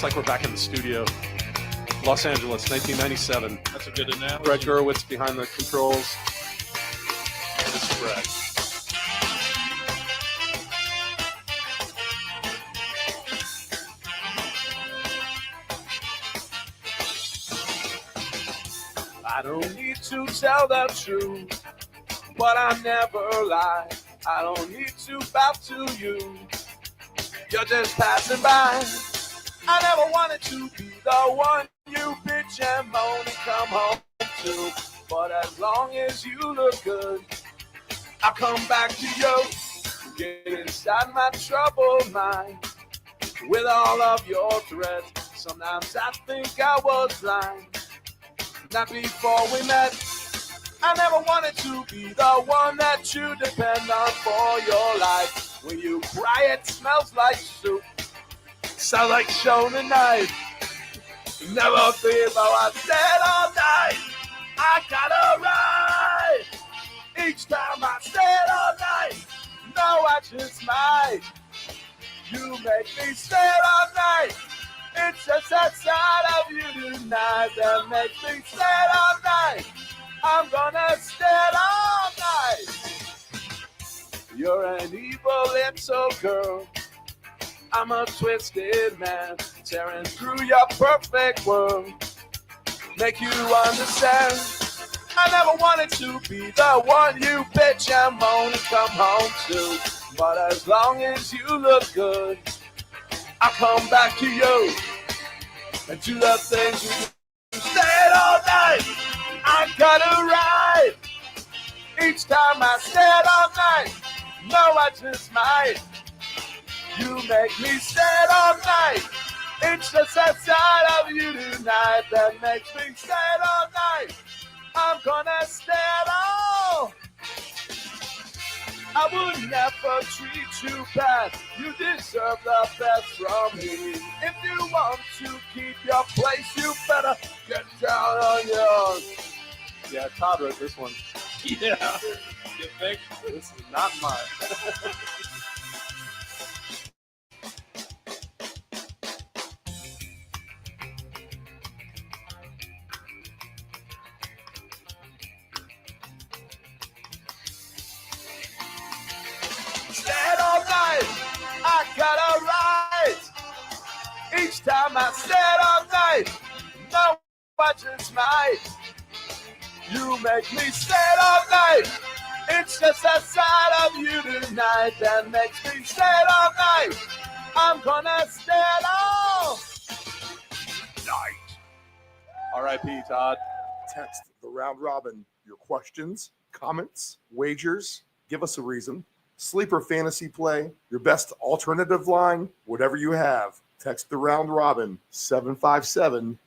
like we're back in the studio. Los Angeles, 1997. That's a good analogy. Brett Gurewitz behind the controls. This is Brett. I don't need to tell the truth, but I never lie. I don't need to bow to you. You're just passing by. I never wanted to be the one you bitch and moan and come home to. But as long as you look good, I'll come back to you. Get inside my troubled mind with all of your threats. Sometimes I think I was blind. Not before we met. I never wanted to be the one that you depend on for your life. When you cry, it smells like soup. Sound like Shona knife. Never feel though I said all night. I gotta ride. Each time I said all night. No, I just might. You make me stay all night. It's just that side of you tonight that makes me stay all night. I'm gonna stay all night. You're an evil little girl. I'm a twisted man, tearing through your perfect world. Make you understand. I never wanted to be the one you bitch and moan and come home to. But as long as you look good, I'll come back to you and do the things we do. Stay all night. I gotta ride. Each time I stay all night. No, I just might. You make me stay all night. It's just that side of you tonight that makes me stay all night. I'm gonna stay all. I would never treat you bad. You deserve the best from me. If you want to keep your place, you better get down on yours. Yeah, Todd wrote this one. Yeah. You think? This is not mine. Stayed all night, I gotta ride. Each time I stayed all night, no, I just might. You make me stay all night. It's just that side of you tonight that makes me stay all night. I'm gonna stay all night. R.I.P. Todd. Text the round robin your questions, comments, wagers. Give us a reason. Sleeper fantasy play, your best alternative line, whatever you have. Text the round robin 757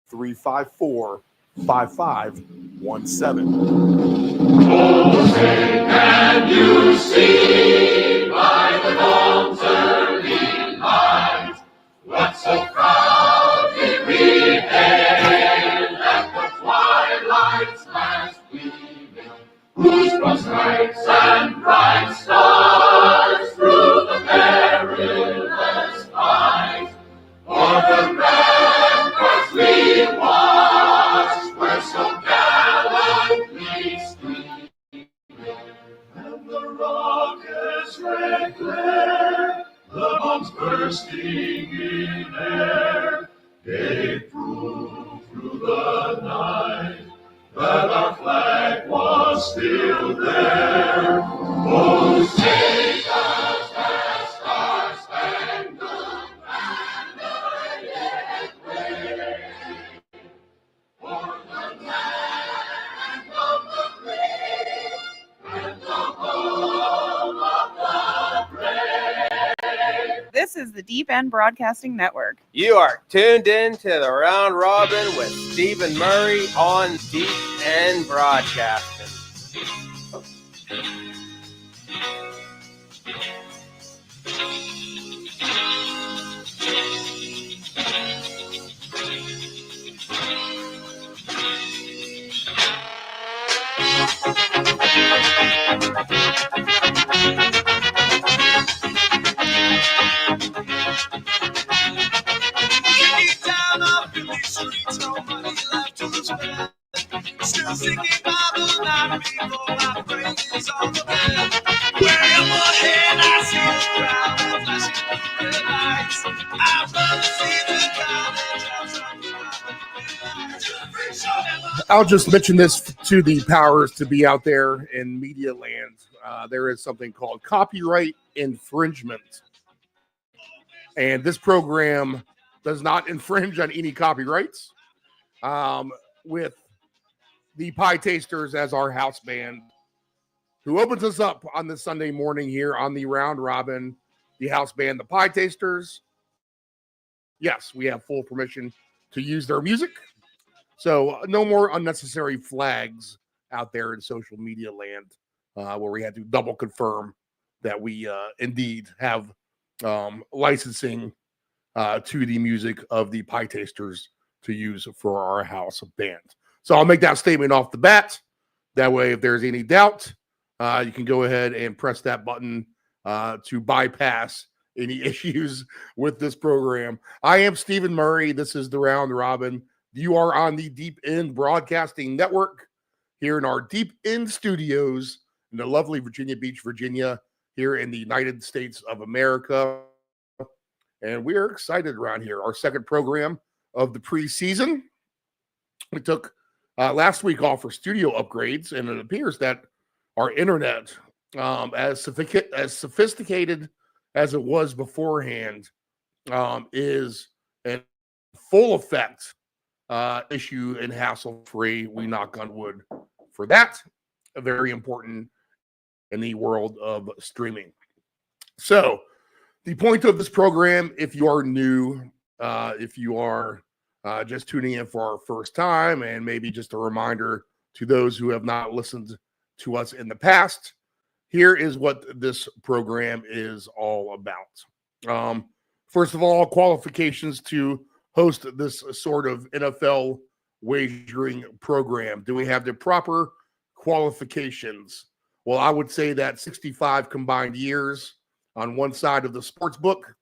354 5517. Can you see by the dawn's early light what so proudly we hailed at the twilight's last gleaming, whose broad stripes and bright stars through the perilous fight o'er the ramparts we watched were so gallantly streaming, and the rocket's red glare, the bombs bursting in air, gave proof through the night that our flag was still there. Oh, take us that star-spangled banner yet wave, for the land of the free and the home of the brave. This is the Deep End Broadcasting Network. You are tuned in to the Round Robin with Stephen Murray on Deep End Broadcasting. singing Bible night before I pray is on the bed. Way up ahead, I see the crowd flashing through the lights. I'd rather see the crowd than just I'll just mention this to the powers to be out there in media land. There is something called copyright infringement. And this program does not infringe on any copyrights. With the Pie Tasters as our house band, who opens us up on this Sunday morning here on the Round Robin, the house band, the Pie Tasters. Yes, we have full permission to use their music. So no more unnecessary flags out there in social media land where we had to double confirm that we indeed have licensing to the music of the Pie Tasters to use for our house band. So I'll make that statement off the bat. That way, if there's any doubt, you can go ahead and press that button to bypass any issues with this program. I am Stephen Murray. This is the Round Robin. You are on the Deep End Broadcasting Network here in our Deep End studios in the lovely Virginia Beach, Virginia, here in the United States of America. And we are excited around here. Our second program of the preseason. We took last week off for studio upgrades, and it appears that our internet, as sophisticated as it was beforehand, is in full effect issue and hassle-free. We knock on wood for that. Very important in the world of streaming. So the point of this program, if you are new, if you are just tuning in for our first time, and maybe just a reminder to those who have not listened to us in the past, here is what this program is all about. First of all, qualifications to host this sort of NFL wagering program. Do we have the proper qualifications? Well, I would say that 65 combined years on one side of the sports book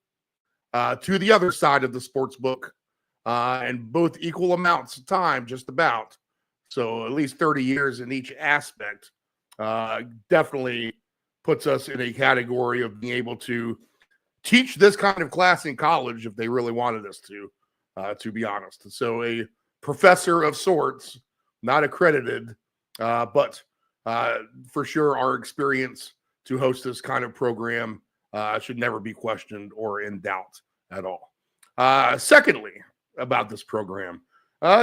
to the other side of the sports book, and both equal amounts of time, just about. So at least 30 years in each aspect definitely puts us in a category of being able to teach this kind of class in college if they really wanted us to be honest. So a professor of sorts, not accredited, but for sure our experience to host this kind of program should never be questioned or in doubt at all. Secondly, about this program,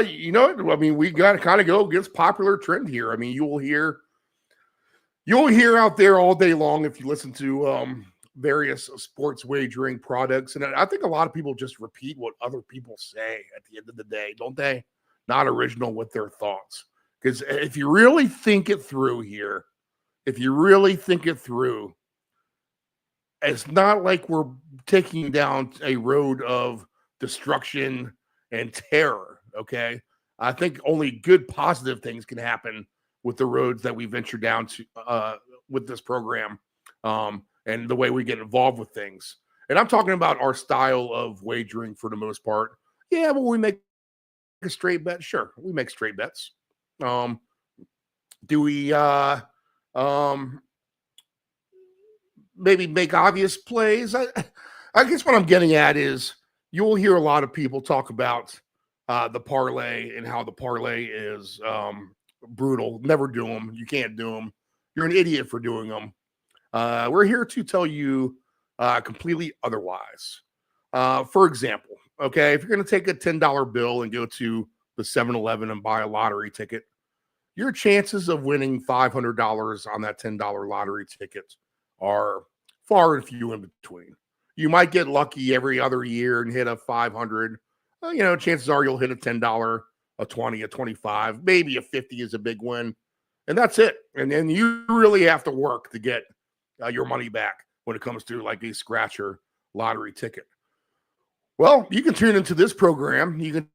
you know, I mean, we got to kind of go against popular trend here. I mean, you'll hear out there all day long if you listen to various sports wagering products. And I think a lot of people just repeat what other people say at the end of the day, don't they? Not original with their thoughts. Because if you really think it through here, it's not like we're taking down a road of destruction and terror, okay? I think only good, positive things can happen with the roads that we venture down to with this program. And the way we get involved with things. And I'm talking about our style of wagering for the most part. Yeah, but we make a straight bet. Sure, we make straight bets. Do we maybe make obvious plays? I guess what I'm getting at is you'll hear a lot of people talk about the parlay and how the parlay is brutal. Never do them. You can't do them. You're an idiot for doing them. We're here to tell you completely otherwise. For example, okay, if you're going to take a $10 bill and go to the 7-Eleven and buy a lottery ticket, your chances of winning $500 on that $10 lottery ticket are far and few in between. You might get lucky every other year and hit a 500. Chances are you'll hit a $10, a 20, a 25, maybe a 50 is a big win. And that's it. And then you really have to work to get your money back when it comes to like a scratcher lottery ticket. Well, you can tune into this program. You can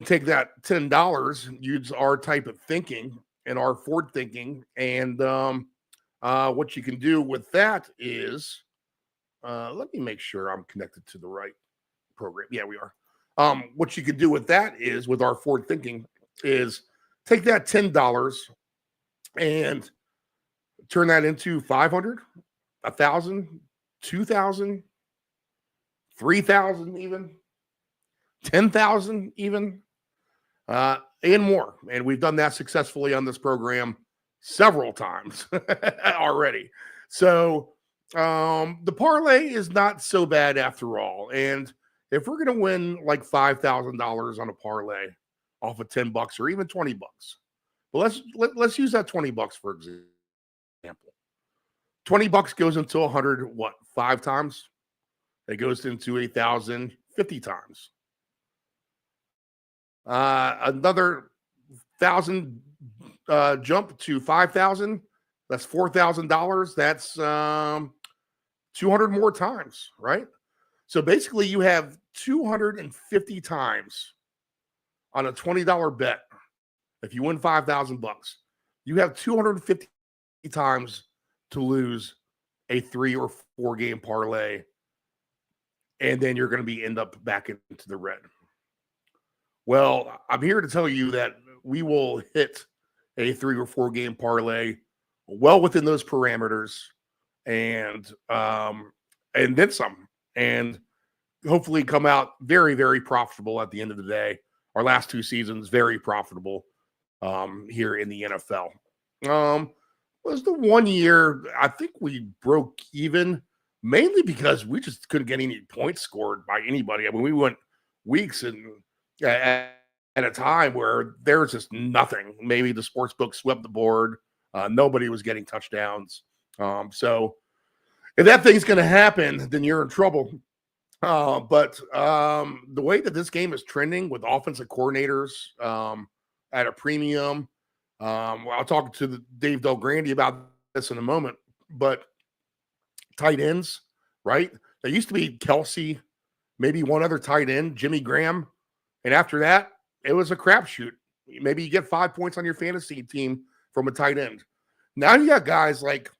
take that $10, use our type of thinking and our forward thinking. And what you can do with that is, let me make sure I'm connected to the right program. Yeah, we are. What you can do with that is, with our forward thinking, is take that $10 and turn that into 500, 1,000, 2,000, 3,000 even, 10,000 even, and more. And we've done that successfully on this program several times already. So the parlay is not so bad after all. And if we're going to win like $5,000 on a parlay off of $10 or even $20, but let's use that $20 for example. $20 goes into 100, 5 times? It goes into 1,000 50 times. Another 1,000 jump to 5,000. That's $4,000. That's 200 more times, right? So basically, you have 250 times on a $20 bet. If you win $5,000, you have 250 times to lose a 3 or 4 game parlay, and then you're going to end up back into the red. Well, I'm here to tell you that we will hit a 3 or 4 game parlay well within those parameters, and then some, and hopefully come out very, very profitable at the end of the day. Our last 2 seasons, very profitable here in the NFL. Was the 1 year, I think we broke even, mainly because we just couldn't get any points scored by anybody. I mean, we went weeks and at a time where there's just nothing. Maybe the sports book swept the board. Nobody was getting touchdowns. So if that thing's going to happen, then you're in trouble. But the way that this game is trending with offensive coordinators at a premium, I'll talk to Dave Del Grande about this in a moment, but tight ends, right? There used to be Kelsey, maybe one other tight end, Jimmy Graham. And after that, it was a crapshoot. Maybe you get 5 points on your fantasy team from a tight end. Now you got guys like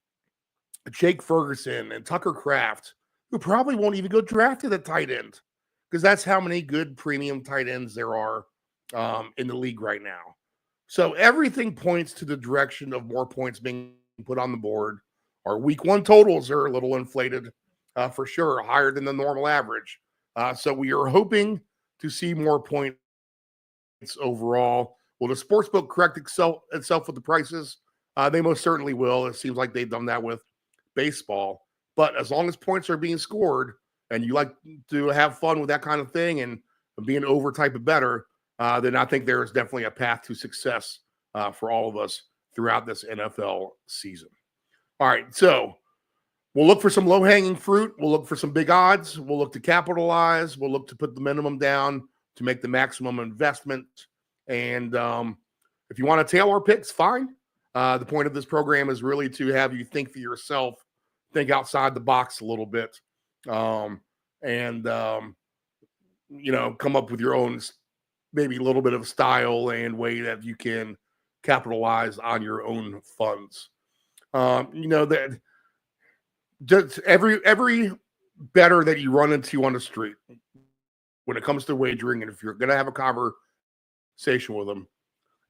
Jake Ferguson and Tucker Kraft, who probably won't even go drafted at tight end, because that's how many good premium tight ends there are in the league right now. So everything points to the direction of more points being put on the board. Our week 1 totals are a little inflated for sure, higher than the normal average. So we are hoping to see more points overall. Will the sportsbook correct itself with the prices? They most certainly will. It seems like they've done that with baseball. But as long as points are being scored and you like to have fun with that kind of thing and being over type of better, then I think there is definitely a path to success for all of us throughout this NFL season. All right, so we'll look for some low-hanging fruit. We'll look for some big odds. We'll look to capitalize. We'll look to put the minimum down to make the maximum investment. And if you want to tail our picks, fine. The point of this program is really to have you think for yourself, think outside the box a little bit, and come up with your own maybe a little bit of style and way that you can capitalize on your own funds. That just every bettor that you run into on the street when it comes to wagering, and if you're going to have a conversation with them,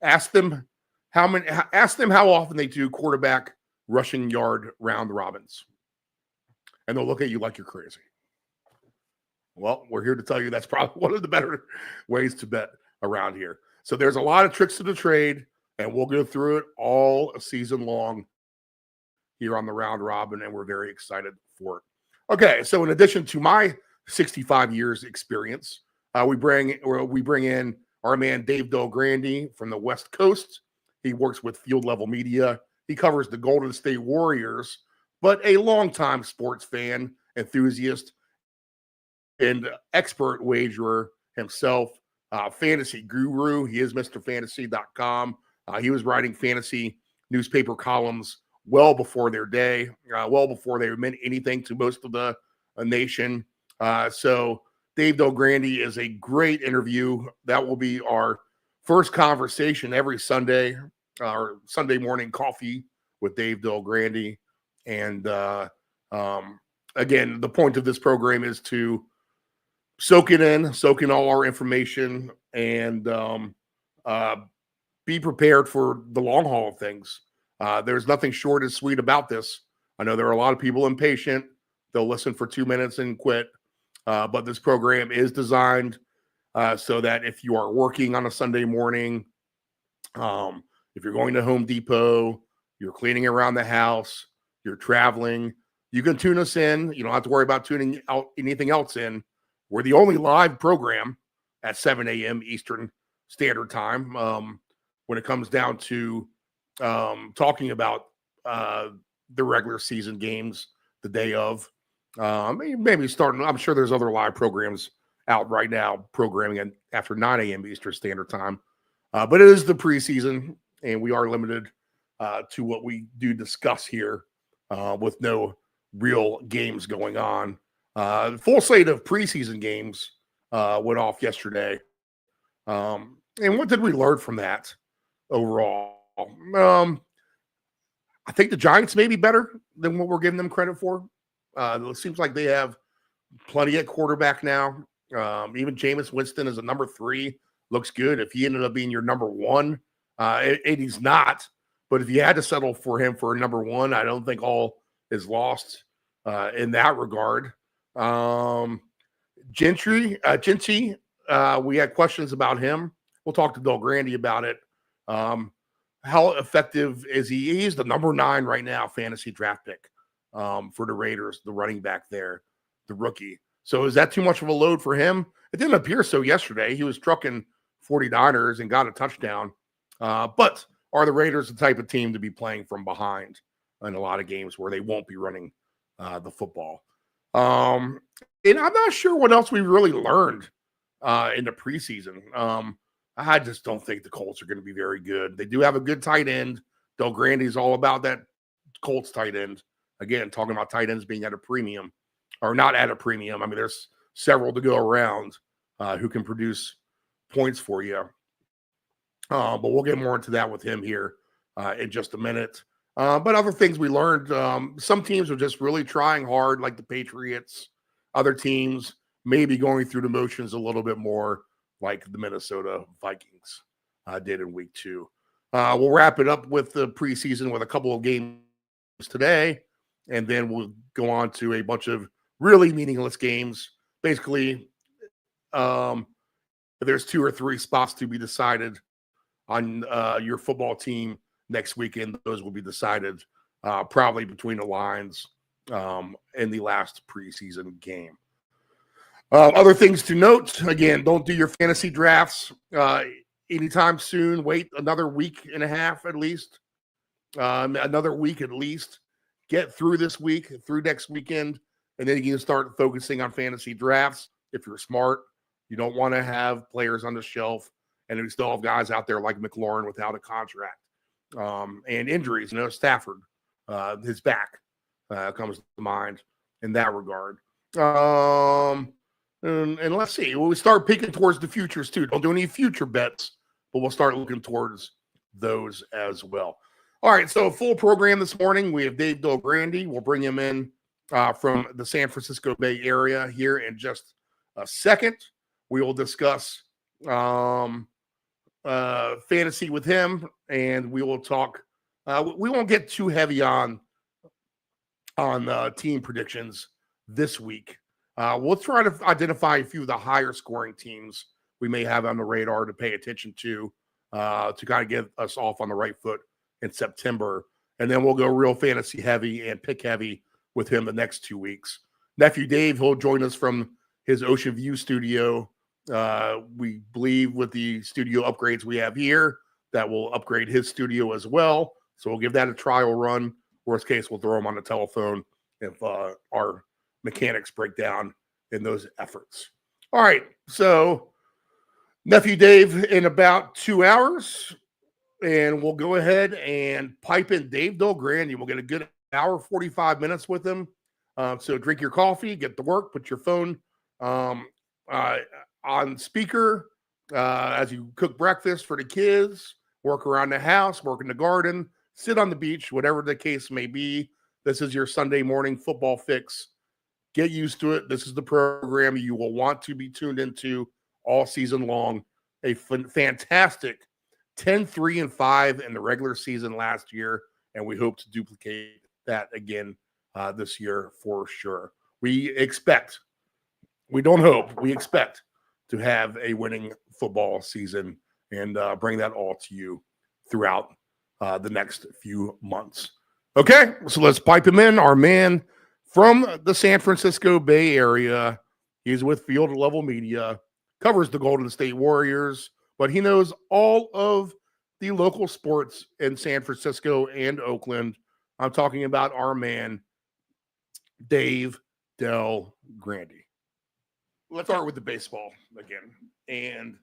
ask them how often they do quarterback rushing yard round robins, and they'll look at you like you're crazy. Well, we're here to tell you that's probably one of the better ways to bet around here. So there's a lot of tricks to the trade, and we'll go through it all season long here on the Round Robin, and we're very excited for it. Okay, so in addition to my 65 years experience, we bring in our man Dave Del Grande from the West Coast. He works with Field Level Media. He covers the Golden State Warriors, but a longtime sports fan, enthusiast, and expert wagerer himself, fantasy guru. He is MrFantasy.com. He was writing fantasy newspaper columns well before their day, well before they meant anything to most of the nation. So Dave Del Grande is a great interview. That will be our first conversation every Sunday, our Sunday morning coffee with Dave Del Grande. And again, the point of this program is to soak in all our information, and be prepared for the long haul of things. There's nothing short and sweet about this. I know there are a lot of people impatient. They'll listen for 2 minutes and quit. But this program is designed so that if you are working on a Sunday morning, if you're going to Home Depot, you're cleaning around the house, you're traveling, you can tune us in. You don't have to worry about tuning out anything else in. We're the only live program at 7 a.m. Eastern Standard Time when it comes down to talking about the regular season games the day of. Maybe starting, I'm sure there's other live programs out right now programming after 9 a.m. Eastern Standard Time. But it is the preseason, and we are limited to what we do discuss here with no real games going on. Full slate of preseason games went off yesterday. And what did we learn from that overall? I think the Giants may be better than what we're giving them credit for. It seems like they have plenty at quarterback now. Even Jameis Winston is a number 3. Looks good. If he ended up being your number 1, and he's not, but if you had to settle for him for a number 1, I don't think all is lost in that regard. Gentry, we had questions about him. We'll talk to Bill Grandy about it. How effective is he? He's the number 9 right now fantasy draft pick for the Raiders, the running back there, the rookie. So is that too much of a load for him? It didn't appear so yesterday. He was trucking 49ers and got a touchdown. But are the Raiders the type of team to be playing from behind in a lot of games where they won't be running the football? And I'm not sure what else we really learned in the preseason. I just don't think the Colts are going to be very good. They do have a good tight end. Del Grandy's all about that Colts tight end. Again, talking about tight ends being at a premium or not at a premium. I mean, there's several to go around who can produce points for you. But we'll get more into that with him here in just a minute. But other things we learned, some teams are just really trying hard, like the Patriots. Other teams may be going through the motions a little bit more, like the Minnesota Vikings did in week 2. We'll wrap it up with the preseason with a couple of games today, and then we'll go on to a bunch of really meaningless games. Basically, there's 2 or 3 spots to be decided on your football team next weekend. Those will be decided probably between the lines in the last preseason game. Other things to note, again, don't do your fantasy drafts anytime soon. Wait another week and a half at least. Another week at least. Get through this week, through next weekend, and then you can start focusing on fantasy drafts. If you're smart, you don't want to have players on the shelf, and we still have guys out there like McLaurin without a contract. And injuries, Stafford, his back comes to mind in that regard. And let's see, we start peeking towards the futures too. Don't do any future bets, but we'll start looking towards those as well. All right, so full program this morning. We have Dave Del Grandy. We'll bring him in from the San Francisco Bay Area here in just a second. We will discuss fantasy with him, and we will talk. We won't get too heavy on team predictions this week. We'll try to identify a few of the higher scoring teams we may have on the radar to pay attention to kind of get us off on the right foot in September. And then we'll go real fantasy heavy and pick heavy with him the next 2 weeks. Nephew Dave, he'll join us from his Ocean View studio. We believe with the studio upgrades we have here that will upgrade his studio as well. So we'll give that a trial run. Worst case, we'll throw him on the telephone if our mechanics break down in those efforts. All right, so Nephew Dave in about 2 hours, and we'll go ahead and pipe in Dave Del Grandy. We'll get a good hour, 45 minutes with him. So drink your coffee, get to work, put your phone on speaker as you cook breakfast for the kids, work around the house, work in the garden, sit on the beach, whatever the case may be. This is your Sunday morning football fix. Get used to it. This is the program you will want to be tuned into all season long. A fantastic 10-3-5 in the regular season last year, and we hope to duplicate that again this year for sure. We expect to have a winning football season and bring that all to you throughout the next few months. Okay, so let's pipe him in. Our man from the San Francisco Bay Area. He's with Field Level Media, covers the Golden State Warriors, but he knows all of the local sports in San Francisco and Oakland. I'm talking about our man, Dave Del Grande. Let's start with the baseball again. And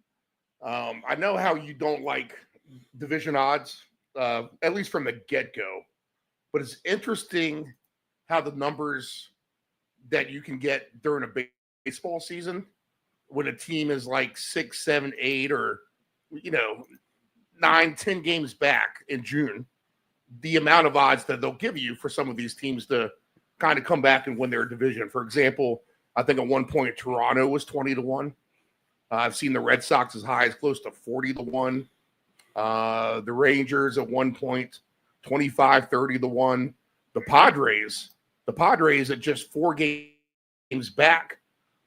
I know how you don't like division odds, at least from the get-go, but it's interesting how the numbers that you can get during a baseball season when a team is like 6, 7, 8, or 9, 10 games back in June, the amount of odds that they'll give you for some of these teams to kind of come back and win their division. For example, I think at one point Toronto was 20-1. I've seen the Red Sox as high as close to 40-1. The Rangers at one point 25-30-1. The Padres at just 4 games back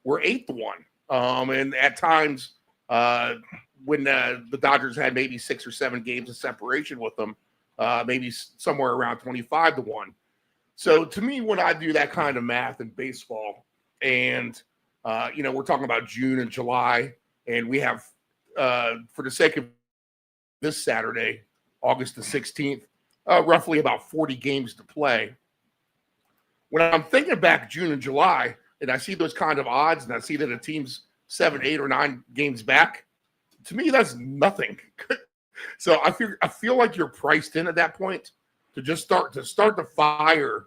were 8-1. And at times when the Dodgers had maybe 6 or 7 games of separation with them, maybe somewhere around 25-1. So to me, when I do that kind of math in baseball, and we're talking about June and July, and we have, for the sake of this Saturday, August the 16th, roughly about 40 games to play. When I'm thinking back June and July, and I see those kind of odds, and I see that a team's 7, 8, or 9 games back, to me, that's nothing. So I feel like you're priced in at that point to just start the fire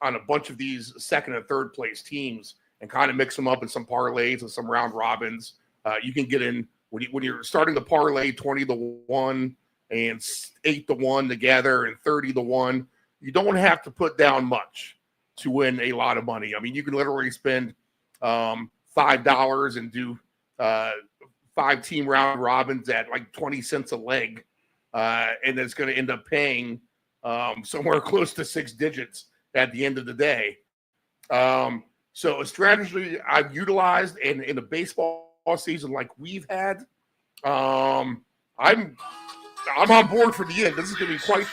on a bunch of these second and third place teams and kind of mix them up in some parlays and some round robins. You can get in when you're starting the parlay 20-1 and 8-1 together and 30-1. You don't have to put down much to win a lot of money. I mean, you can literally spend $5 and do 5 team round robins at like 20 cents a leg, and it's going to end up paying somewhere close to 6 digits at the end of the day. So a strategy I've utilized in a baseball season like we've had, I'm on board for the end. This is going to be quite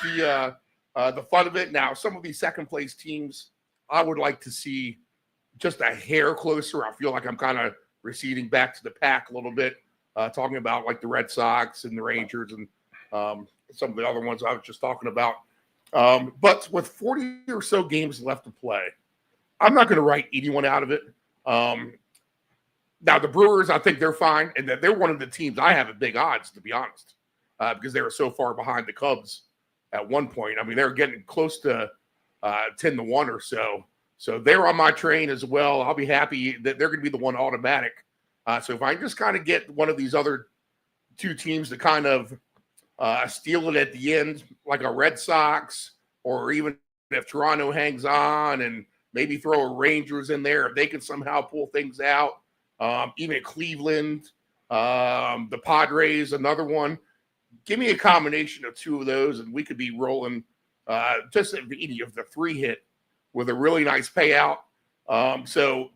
the fun of it. Now, some of these second place teams, I would like to see just a hair closer. I feel like I'm kind of receding back to the pack a little bit, talking about like the Red Sox and the Rangers and some of the other ones I was just talking about. But with 40 or so games left to play, I'm not going to write anyone out of it. Now, the Brewers, I think they're fine, and that they're one of the teams I have at big odds, to be honest, because they were so far behind the Cubs at one point. I mean, they're getting close to 10-1 or so. So they're on my train as well. I'll be happy that they're going to be the one automatic. So if I just kind of get one of these other 2 teams to kind of steal it at the end, like a Red Sox, or even if Toronto hangs on and maybe throw a Rangers in there, if they can somehow pull things out, even Cleveland, the Padres, another one. Give me a combination of 2 of those, and we could be rolling just if any of the 3 hit with a really nice payout. So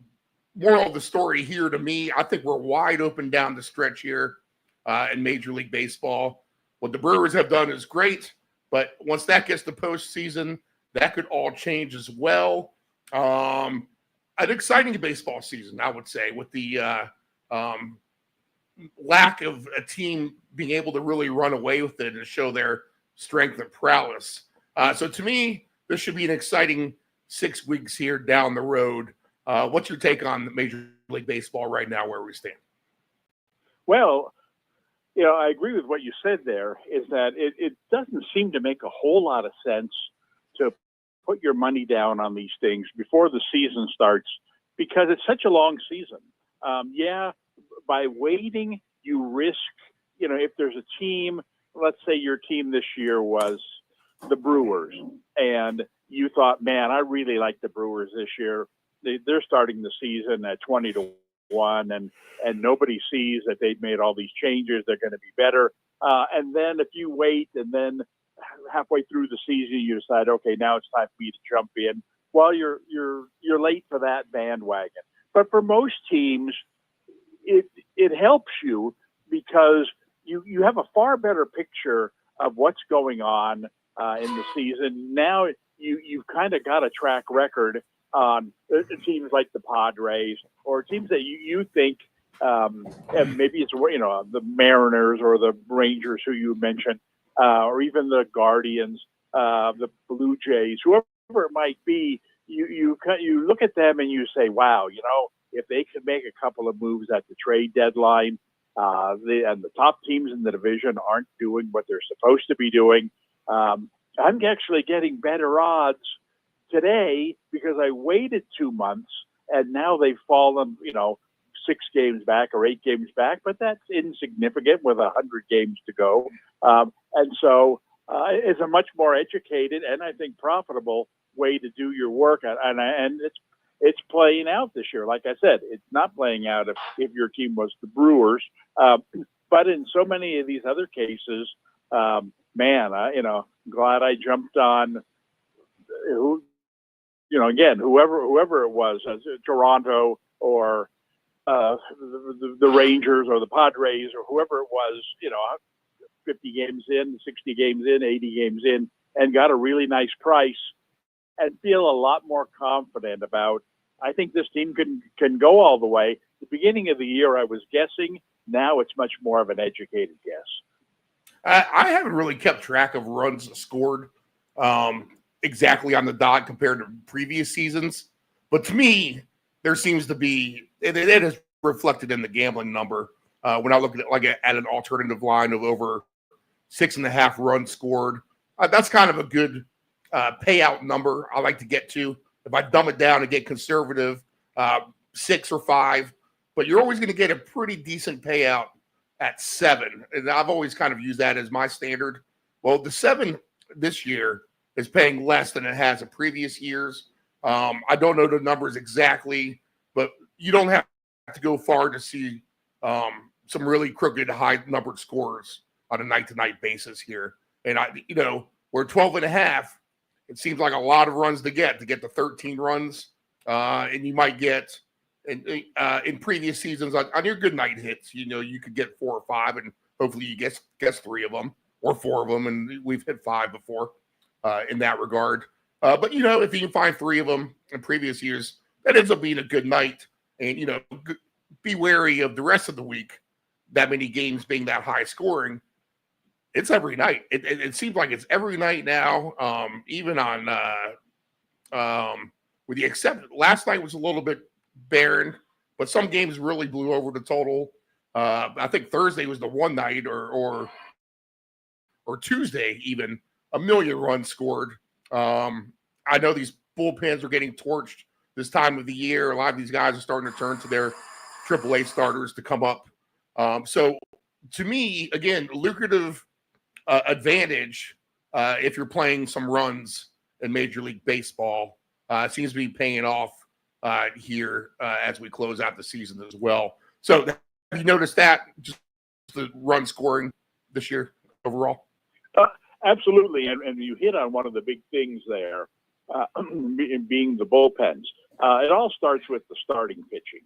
moral of the story here to me, I think we're wide open down the stretch here in Major League Baseball. What the Brewers have done is great, but once that gets to postseason, that could all change as well. An exciting baseball season, I would say, with the lack of a team being able to really run away with it and show their strength and prowess. So to me, this should be an exciting 6 weeks here down the road. What's your take on Major League Baseball right now, where we stand? Well, I agree with what you said there, is that it doesn't seem to make a whole lot of sense to put your money down on these things before the season starts, because it's such a long season. By waiting, you risk, if there's a team, let's say your team this year was the Brewers, and you thought, man, I really like the Brewers this year. They're starting the season at 20-1, and nobody sees that they've made all these changes. They're going to be better. And then if you wait and then halfway through the season, you decide, okay, now it's time for me to jump in. Well, you're late for that bandwagon. But for most teams, it helps you because you have a far better picture of what's going on in the season. Now you've kind of got a track record on teams like the Padres or teams that you think, and maybe it's the Mariners or the Rangers who you mentioned, or even the Guardians, the Blue Jays, whoever it might be. You look at them and you say, wow, if they could make a couple of moves at the trade deadline, and the top teams in the division aren't doing what they're supposed to be doing, I'm actually getting better odds today because I waited 2 months and now they've fallen, 6 games back or 8 games back, but that's insignificant with 100 games to go. And so it's a much more educated and I think profitable way to do your work. And it's playing out this year. Like I said, it's not playing out if your team was the Brewers. But in so many of these other cases, glad I jumped on whoever it was, Toronto or the Rangers or the Padres or whoever it was, 50 games in, 60 games in, 80 games in, and got a really nice price and feel a lot more confident about, I think this team can go all the way. The beginning of the year, I was guessing. Now it's much more of an educated guess. I haven't really kept track of runs scored exactly on the dot compared to previous seasons. But to me, there seems to be it is reflected in the gambling number when I look at an alternative line of over 6.5 runs scored. That's kind of a good payout number I like to get to. If I dumb it down and get conservative, 6 or 5, but you're always going to get a pretty decent payout at 7. And I've always kind of used that as my standard. Well, the 7 this year is paying less than it has in previous years. I don't know the numbers exactly, but you don't have to go far to see some really crooked high-numbered scores on a night-to-night basis here. And, we're 12.5. It seems like a lot of runs to get to 13 runs. And you might get in previous seasons on your good night hits, you could get 4 or 5, and hopefully you guess 3 of them or 4 of them. And we've hit 5 before in that regard. But, if you can find 3 of them in previous years, that ends up being a good night. And, be wary of the rest of the week, that many games being that high scoring. It's every night. It seems like it's every night now, even on with the exception. Last night was a little bit barren, but some games really blew over the total. I think Thursday was the one night or Tuesday even, 1 million runs scored. I know these bullpens are getting torched this time of the year. A lot of these guys are starting to turn to their AAA starters to come up. So to me, again, lucrative advantage if you're playing some runs in Major League Baseball. It seems to be paying off here as we close out the season as well. So have you noticed that, just the run scoring this year overall? Absolutely, and you hit on one of the big things there, being the bullpens. It all starts with the starting pitching.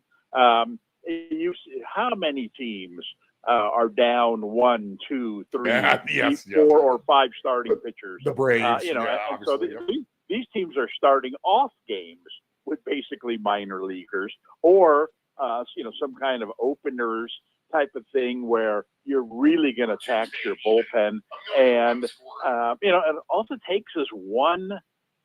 You see how many teams are down 1, 2, 3, 4 or 5 starting pitchers. The Braves, and so these teams are starting off games with basically minor leaguers or some kind of openers type of thing where you're really going to tax your bullpen, and it also takes us one.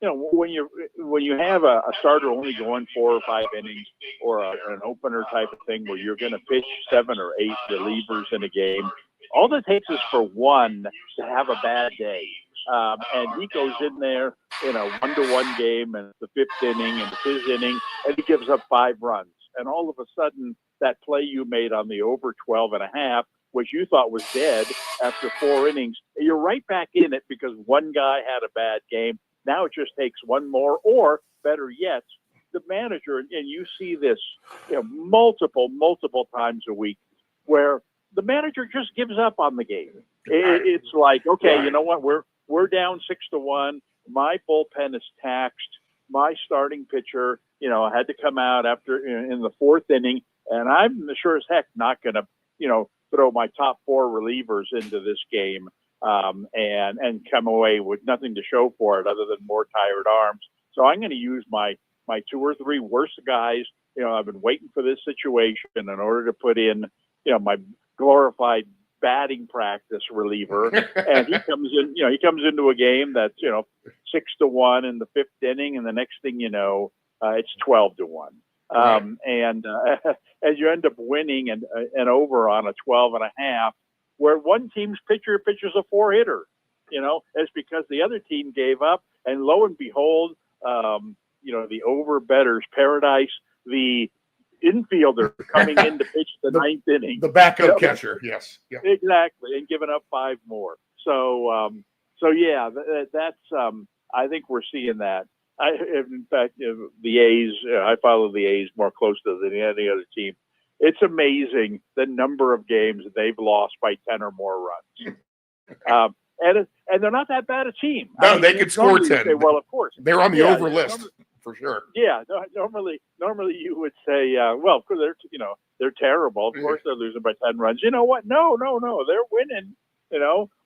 When you have a starter only going 4 or 5 innings, or an opener type of thing where you're going to pitch 7 or 8 relievers in a game, all that takes is for one to have a bad day. And he goes in there in a 1-1 game and the 5th inning and the 5th inning, and he gives up 5 runs. And all of a sudden, that play you made on the over 12.5, which you thought was dead after 4 innings, you're right back in it because one guy had a bad game. Now it just takes one more, or better yet, the manager, and you see this multiple times a week, where the manager just gives up on the game. It's like, okay, Right. you know what? We're down 6-1. My bullpen is taxed. My starting pitcher, had to come out after in the fourth inning, and I'm sure as heck not going to, throw my top 4 relievers into this game and come away with nothing to show for it other than more tired arms. So I'm going to use my 2 or 3 worst guys. I've been waiting for this situation in order to put in, my glorified batting practice reliever. And he comes in, he comes into a game that's, 6-1 in the 5th inning. And the next thing you know, it's 12-1. And as you end up winning and over on a 12.5, where one team's pitcher pitches a 4-hitter, it's because the other team gave up. And lo and behold, the over better's paradise, the infielder coming in to pitch the 9th inning. The backup catcher, yes. Yeah. Exactly, and giving up 5 more. So yeah, that's I think we're seeing that. In fact, the A's, I follow the A's more closely than any other team. It's amazing the number of games that they've lost by 10 or more runs. And they're not that bad a team. No, they could score 10. Say, well, of course. They're on the over list, for sure. Yeah, normally you would say, well, they're terrible. Of course they're losing by 10 runs. You know what? No. They're winning,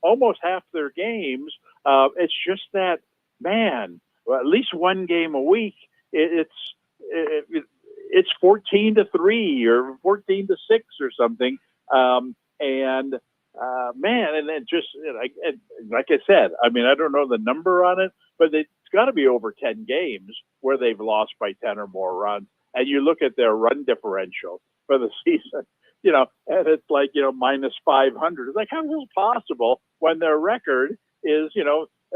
almost half their games. It's just that, man, well, at least one game a week, it's 14-3 or 14-6 or something. Man, and then just like I said, I mean, I don't know the number on it, but it's got to be over 10 games where they've lost by 10 or more runs. And you look at their run differential for the season, and it's like, minus 500. It's like, how is this possible when their record is,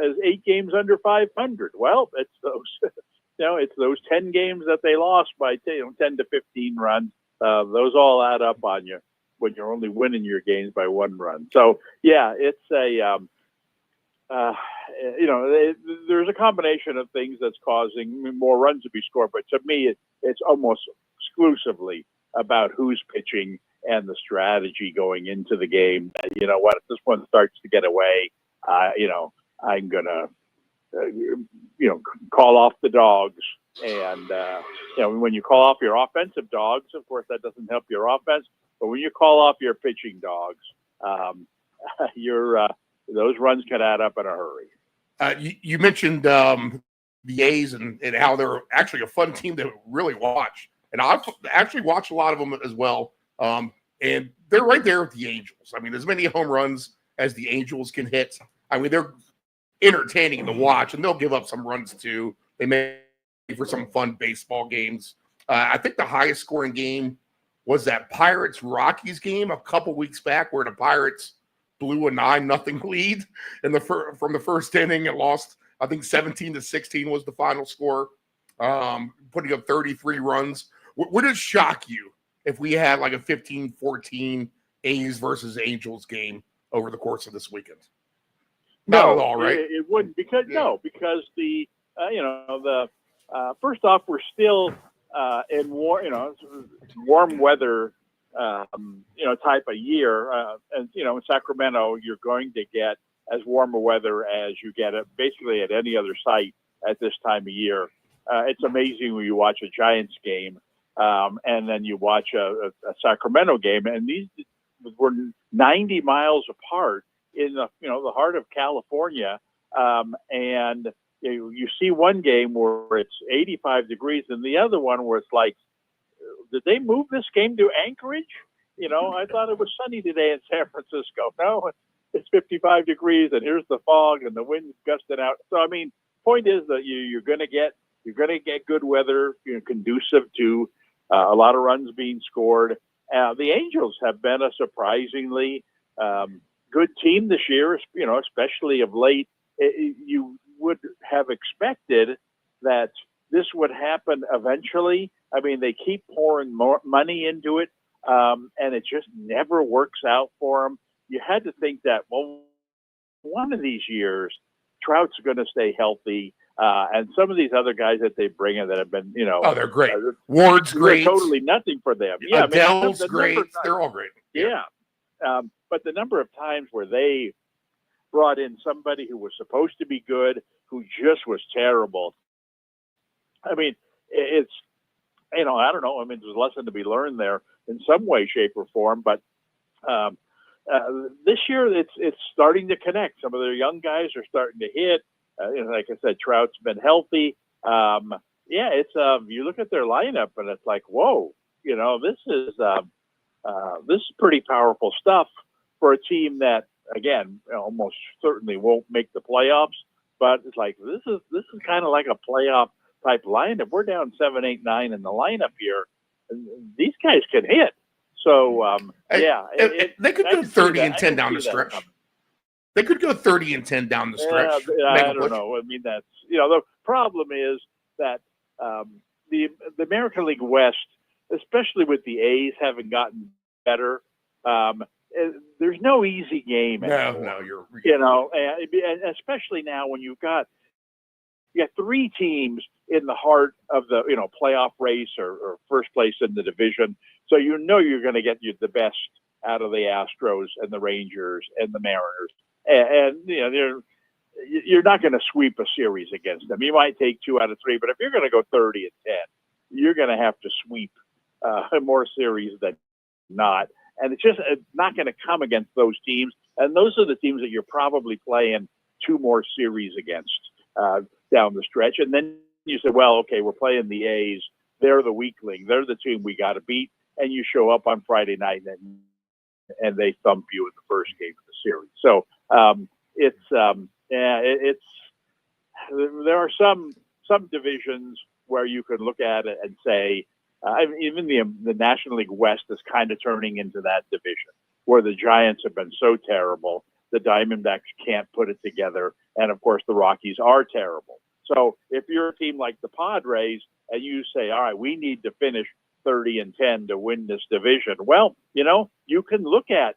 as 8 games under 500? Well, it's those, it's those 10 games that they lost by 10 to 15 runs. Those all add up on you when you're only winning your games by 1 run. So yeah, it's there's a combination of things that's causing more runs to be scored. But to me, it's almost exclusively about who's pitching and the strategy going into the game. You know what? If this one starts to get away, I'm gonna, call off the dogs. And when you call off your offensive dogs, of course that doesn't help your offense. But when you call off your pitching dogs, those runs can add up in a hurry. You mentioned the A's and how they're actually a fun team to really watch. And I've actually watched a lot of them as well. And they're right there with the Angels. I mean, as many home runs as the Angels can hit. I mean, they're entertaining to watch, and they'll give up some runs too. They may for some fun baseball games. I think the highest scoring game was that Pirates-Rockies game a couple weeks back where the Pirates blew a 9-0 lead from the first inning and lost, I think 17-16 was the final score, putting up 33 runs. Would it shock you if we had like a 15-14 A's versus Angels game over the course of this weekend? Not at all, right? It wouldn't because the first off, we're still in warm weather, type of year, and in Sacramento, you're going to get as warm a weather as you get basically at any other site at this time of year. It's amazing when you watch a Giants game, and then you watch a Sacramento game, and these were 90 miles apart in the heart of California, and you see one game where it's 85 degrees and the other one where it's like, did they move this game to Anchorage? I thought it was sunny today in San Francisco. No, it's 55 degrees and here's the fog and the wind's gusting out. So, I mean, point is that you're going to get good weather, conducive to a lot of runs being scored. The Angels have been a surprisingly good team this year, especially of late. You would have expected that this would happen eventually. I mean, they keep pouring more money into it, and it just never works out for them. You had to think that, well, one of these years, Trout's going to stay healthy, and some of these other guys that they bring in that have been, oh, they're great. Ward's great. Totally nothing for them. Yeah, Adele's great. They're all great. Yeah. But the number of times where they brought in somebody who was supposed to be good, who just was terrible. I mean, it's, I don't know. I mean, there's a lesson to be learned there in some way, shape, or form. But this year, it's starting to connect. Some of their young guys are starting to hit. Like I said, Trout's been healthy. It's you look at their lineup and it's like, whoa, this is pretty powerful stuff for a team that, again, almost certainly won't make the playoffs. But it's like this is kind of like a playoff type lineup. We're down 7, 8, 9 in the lineup here, and these guys can hit. So they could go 30 and 10 down the stretch. They could go 30 and 10 down the stretch. I don't know. I mean, that's the problem is that the American League West, especially with the A's having gotten better, there's no easy game anymore. No, you're and especially now when you got three teams in the heart of the playoff race or first place in the division, so you're going to get the best out of the Astros and the Rangers and the Mariners, and you're not going to sweep a series against them. You might take 2 out of 3, but if you're going to go 30 and 10, you're going to have to sweep more series than not. And it's just not going to come against those teams. And those are the teams that you're probably playing 2 more series against down the stretch. And then you say, well, okay, we're playing the A's. They're the weakling. They're the team we got to beat. And you show up on Friday night and they thump you in the first game of the series. So there are some divisions where you could look at it and say, even the National League West is kind of turning into that division where the Giants have been so terrible, the Diamondbacks can't put it together, and of course the Rockies are terrible. So if you're a team like the Padres and you say, all right, we need to finish 30 and 10 to win this division, well, you can look at,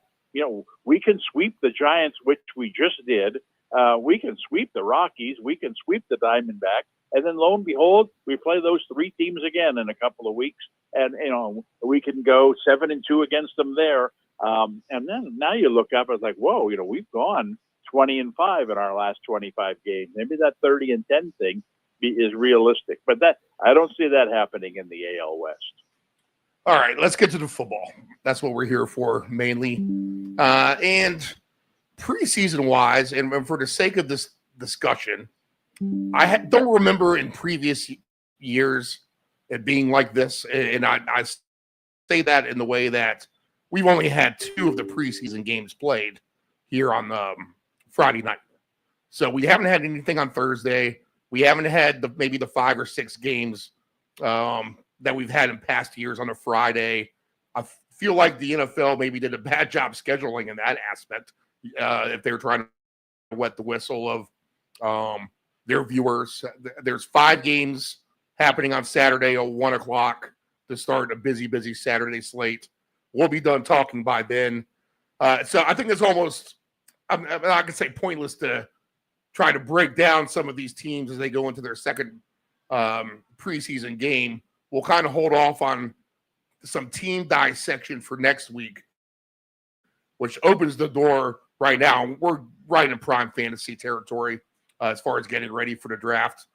we can sweep the Giants, which we just did. We can sweep the Rockies. We can sweep the Diamondbacks. And then lo and behold, we play those 3 teams again in a couple of weeks. And, we can go 7 and 2 against them there. And then now you look up and it's like, whoa, we've gone 20 and 5 in our last 25 games. Maybe that 30 and 10 thing is realistic. But I don't see that happening in the AL West. All right, let's get to the football. That's what we're here for mainly. And preseason-wise, and for the sake of this discussion, I don't remember in previous years it being like this. And I say that in the way that we've only had 2 of the preseason games played here on Friday night. So we haven't had anything on Thursday. We haven't had maybe the 5 or 6 games that we've had in past years on a Friday. I feel like the NFL maybe did a bad job scheduling in that aspect if they were trying to wet the whistle of their viewers. There's 5 games happening on Saturday at 1 o'clock to start a busy Saturday slate. We'll be done talking by then. So I think it's almost, I'm not going to say pointless to try to break down some of these teams as they go into their second preseason game. We'll kind of hold off on some team dissection for next week, which opens the door right now. We're right in prime fantasy territory as far as getting ready for the draft.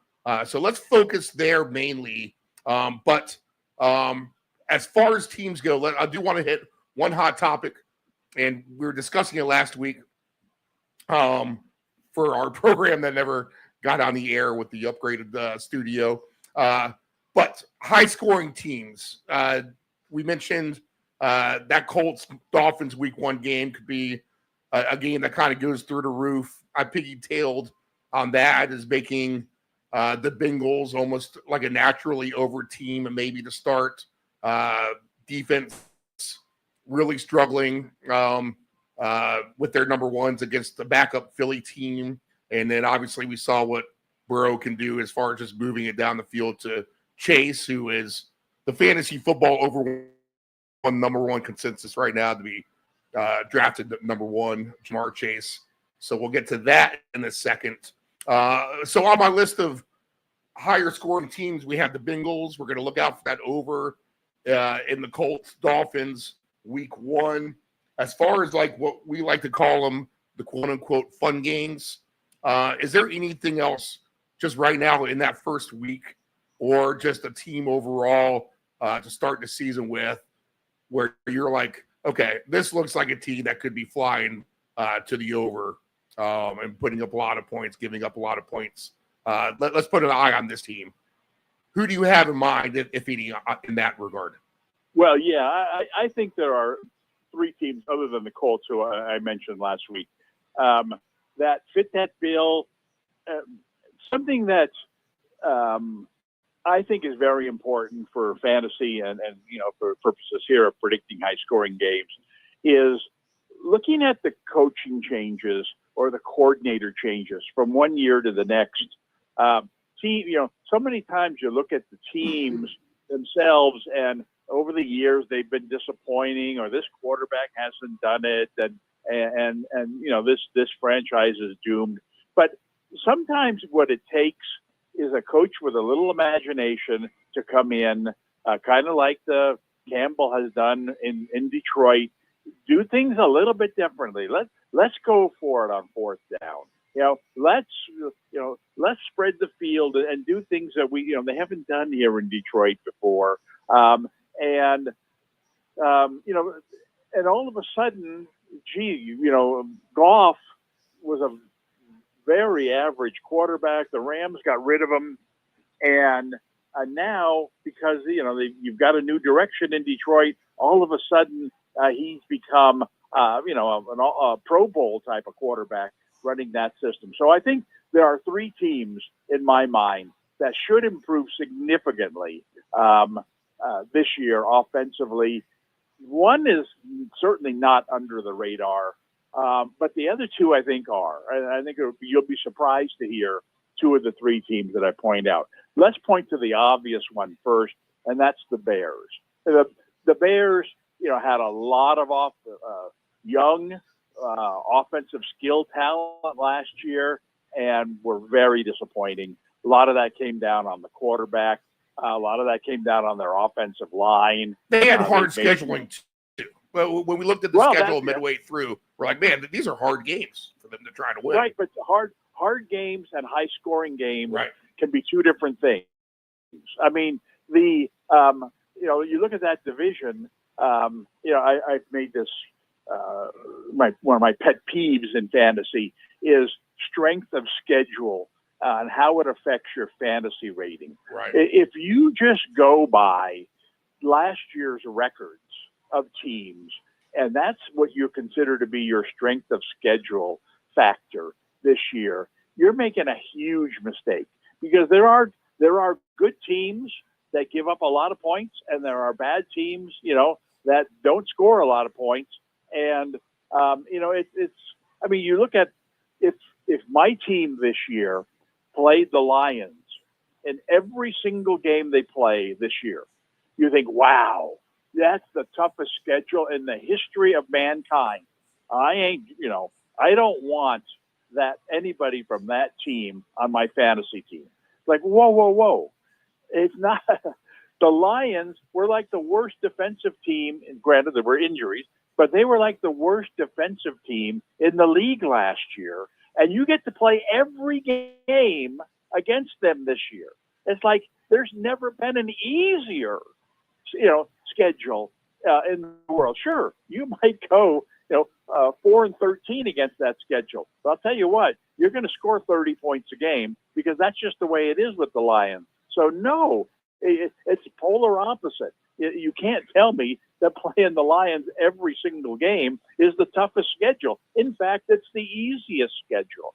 So let's focus there mainly. But as far as teams go, I do want to hit one hot topic, and we were discussing it last week for our program that never got on the air with the upgraded studio. But high-scoring teams. We mentioned that Colts-Dolphins Week 1 game could be a game that kind of goes through the roof. I piggy-tailed on that as making the Bengals almost like a naturally over team and maybe to start. Defense really struggling with their number ones against the backup Philly team. And then obviously we saw what Burrow can do as far as just moving it down the field to Chase, who is the fantasy football number one consensus right now to be drafted number 1, Jamar Chase. So we'll get to that in a second. So on my list of higher scoring teams, we have the Bengals. We're going to look out for that over in the Colts Dolphins Week 1. as far as like what we like to call them, the quote unquote fun games, is there anything else just right now in that first week or just a team overall to start the season with where you're like, okay, this looks like a team that could be flying to the over and putting up a lot of points, giving up a lot of points. Let's put an eye on this team. Who do you have in mind, if any, in that regard? Well, yeah, I think there are three teams other than the Colts, who I mentioned last week, that fit that bill. Something that I think is very important for fantasy and for purposes here of predicting high-scoring games is looking at the coaching changes or the coordinator changes from one year to the next. So many times you look at the teams themselves, and over the years they've been disappointing, or this quarterback hasn't done it, and this franchise is doomed. But sometimes what it takes is a coach with a little imagination to come in, kind of like the Campbell has done in Detroit, do things a little bit differently. Let's go for it on fourth down. Let's spread the field and do things that they haven't done here in Detroit before. And all of a sudden, Goff was a very average quarterback. The Rams got rid of him, and now because you've got a new direction in Detroit, all of a sudden he's become a Pro Bowl type of quarterback running that system. So I think there are three teams in my mind that should improve significantly this year offensively. One is certainly not under the radar, but the other two I think are. And I think you'll be surprised to hear two of the three teams that I point out. Let's point to the obvious one first, and that's the Bears. The Bears, had a lot of young offensive skill talent last year, and were very disappointing. A lot of that came down on the quarterback. A lot of that came down on their offensive line. They had hard scheduling too. But when we looked at the schedule midway through, we're like, man, these are hard games for them to try to win. Right, but hard games and high-scoring games can be two different things. I mean, you look at that division. I've made this one of my pet peeves in fantasy is strength of schedule and how it affects your fantasy rating. Right. If you just go by last year's records of teams, and that's what you consider to be your strength of schedule factor this year, you're making a huge mistake, because there are good teams that give up a lot of points, and there are bad teams, that don't score a lot of points. And you look at if my team this year played the Lions in every single game they play this year, you think, wow, that's the toughest schedule in the history of mankind. I don't want anybody from that team on my fantasy team. Like, whoa. It's not. The Lions were like the worst defensive team, and granted there were injuries, but they were like the worst defensive team in the league last year. And you get to play every game against them this year. It's like there's never been an easier, schedule in the world. Sure, you might go, 4-13 against that schedule. But I'll tell you what, you're going to score 30 points a game, because that's just the way it is with the Lions. So no, it's polar opposite. You can't tell me that playing the Lions every single game is the toughest schedule. In fact, it's the easiest schedule.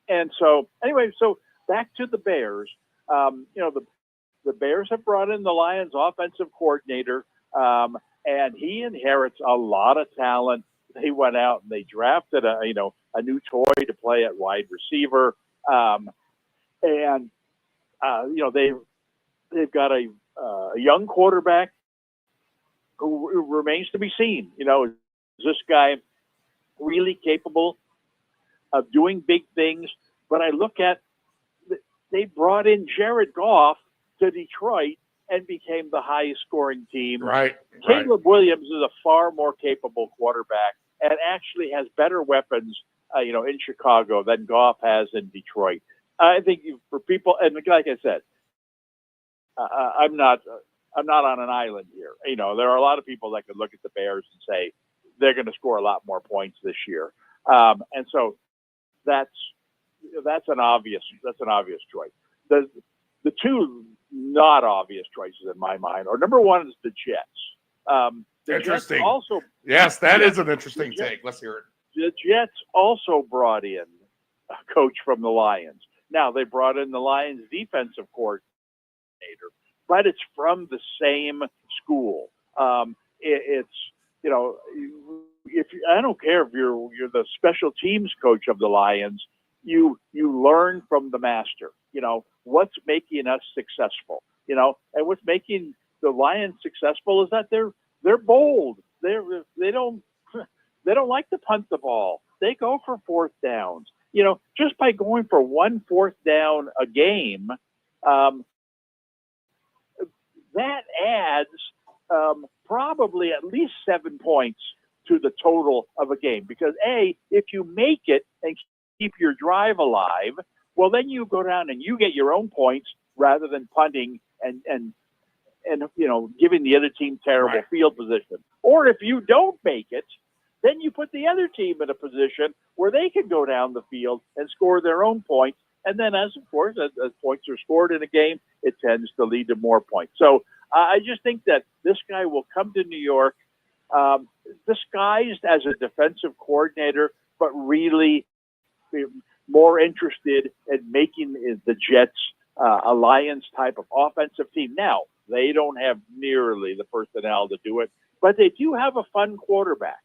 And so anyway, so back to the Bears. The Bears have brought in the Lions offensive coordinator, and he inherits a lot of talent. They went out and they drafted a new toy to play at wide receiver. They've got a young quarterback who remains to be seen. Is this guy really capable of doing big things? But I look at, they brought in Jared Goff to Detroit, and became the highest scoring team. Right. Caleb Williams is a far more capable quarterback and actually has better weapons, in Chicago than Goff has in Detroit. I think for people, and like I said, I'm not on an island here. There are a lot of people that could look at the Bears and say they're going to score a lot more points this year, and so that's an obvious choice. The two not obvious choices in my mind are, number one is the Jets. Interesting. Jets also, Yes, that is an interesting take. Let's hear it. the Jets also brought in a coach from the Lions. Now, they brought in the Lions defensive coordinator, but it's from the same school. It's I don't care if you're the special teams coach of the Lions, you learn from the master. What's making us successful. And what's making the Lions successful is that they're bold. They don't like to punt the ball. They go for fourth downs. Just by going for 1 fourth down a game, that adds probably at least 7 points to the total of a game. Because if you make it and keep your drive alive, well, then you go down and you get your own points rather than punting and giving the other team terrible field position. Or if you don't make it, then you put the other team in a position where they can go down the field and score their own points. And then, as points are scored in a game, it tends to lead to more points. So I just think that this guy will come to New York disguised as a defensive coordinator, but really more interested in making the Jets a Lions type of offensive team. Now, they don't have nearly the personnel to do it, but they do have a fun quarterback.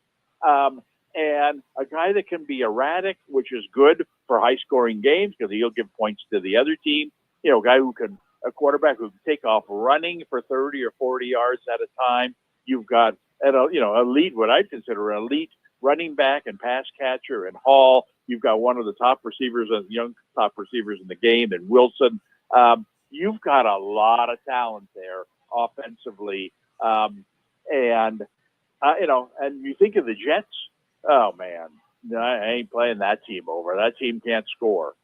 And a guy that can be erratic, which is good for high-scoring games because he'll give points to the other team. A quarterback who can take off running for 30 or 40 yards at a time. You've got elite, what I'd consider an elite running back and pass catcher in Hall. You've got one of the top receivers, young top receivers in the game, and Wilson. You've got a lot of talent there offensively, and you think of the Jets. Oh man, I ain't playing that team over. That team can't score,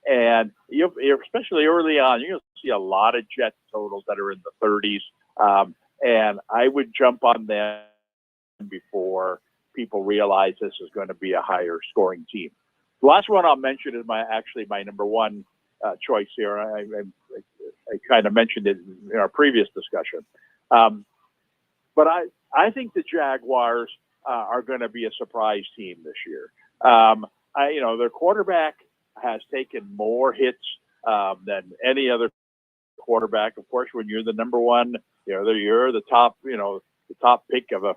And you're especially early on, you're going to see a lot of Jet totals that are in the 30s. And I would jump on them before people realize this is going to be a higher scoring team. The last one I'll mention is my number one choice here. I kind of mentioned it in our previous discussion. But I think the Jaguars are going to be a surprise team this year. Their quarterback has taken more hits than any other quarterback. Of course, when you're the number one, you're the top, the top pick of a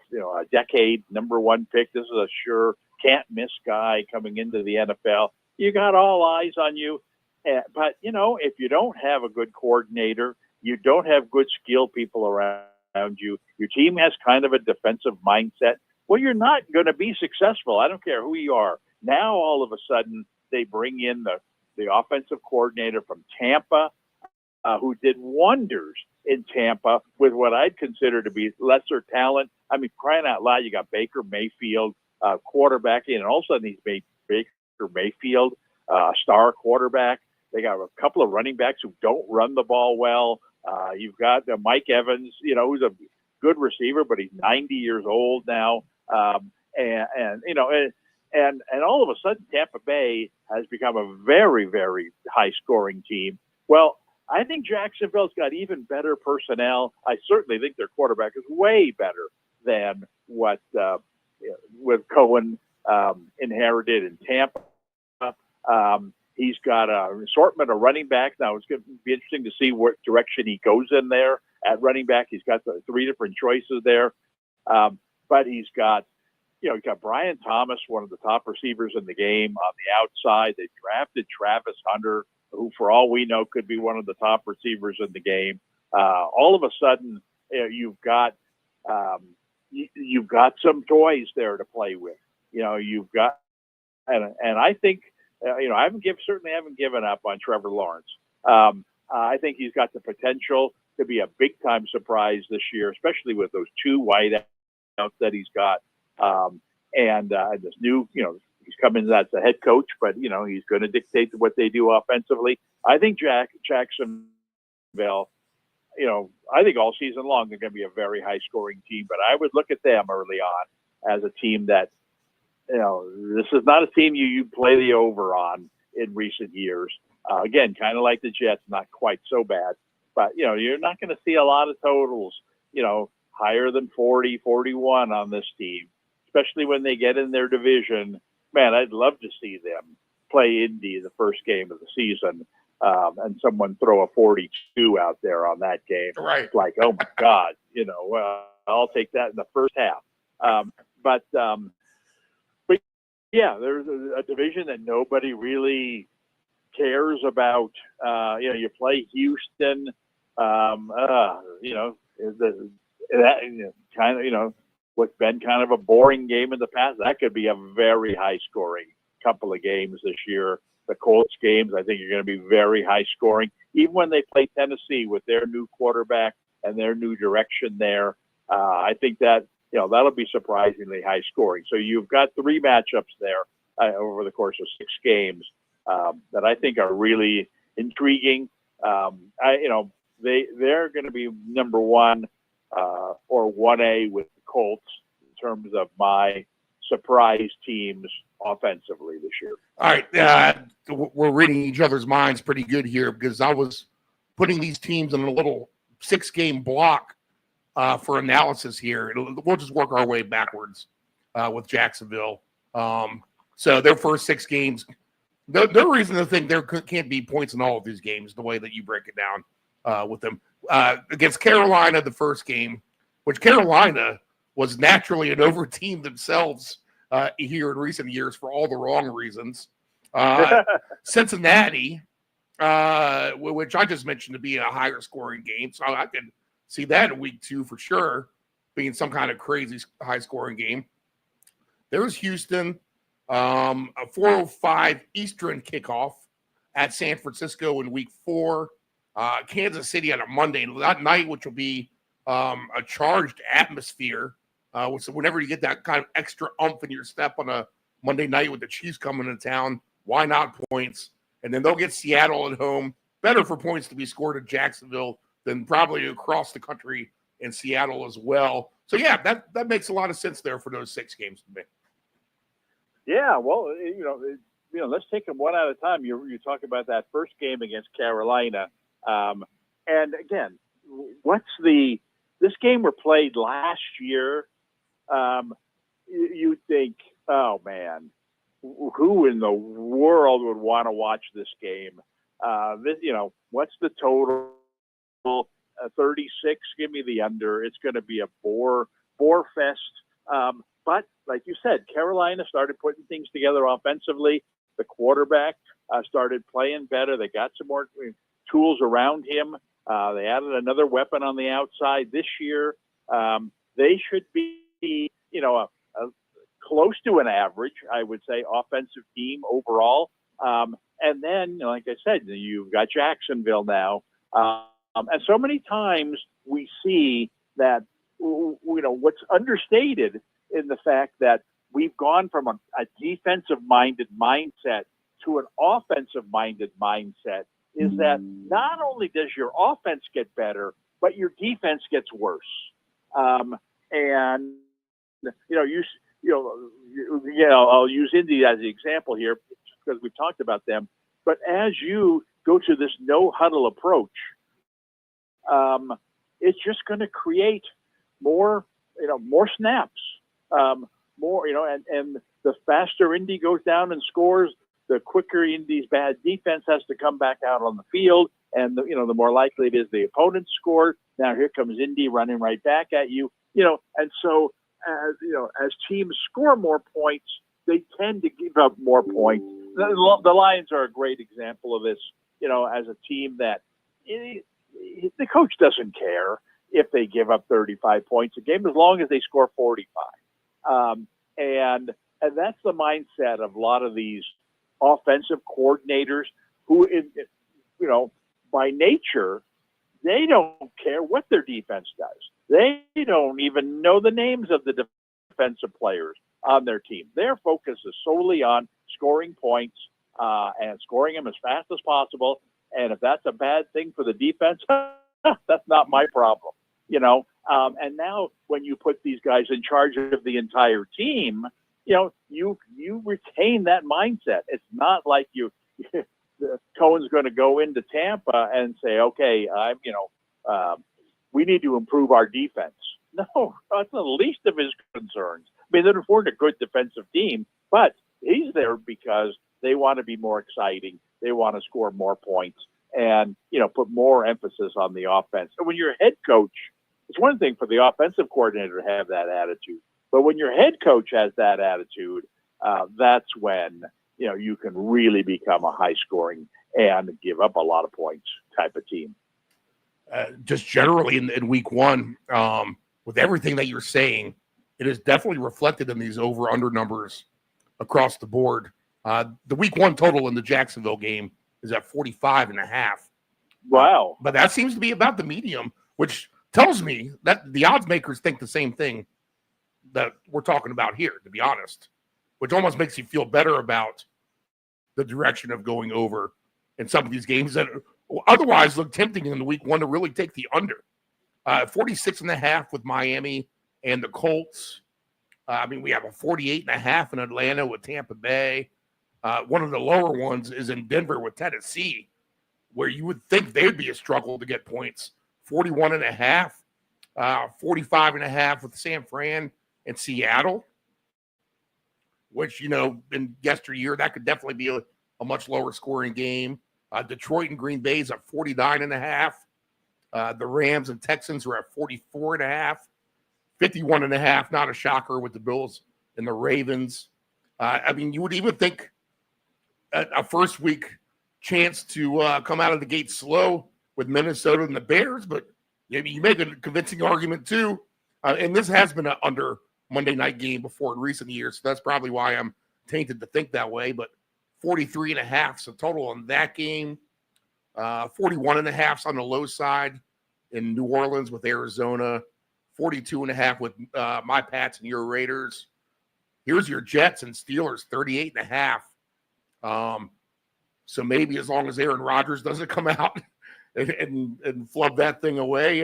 decade, number one pick. This is a sure can't miss guy coming into the NFL. You got all eyes on you. But, if you don't have a good coordinator, you don't have good skill people around you, your team has kind of a defensive mindset, well, you're not going to be successful. I don't care who you are. Now, all of a sudden, they bring in the offensive coordinator from Tampa, who did wonders in Tampa with what I'd consider to be lesser talent. I mean, crying out loud, you got Baker Mayfield quarterbacking, and all of a sudden he's made Baker Mayfield a star quarterback. They got a couple of running backs who don't run the ball well. You've got Mike Evans, who's a good receiver, but he's 90 years old now. And all of a sudden Tampa Bay has become a very, very high scoring team. Well, I think Jacksonville's got even better personnel. I certainly think their quarterback is way better than what with Cohen inherited in Tampa. He's got an assortment of running backs. Now, it's going to be interesting to see what direction he goes in there at running back. He's got the 3 different choices there. But he's got Brian Thomas, one of the top receivers in the game on the outside. They drafted Travis Hunter, who for all we know could be one of the top receivers in the game. All of a sudden, you've got some toys there to play with. You've got, and I think, I certainly haven't given up on Trevor Lawrence. I think he's got the potential to be a big time surprise this year, especially with those two wideouts that he's got. And this new, he's coming as the head coach, but, he's going to dictate what they do offensively. I think Jacksonville, I think all season long they're going to be a very high scoring team, but I would look at them early on as a team that, this is not a team you play the over on in recent years. Again, kind of like the Jets, not quite so bad, but, you're not going to see a lot of totals, higher than 40, 41 on this team, especially when they get in their division. Man, I'd love to see them play Indy the first game of the season, and someone throw a 42 out there on that game. Right. It's like, oh my God, I'll take that in the first half. But yeah, there's a division that nobody really cares about. You play Houston, what's been kind of a boring game in the past. That could be a very high scoring couple of games this year. The Colts games, I think, are going to be very high scoring. Even when they play Tennessee with their new quarterback and their new direction there, I think that, that'll be surprisingly high scoring. So you've got three matchups there over the course of 6 games that I think are really intriguing. They're going to be number one or 1A with the Colts in terms of my surprise teams offensively this year. All right. We're reading each other's minds pretty good here because I was putting these teams in a little 6-game block for analysis here. We'll just work our way backwards with Jacksonville. So their first 6 games, the reason to think there can't be points in all of these games, the way that you break it down with them. Against Carolina, the first game, which Carolina was naturally an over team themselves here in recent years for all the wrong reasons. Cincinnati, which I just mentioned to be a higher scoring game, so I could see that in week 2 for sure, being some kind of crazy high scoring game. There's Houston, a 4:05 Eastern kickoff at San Francisco in week 4. Kansas City on a Monday night, which will be a charged atmosphere. So whenever you get that kind of extra umph in your step on a Monday night with the Chiefs coming to town, why not points? And then they'll get Seattle at home. Better for points to be scored at Jacksonville than probably across the country in Seattle as well. So yeah, that makes a lot of sense there for those 6 games to me. Yeah, well, let's take them one at a time. You talk about that first game against Carolina, and again, this game were played last year. You think, oh man, who in the world would want to watch this game? What's the total? 36. Give me the under. It's going to be a bore fest. But like you said, Carolina started putting things together offensively. The quarterback started playing better. They got some more tools around him. They added another weapon on the outside this year. They should be, a close to an average, I would say, offensive team overall. And then, like I said, you've got Jacksonville now. And so many times we see that, what's understated in the fact that we've gone from a defensive-minded mindset to an offensive-minded mindset is that not only does your offense get better, but your defense gets worse. And I'll use Indy as the example here because we've talked about them. But as you go to this no huddle approach, it's just going to create more snaps, and the faster Indy goes down and scores, the quicker Indy's bad defense has to come back out on the field, and the more likely it is the opponent scored. Now here comes Indy running right back at you, and so as teams score more points, they tend to give up more points. The Lions are a great example of this. As a team that the coach doesn't care if they give up 35 points a game as long as they score 45. And that's the mindset of a lot of these offensive coordinators who, by nature, they don't care what their defense does. They don't even know the names of the defensive players on their team. Their focus is solely on scoring points and scoring them as fast as possible. And if that's a bad thing for the defense, that's not my problem, you know. And now when you put these guys in charge of the entire team, you know, you retain that mindset. It's not like Cohen's going to go into Tampa and say, okay, we need to improve our defense. No, that's the least of his concerns. I mean, they're a good defensive team, but he's there because they want to be more exciting. They want to score more points and, you know, put more emphasis on the offense. And when you're a head coach, it's one thing for the offensive coordinator to have that attitude. But when your head coach has that attitude, that's when, you know, you can really become a high-scoring and give up a lot of points type of team. Just generally in week one, with everything that you're saying, it is definitely reflected in these over-under numbers across the board. The week one total in the Jacksonville game is at 45.5. Wow. But that seems to be about the medium, which tells me that the odds makers think the same thing that we're talking about here, to be honest, which almost makes you feel better about the direction of going over in some of these games that otherwise look tempting in the week one to really take the under. 46.5 with Miami and the Colts. I mean, we have a 48.5 in Atlanta with Tampa Bay. One of the lower ones is in Denver with Tennessee, where you would think they'd be a struggle to get points. 41.5, 45.5 with San Fran and Seattle, which, you know, in yesteryear, that could definitely be a much lower scoring game. Detroit and Green Bay's at 49.5. The Rams and Texans are at 44.5. 51.5, not a shocker with the Bills and the Ravens. I mean, you would even think a first week chance to come out of the gate slow with Minnesota and the Bears, but maybe you make a convincing argument too. And this has been an under Monday night game before in recent years, so that's probably why I'm tainted to think that way. But 43.5 so total on that game. 41.5 on the low side in New Orleans with Arizona. 42.5 with my Pats and your Raiders. Here's your Jets and Steelers, 38.5. So maybe as long as Aaron Rodgers doesn't come out and flub that thing away.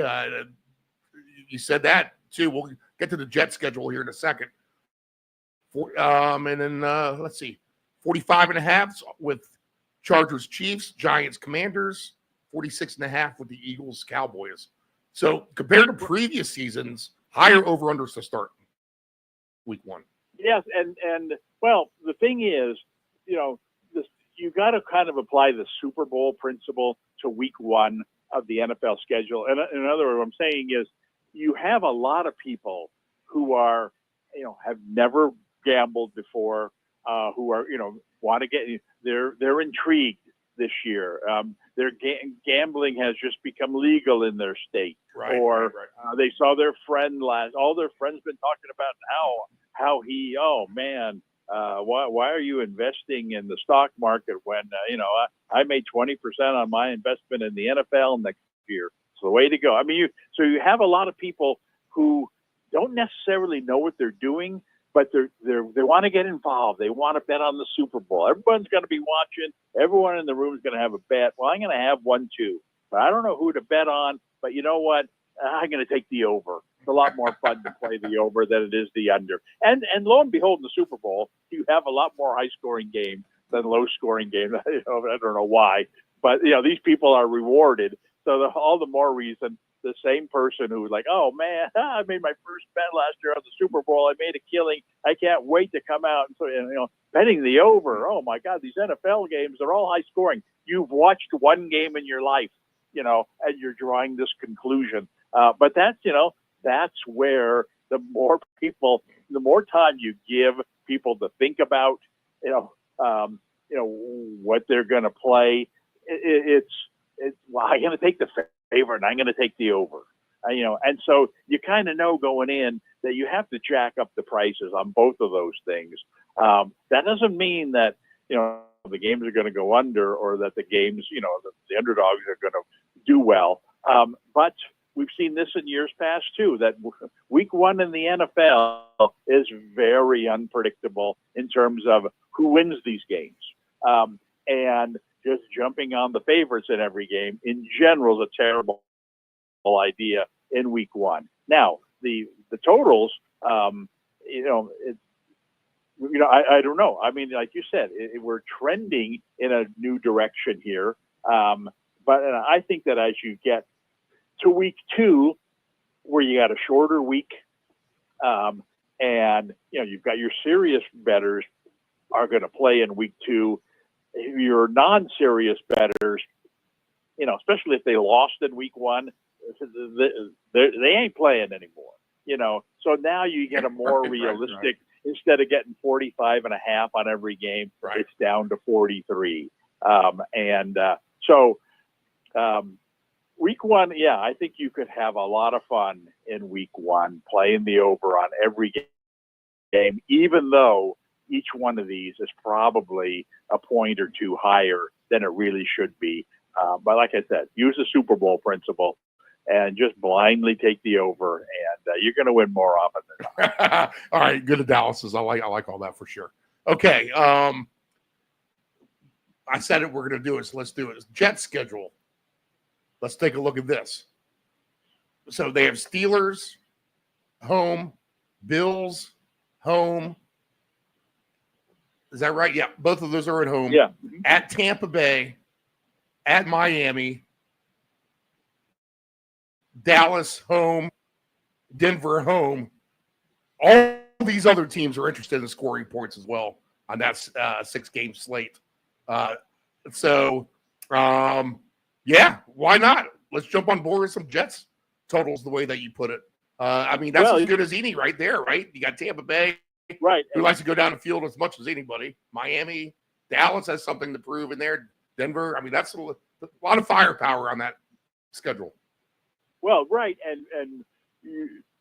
You said that too. We'll get to the Jet schedule here in a second. And then let's see, 45.5 with Chargers, Chiefs, Giants, Commanders, 46.5 with the Eagles, Cowboys. So compared to previous seasons, higher over-unders to start week one. Yes, and well, the thing is, you know, you got to kind of apply the Super Bowl principle to week one of the NFL schedule. And in other words, what I'm saying is you have a lot of people who are, you know, have never gambled before, who are, you know, want to get, they're intrigued this year. Their gambling has just become legal in their state, right. They saw their friend all their friends been talking about how he, oh man, why are you investing in the stock market when, you know, I made 20% on my investment in the NFL next year. It's the way to go. I mean, so you have a lot of people who don't necessarily know what they're doing, but they want to get involved. They want to bet on the Super Bowl. Everyone's going to be watching. Everyone in the room is going to have a bet. Well, I'm going to have one too, but I don't know who to bet on. But you know what? I'm going to take the over. It's a lot more fun to play the over than it is the under. And lo and behold, in the Super Bowl, you have a lot more high-scoring games than low-scoring games. I don't know why, but you know these people are rewarded. So all the more reason the same person who was like, oh man, I made my first bet last year on the Super Bowl. I made a killing. I can't wait to come out and you know, betting the over. Oh my God, these NFL games, they're all high scoring. You've watched one game in your life, you know, and you're drawing this conclusion. But that's, you know, that's where the more time you give people to think about, what they're going to play, it's well, I'm going to take the favorite and I'm going to take the over, and so you kind of know going in that you have to jack up the prices on both of those things. That doesn't mean that, you know, the games are going to go under or that the games, you know, the underdogs are going to do well. But we've seen this in years past too, that week one in the NFL is very unpredictable in terms of who wins these games. And just jumping on the favorites in every game in general is a terrible idea in week one. Now, the totals, I don't know. I mean, like you said, we're trending in a new direction here. But I think that as you get to week two, where you got a shorter week, and you've got your serious bettors are going to play in week two. Your non-serious bettors, especially if they lost in week one, they ain't playing anymore. So now you get a more realistic. Right. Instead of getting 45.5 on every game, right, it's down to 43. Week one, I think you could have a lot of fun in week one playing the over on every game, even though each one of these is probably a point or two higher than it really should be. But like I said, use the Super Bowl principle and just blindly take the over, and you're going to win more often than not. All right, good analysis. I like all that for sure. Okay, I said it. We're going to do it, so let's do it. Jets schedule. Let's take a look at this. So they have Steelers, home, Bills, home. Is that right? Yeah, both of those are at home. Yeah. At Tampa Bay, at Miami, Dallas, home, Denver, home. All these other teams are interested in scoring points as well on that 6-game slate. Yeah, why not? Let's jump on board with some Jets totals the way that you put it. That's as good as any right there, right? You got Tampa Bay, right, who likes to go down the field as much as anybody. Miami, Dallas has something to prove in there. Denver, that's a lot of firepower on that schedule. Well, right, and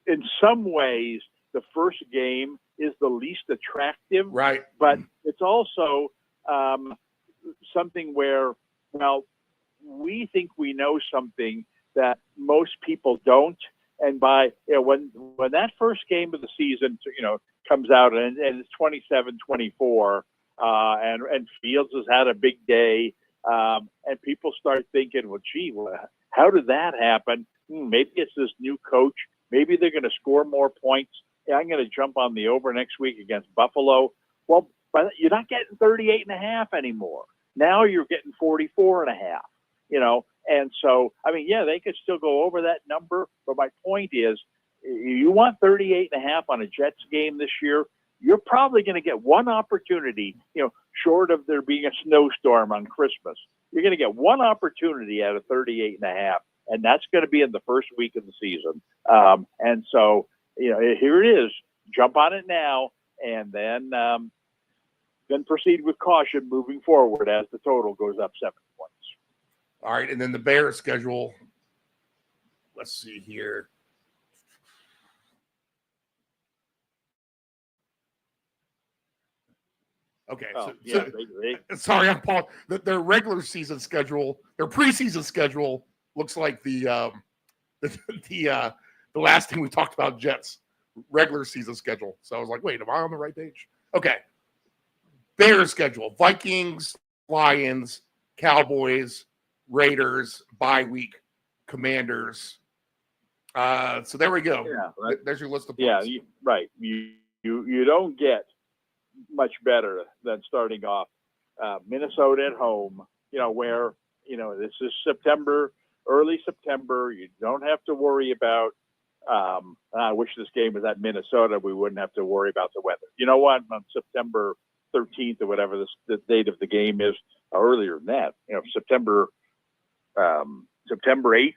in some ways, the first game is the least attractive. Right. But it's also something where, we think we know something that most people don't. And when that first game of the season, comes out and it's 27-24, and Fields has had a big day, and people start thinking, well, gee, how did that happen? Maybe it's this new coach. Maybe they're going to score more points. I'm going to jump on the over next week against Buffalo. Well, but you're not getting 38.5 anymore. Now you're getting 44.5. And so, they could still go over that number. But my point is, you want 38.5 on a Jets game this year, you're probably going to get one opportunity, short of there being a snowstorm on Christmas. You're going to get one opportunity out of 38.5, and that's going to be in the first week of the season. And so, here it is. Jump on it now, and then proceed with caution moving forward as the total goes up 7 points. All right, and then the Bears schedule. Let's see here. Okay, sorry, I'm Paul. Their regular season schedule, their preseason schedule looks like the last thing we talked about, Jets regular season schedule. So I was like, wait, am I on the right page? Okay. Bears schedule: Vikings, Lions, Cowboys, Raiders, bye week, Commanders. So there we go. Yeah, there's your list of points. Yeah, right. You don't get much better than starting off Minnesota at home. Where this is September, early September. You don't have to worry about. I wish this game was at Minnesota. We wouldn't have to worry about the weather. You know what? On September 13th or whatever the date of the game is, or earlier than that. September 8th.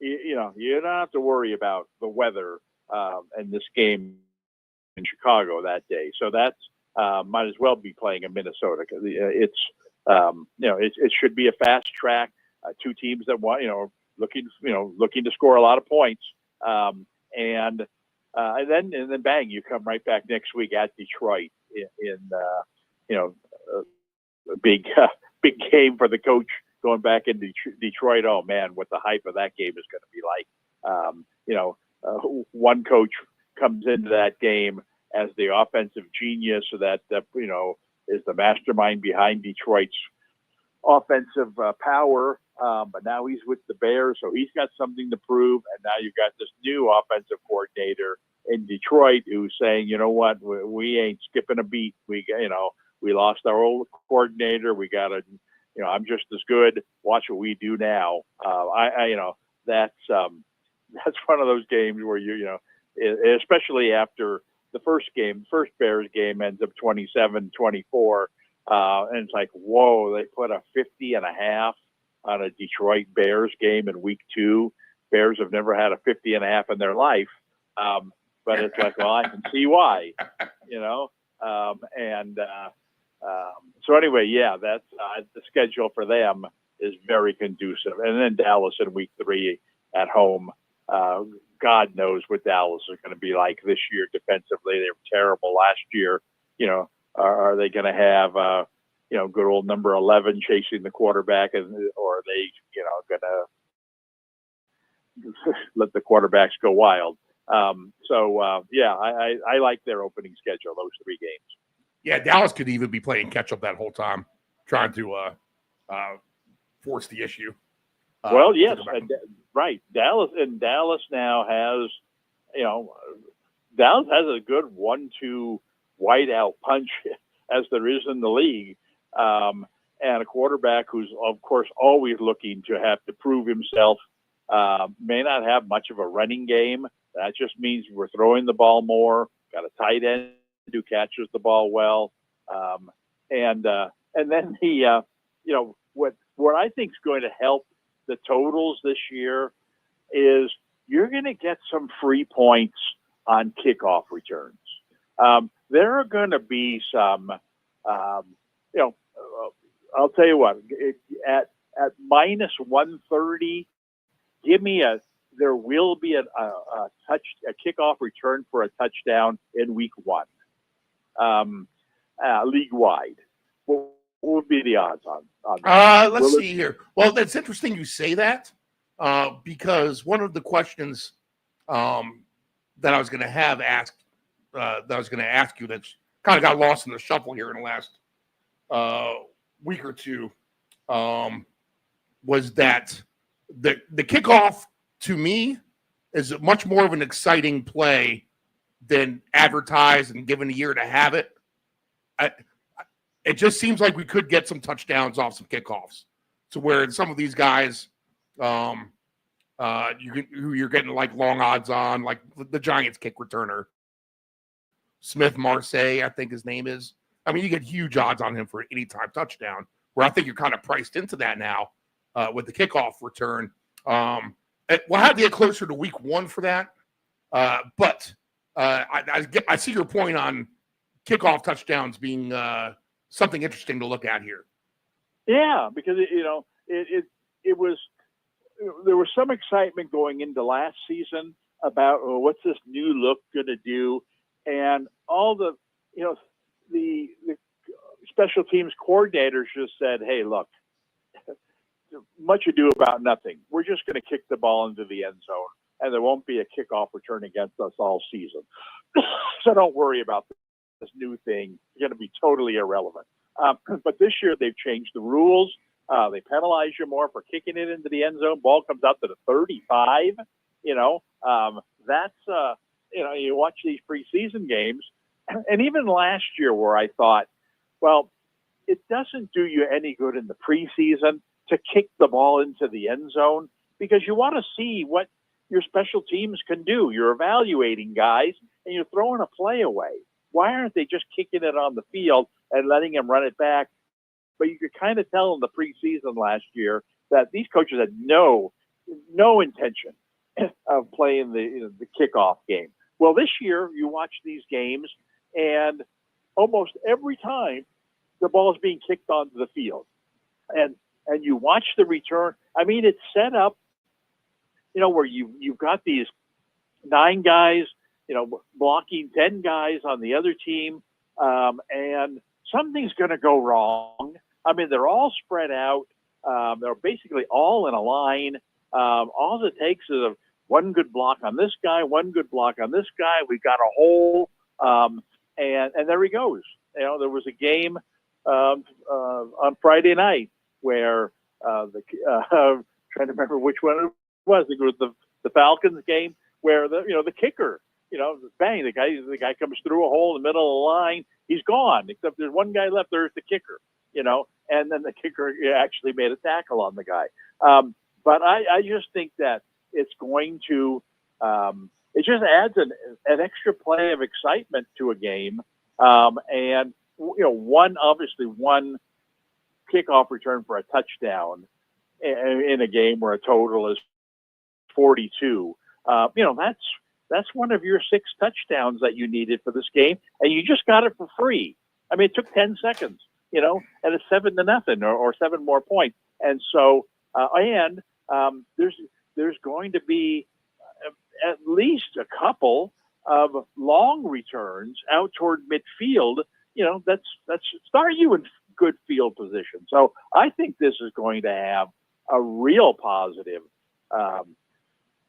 You don't have to worry about the weather and this game in Chicago that day. So that's might as well be playing in Minnesota because it should be a fast track. Two teams that want looking to score a lot of points, and then bang, you come right back next week at Detroit in a big game for the coach going back into Detroit, oh man, what the hype of that game is going to be like. One coach comes into that game as the offensive genius that is the mastermind behind Detroit's offensive power. But now he's with the Bears, so he's got something to prove. And now you've got this new offensive coordinator in Detroit who's saying, you know what, we ain't skipping a beat. We lost our old coordinator. We got to, I'm just as good. Watch what we do now. That's one of those games where especially after the first Bears game ends up 27-24. And it's like, whoa, they put a 50.5 on a Detroit Bears game in week 2. Bears have never had a 50.5 in their life. But it's like, well, I can see why, so anyway, yeah, that's the schedule for them is very conducive. And then Dallas in week 3 at home. God knows what Dallas is going to be like this year defensively. They were terrible last year. Are they going to have, good old number 11 chasing the quarterback, or are they, going to let the quarterbacks go wild? I like their opening schedule, those 3 games. Yeah, Dallas could even be playing catch up that whole time, trying to force the issue. Well, yes, right. Dallas now has, Dallas has a good 1-2 whiteout punch as there is in the league, and a quarterback who's of course always looking to have to prove himself. May not have much of a running game. That just means we're throwing the ball more. Got a tight end who catches the ball well, and then what I think is going to help the totals this year is you're going to get some free points on kickoff returns. There are going to be some, I'll tell you what, at minus 130, give me there will be a kickoff return for a touchdown in week 1, league wide. What would be the odds on that? Let's see here. Well, that's interesting you say that because one of the questions that I was going to have asked, that I was going to ask you that's kind of got lost in the shuffle here in the last week or two was that the kickoff to me is much more of an exciting play than advertised and given a year to have it. It just seems like we could get some touchdowns off some kickoffs to where some of these guys who you're getting like long odds on, like the Giants kick returner, Smith Marseille, I think his name is. I mean, you get huge odds on him for any time touchdown, where I think you're kind of priced into that now with the kickoff return. We'll have to get closer to week 1 for that. But I see your point on kickoff touchdowns being something interesting to look at here. Yeah, because it was there was some excitement going into last season about what's this new look going to do, and all the the special teams coordinators just said, "Hey, look, much ado about nothing. We're just going to kick the ball into the end zone, and there won't be a kickoff return against us all season. So don't worry about this new thing. It's going to be totally irrelevant." But this year they've changed the rules. They penalize you more for kicking it into the end zone. Ball comes out to the 35. You watch these preseason games, and even last year where I thought, well, it doesn't do you any good in the preseason to kick the ball into the end zone because you want to see what your special teams can do. You're evaluating guys, and you're throwing a play away. Why aren't they just kicking it on the field and letting them run it back? But you could kind of tell in the preseason last year that these coaches had no intention of playing the kickoff game. Well, this year you watch these games, and almost every time the ball is being kicked onto the field, and you watch the return. I mean, it's set up, where you've got these 9 guys, blocking 10 guys on the other team, and something's going to go wrong. I mean, they're all spread out. They're basically all in a line. All it takes is one good block on this guy, one good block on this guy. We've got a hole, and there he goes. You know, there was a game on Friday night where trying to remember which one it was. I think it was the Falcons game where the kicker, bang, the guy comes through a hole in the middle of the line. He's gone, except there's one guy left. There's the kicker, and then the kicker actually made a tackle on the guy. But I just think that it's going to, it just adds an extra play of excitement to a game. And, one kickoff return for a touchdown in a game where a total is 42. That's one of your 6 touchdowns that you needed for this game, and you just got it for free. I mean, it took 10 seconds, and it's 7-0 or 7 more points. And so, there's going to be at least a couple of long returns out toward midfield. That's start you in good field position. So I think this is going to have a real positive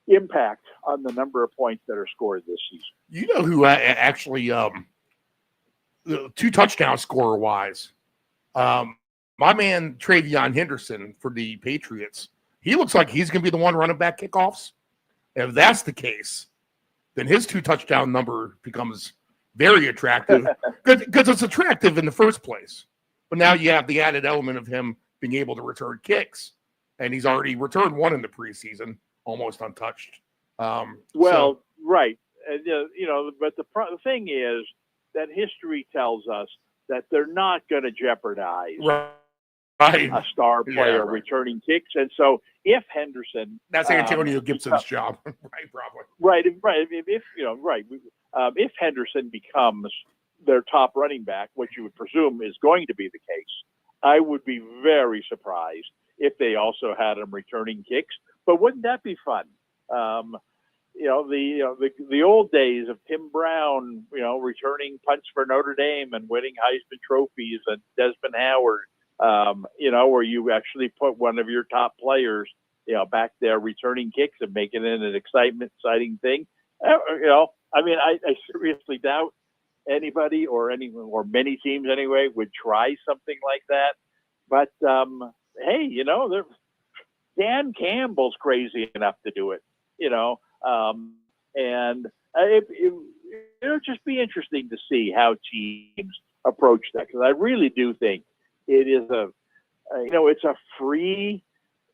impact on the number of points that are scored this season. You know who actually 2 touchdown scorer wise? My man Travion Henderson for the Patriots. He looks like he's going to be the one running back kickoffs. If that's the case, then his 2 touchdown number becomes very attractive because it's attractive in the first place. But now you have the added element of him being able to return kicks, and he's already returned 1 in the preseason, almost untouched. Right. But the thing is that history tells us that they're not going to jeopardize a star player returning kicks. And so if Henderson... That's Antonio Gibson's job. Right, probably. Right. If Henderson becomes their top running back, which you would presume is going to be the case, I would be very surprised if they also had him returning kicks. But wouldn't that be fun? The old days of Tim Brown, returning punts for Notre Dame and winning Heisman trophies, and Desmond Howard, where you actually put one of your top players, back there returning kicks and making it an exciting thing. I seriously doubt anybody or many teams anyway would try something like that. But hey, Dan Campbell's crazy enough to do it, and it'll just be interesting to see how teams approach that, because I really do think it is it's a free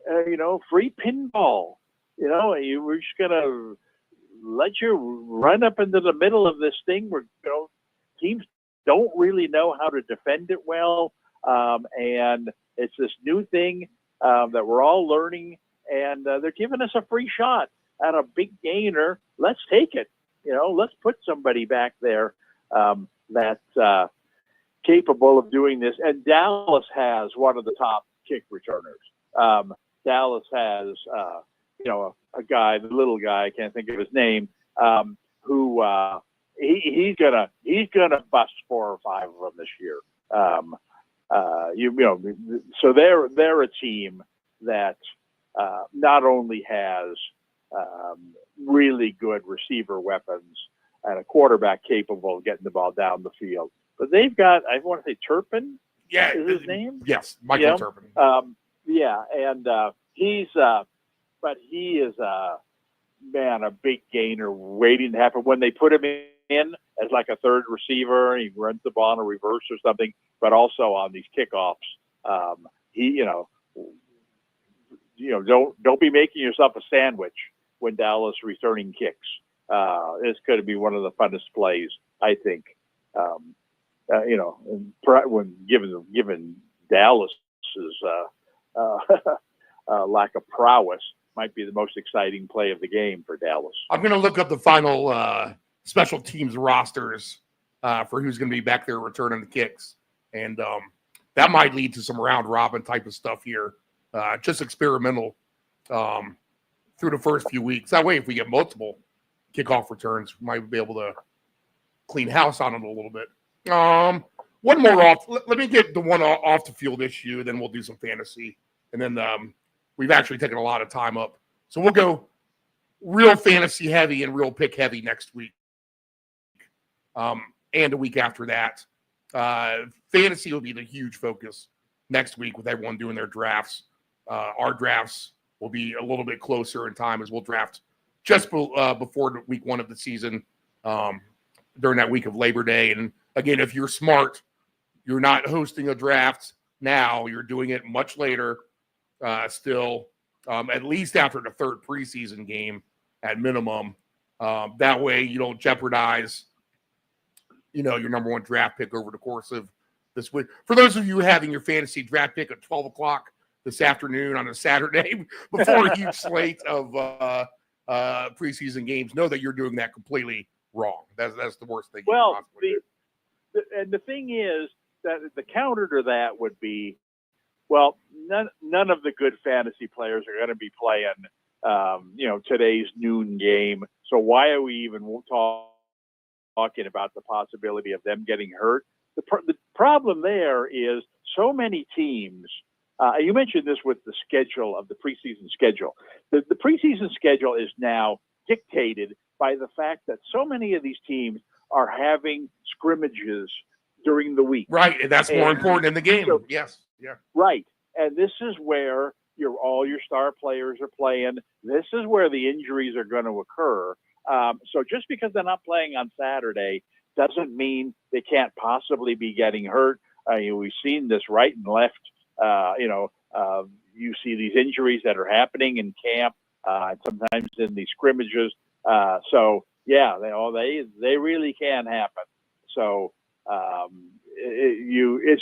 pinball. We're just gonna let you run up into the middle of this thing where teams don't really know how to defend it well, and it's this new thing that we're all learning, and they're giving us a free shot at a big gainer. Let's take it. Let's put somebody back there that's capable of doing this. And Dallas has one of the top kick returners. Dallas has, a guy, the little guy, I can't think of his name, who he's gonna bust 4 or 5 of them this year. So they're a team that not only has really good receiver weapons and a quarterback capable of getting the ball down the field, but they've got, I want to say Turpin. Yeah, is his name? Yes, Michael Turpin. But he is a big gainer waiting to happen. When they put him in as like a third receiver, he runs the ball in a reverse or something, but also on these kickoffs, don't be making yourself a sandwich when Dallas returning kicks. It's going to be one of the funnest plays, I think. When given Dallas's lack of prowess, might be the most exciting play of the game for Dallas. I'm going to look up the final special teams rosters for who's going to be back there returning the kicks, and that might lead to some round robin type of stuff here. Just experimental through the first few weeks. That way, if we get multiple kickoff returns, we might be able to clean house on it a little bit. One more off. Let me get the one off the field issue, then we'll do some fantasy And then we've actually taken a lot of time up. So we'll go real fantasy heavy and real pick heavy next week. And a week after that. Fantasy will be the huge focus next week with everyone doing their drafts. Our drafts will be a little bit closer in time as we'll draft just before week 1 of the season during that week of Labor Day. And again, if you're smart, you're not hosting a draft now. You're doing it much later still, at least after the 3rd preseason game at minimum. That way you don't jeopardize your number 1 draft pick over the course of this week. For those of you having your fantasy draft pick at 12 o'clock this afternoon on a Saturday before a huge slate of preseason games, know that you're doing that completely wrong. That's the worst thing. Well, and the thing is that the counter to that would be, well, none of the good fantasy players are going to be playing, today's noon game. So why are we even talking about the possibility of them getting hurt? The problem there is so many teams. You mentioned this with the schedule of the preseason schedule. The preseason schedule is now dictated by the fact that so many of these teams are having scrimmages during the week. Right, and that's more important in the game. So, yes, yeah. Right, and this is where all your star players are playing. This is where the injuries are going to occur. So just because they're not playing on Saturday doesn't mean they can't possibly be getting hurt. We've seen this right and left. You see these injuries that are happening in camp, sometimes in the scrimmages. They really can happen. So it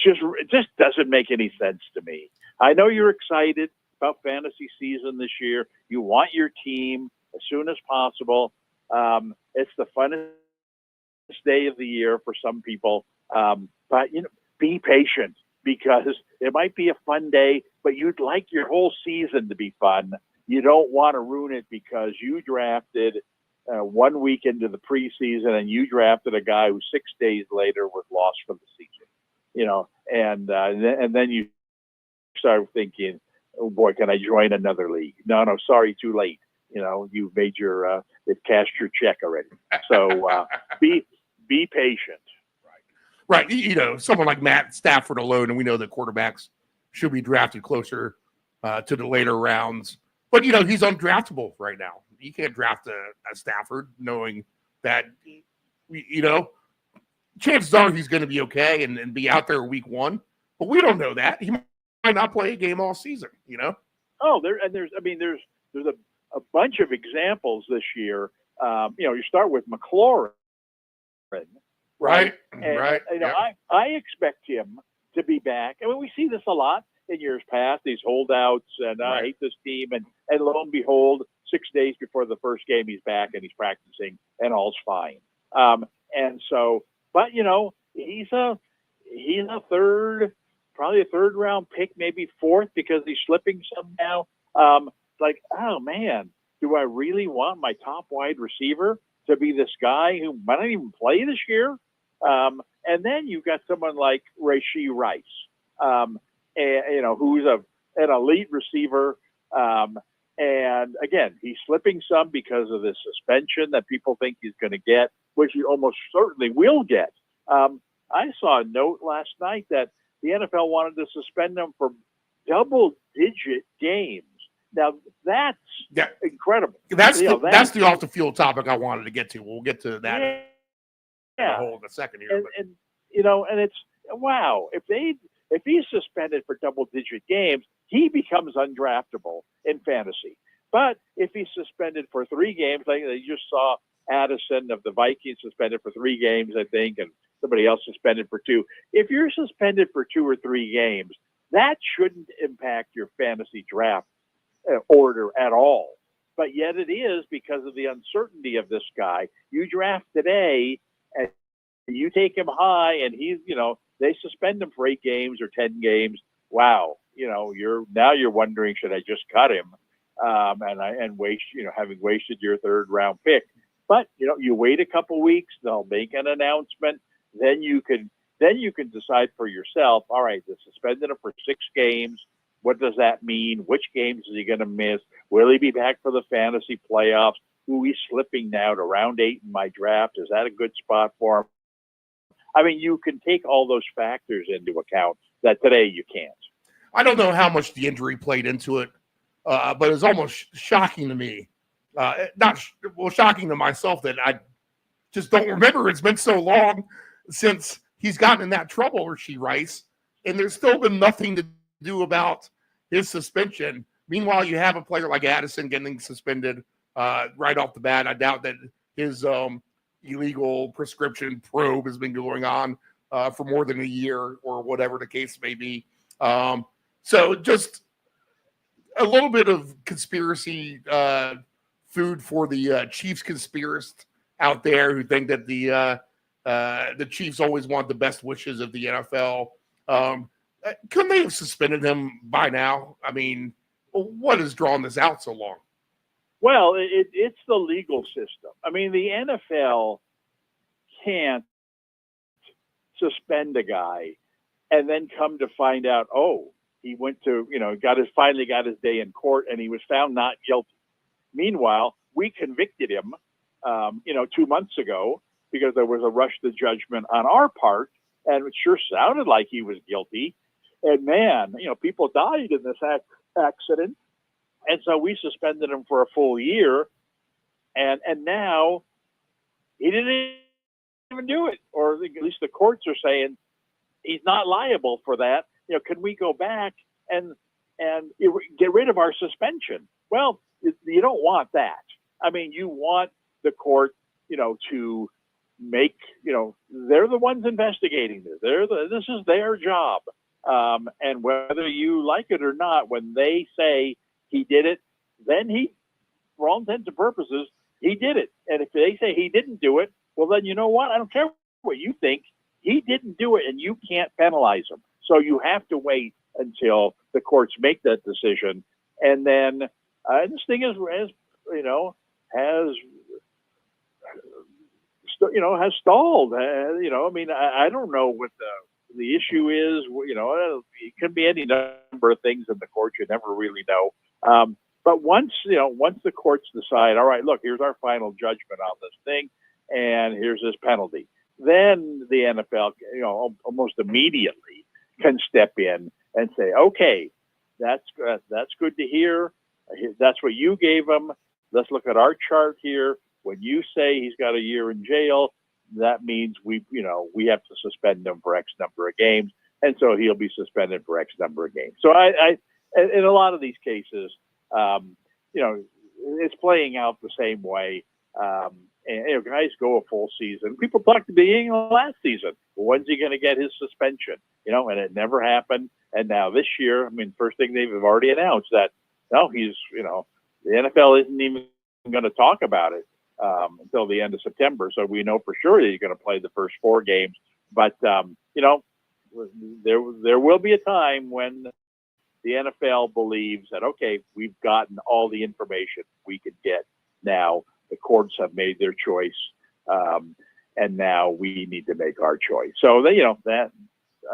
just doesn't make any sense to me. I know you're excited about fantasy season this year. You want your team as soon as possible. It's the funnest day of the year for some people. But be patient, because it might be a fun day, but you'd like your whole season to be fun. You don't want to ruin it because you drafted 1 week into the preseason and you drafted a guy who 6 days later was lost for the season. And then you start thinking, oh boy, can I join another league? No, sorry, too late. You've made they've cashed your check already. So be patient. Right. Someone like Matt Stafford alone, and we know that quarterbacks should be drafted closer to the later rounds. But, he's undraftable right now. You can't draft a Stafford knowing that, chances are he's going to be okay and be out there week 1. But we don't know that. He might not play a game all season, Oh, there's a bunch of examples this year. You start with McLaurin. Right. And, right. I expect him to be back. I mean, we see this a lot in years past, these holdouts, and I hate this team. And lo and behold, 6 days before the first game, he's back and he's practicing and all's fine. He's a probably a 3rd round pick, maybe 4th, because he's slipping somehow. Oh man, do I really want my top wide receiver to be this guy who might not even play this year? And then you've got someone like Rashee Rice, who's an elite receiver. And again, he's slipping some because of this suspension that people think he's going to get, which he almost certainly will get. I saw a note last night that the NFL wanted to suspend him for double-digit games. Now, that's incredible. That's the off the field topic I wanted to get to. We'll get to that in a second here. And it's wow. If he's suspended for double-digit games, he becomes undraftable in fantasy. But if he's suspended for 3 games, like you just saw Addison of the Vikings suspended for 3 games, I think, and somebody else suspended for 2. If you're suspended for 2 or 3 games, that shouldn't impact your fantasy draft order at all. But yet it is, because of the uncertainty of this guy. You draft today and you take him high, and he's, they suspend him for 8 games or 10 games. Wow. You're wondering, should I just cut him? And waste, having wasted your 3rd round pick. But, you wait a couple weeks, they'll make an announcement. Then you can decide for yourself, all right, they suspended him for 6 games. What does that mean? Which games is he going to miss? Will he be back for the fantasy playoffs? Ooh, he's slipping now to round 8 in my draft. Is that a good spot for him? I mean, you can take all those factors into account that today you can't. I don't know how much the injury played into it, but it was almost shocking to me. Shocking to myself that I just don't remember. It's been so long since he's gotten in that trouble, or she writes, and there's still been nothing to do about his suspension. Meanwhile, you have a player like Addison getting suspended right off the bat. I doubt that his illegal prescription probe has been going on for more than a year or whatever the case may be. So just a little bit of conspiracy food for the Chiefs conspiracists out there who think that the Chiefs always want the best wishes of the NFL. Couldn't they have suspended him by now? I mean, what has drawn this out so long? Well, it's the legal system. I mean, the NFL can't suspend a guy and then come to find out, oh, he went to, finally got his day in court and he was found not guilty. Meanwhile, we convicted him, 2 months ago because there was a rush to judgment on our part, and it sure sounded like he was guilty. And man, people died in this accident. And so we suspended him for a full year, and now he didn't even do it, or at least the courts are saying he's not liable for that. Can we go back and get rid of our suspension? Well, you don't want that. I mean, you want the court, to make, they're the ones investigating this. This is their job, and whether you like it or not, when they say he did it, then for all intents and purposes, he did it. And if they say he didn't do it, well, then you know what? I don't care what you think. He didn't do it, and you can't penalize him. So you have to wait until the courts make that decision. And then this thing has stalled. I mean, I don't know what the issue is. It can be any number of things in the court. You never really know. But once the courts decide, all right, look, here's our final judgment on this thing, and here's this penalty, then the NFL, almost immediately can step in and say, okay, that's good to hear. That's what you gave him. Let's look at our chart here. When you say he's got a year in jail, that means we have to suspend him for X number of games, and so he'll be suspended for X number of games. So I in a lot of these cases, it's playing out the same way. And guys go a full season. People talked at the beginning of last season. When's he going to get his suspension? And it never happened. And now this year, I mean, first thing they've already announced that no, he's the NFL isn't even going to talk about it until the end of September. So we know for sure that he's going to play the first 4 games. But there will be a time when the NFL believes that, okay, we've gotten all the information we could get. Now the courts have made their choice, and now we need to make our choice. So that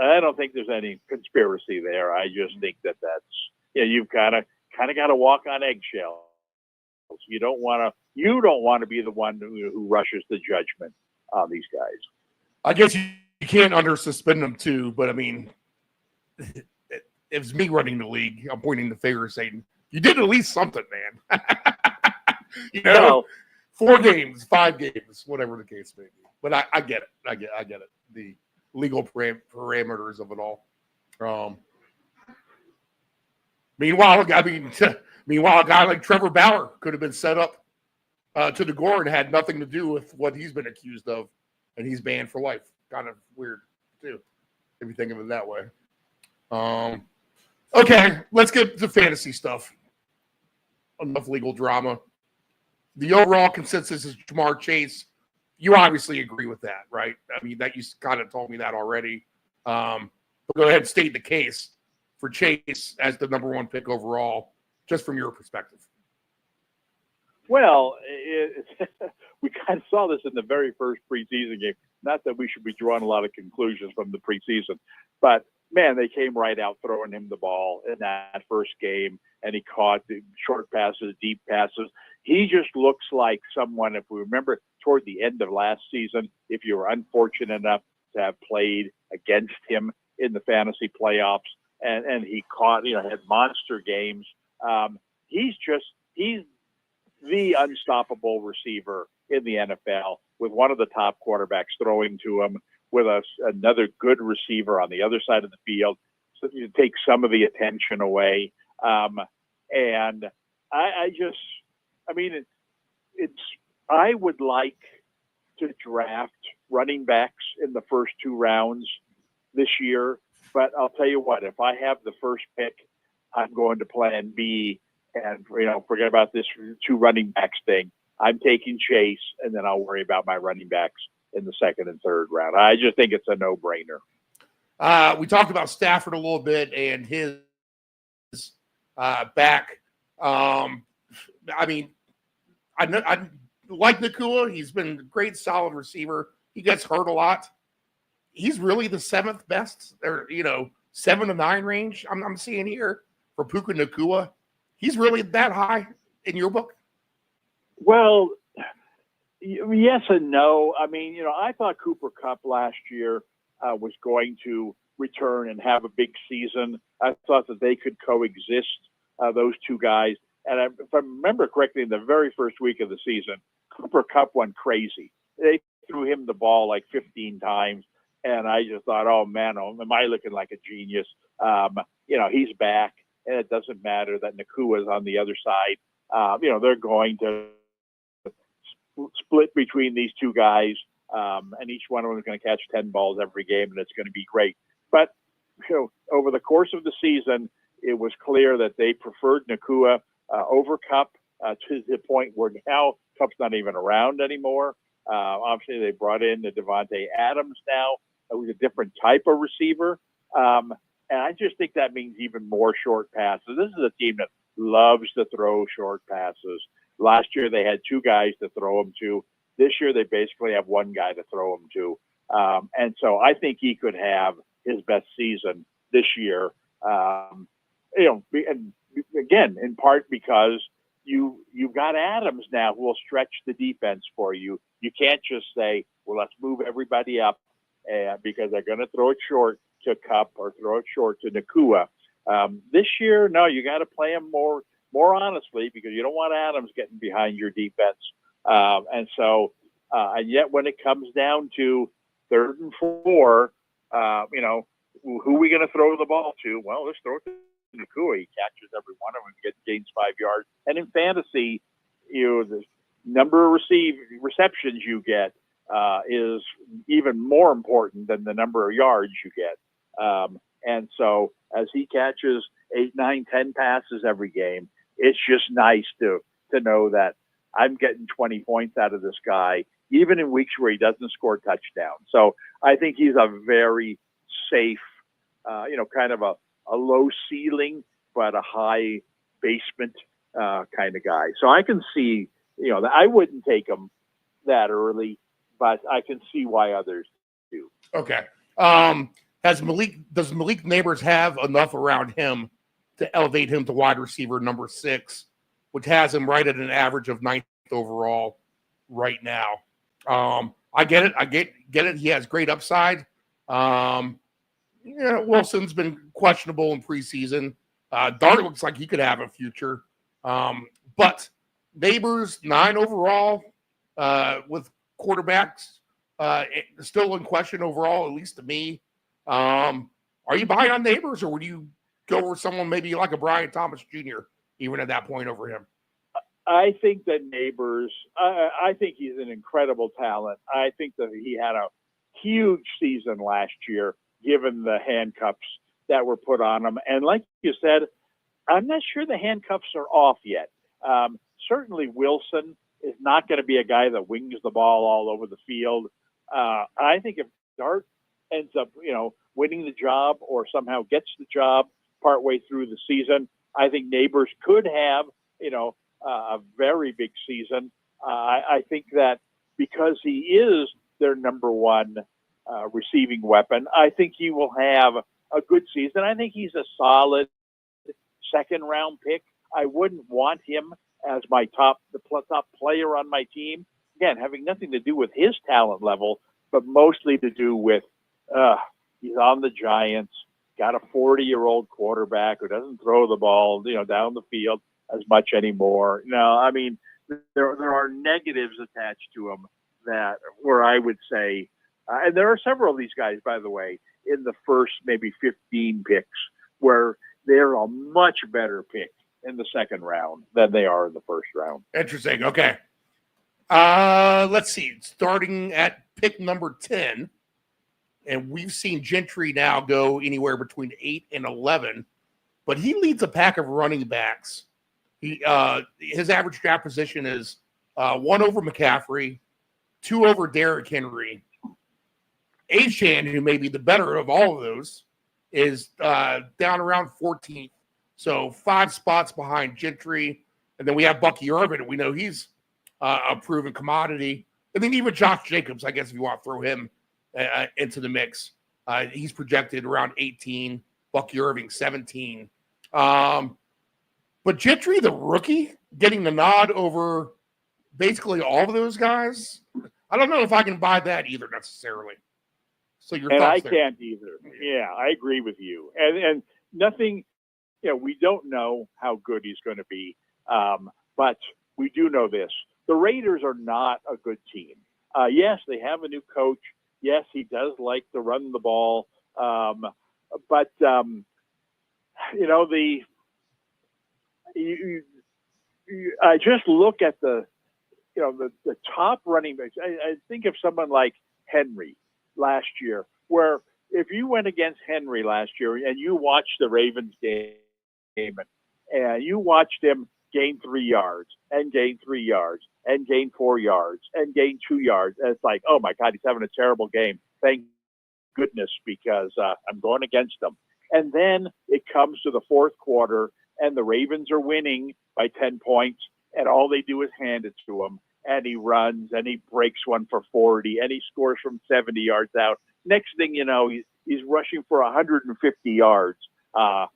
I don't think there's any conspiracy there. I just think that's you've kind of got to walk on eggshells. You don't want to be the one who rushes to judgment on these guys. I guess you can't under-suspend them too, but I mean, if it's me running the league, I'm pointing the finger saying, you did at least something, man. 4 games, 5 games, whatever the case may be. But I get it. I get it. The legal parameters of it all. Meanwhile, a guy like Trevor Bauer could have been set up to the gore and had nothing to do with what he's been accused of, and he's banned for life. Kind of weird, too, if you think of it that way. Okay, let's get to fantasy stuff. Enough legal drama. The overall consensus is Ja'Marr Chase. You obviously agree with that, right? I mean, that you kind of told me that already. But go ahead and state the case for Chase as the number 1 pick overall, just from your perspective. Well, we kind of saw this in the very first preseason game. Not that we should be drawing a lot of conclusions from the preseason, but man, they came right out throwing him the ball in that first game, and he caught the short passes, deep passes. He just looks like someone, if we remember toward the end of last season, if you were unfortunate enough to have played against him in the fantasy playoffs, and he caught, had monster games. He's the unstoppable receiver in the NFL, with one of the top quarterbacks throwing to him, with another good receiver on the other side of the field, so to take some of the attention away. And I would like to draft running backs in the first 2 rounds this year, but I'll tell you what, if I have the first pick, I'm going to plan B and, forget about this 2 running backs thing. I'm taking Chase, and then I'll worry about my running backs in the 2nd and 3rd round. I just think it's a no-brainer. We talked about Stafford a little bit and his back. I like Nacua. He's been a great, solid receiver. He gets hurt a lot. He's really the 7th best, or 7 to 9 range. I'm seeing here for Puka Nacua. He's really that high in your book? Well, yes and no. I thought Cooper Kupp last year was going to return and have a big season. I thought that they could coexist, those 2 guys. And if I remember correctly, in the very first week of the season, Cooper Kupp went crazy. They threw him the ball like 15 times. And I just thought, oh, man, am I looking like a genius? He's back, and it doesn't matter that Nacua is on the other side. They're going to split between these 2 guys, and each one of them is going to catch 10 balls every game, and it's going to be great. But over the course of the season, it was clear that they preferred Nacua over Kupp, to the point where now Kupp's not even around anymore. Obviously, they brought in the Devontae Adams now, who's a different type of receiver. And I just think that means even more short passes. This is a team that loves to throw short passes. Last year, they had 2 guys to throw them to. This year, they basically have 1 guy to throw them to. And so I think he could have his best season this year. And again, in part because you've got Adams now who will stretch the defense for you. You can't just say, well, let's move everybody up because they're going to throw it short to Kupp or throw it short to Nacua. This year, no, you got to play him more honestly, because you don't want Adams getting behind your defense. And yet when it comes down to 3rd and 4, who are we going to throw the ball to? Well, let's throw it to Nacua. He catches every one of them and gains 5 yards. And in fantasy, the number of receptions you get is even more important than the number of yards you get. And so as he catches 8, 9, 10 passes every game, it's just nice to know that I'm getting 20 points out of this guy, even in weeks where he doesn't score touchdowns. So I think he's a very safe, kind of a low ceiling, but a high basement kind of guy. So I can see, I wouldn't take him that early, but I can see why others do. Okay. Does Malik Neighbors have enough around him to elevate him to wide receiver number 6, which has him right at an average of 9th overall right now? I get it. I get it. He has great upside. Wilson's been questionable in preseason. Dart looks like he could have a future. But Neighbors, 9 overall, with quarterbacks still in question overall, at least to me. Are you behind on Neighbors, or would you go with someone maybe like a Brian Thomas Jr., even at that point over him? I think that Neighbors, I think he's an incredible talent. I think that he had a huge season last year, given the handcuffs that were put on him. And like you said, I'm not sure the handcuffs are off yet. Certainly Wilson is not going to be a guy that wings the ball all over the field. I think if Dart ends up, winning the job or somehow gets the job partway through the season, I think Neighbors could have, a very big season. I think that because he is their number 1 receiving weapon, I think he will have a good season. I think he's a solid second round pick. I wouldn't want him as my top player on my team. Again, having nothing to do with his talent level, but mostly to do with he's on the Giants, got a 40-year-old quarterback who doesn't throw the ball, down the field as much anymore. No, I mean, there are negatives attached to him where I would say, and there are several of these guys, by the way, in the first maybe 15 picks where they're a much better pick in the second round than they are in the first round. Interesting. Okay. Let's see. Starting at pick number 10, and we've seen Gentry now go anywhere between 8 and 11, but he leads a pack of running backs. His average draft position is 1 over McCaffrey, 2 over Derrick Henry. Achane, who may be the better of all of those, is down around 14th. So 5 spots behind Gentry. And then we have Bucky Irvin. We know he's a proven commodity. And then even Josh Jacobs, I guess, if you want to throw him into the mix. He's projected around 18. Bucky Irving, 17. But Gentry, the rookie, getting the nod over basically all of those guys, I don't know if I can buy that either necessarily. So your and thoughts I there? can't either. Yeah, I agree with you. And nothing, we don't know how good he's going to be, but we do know this: the Raiders are not a good team. Yes, they have a new coach. Yes, he does like to run the ball, but I just look at the top running backs. I think of someone like Henry last year, where if you went against Henry last year and you watched the Ravens game and you watched him gain 3 yards and gain 3 yards and gain 4 yards and gain 2 yards, and it's like, oh my God, he's having a terrible game. Thank goodness, because I'm going against him. And then it comes to the fourth quarter and the Ravens are winning by 10 points and all they do is hand it to him. And he runs and he breaks one for 40 and he scores from 70 yards out. Next thing you know, he's rushing for 150 yards. Oh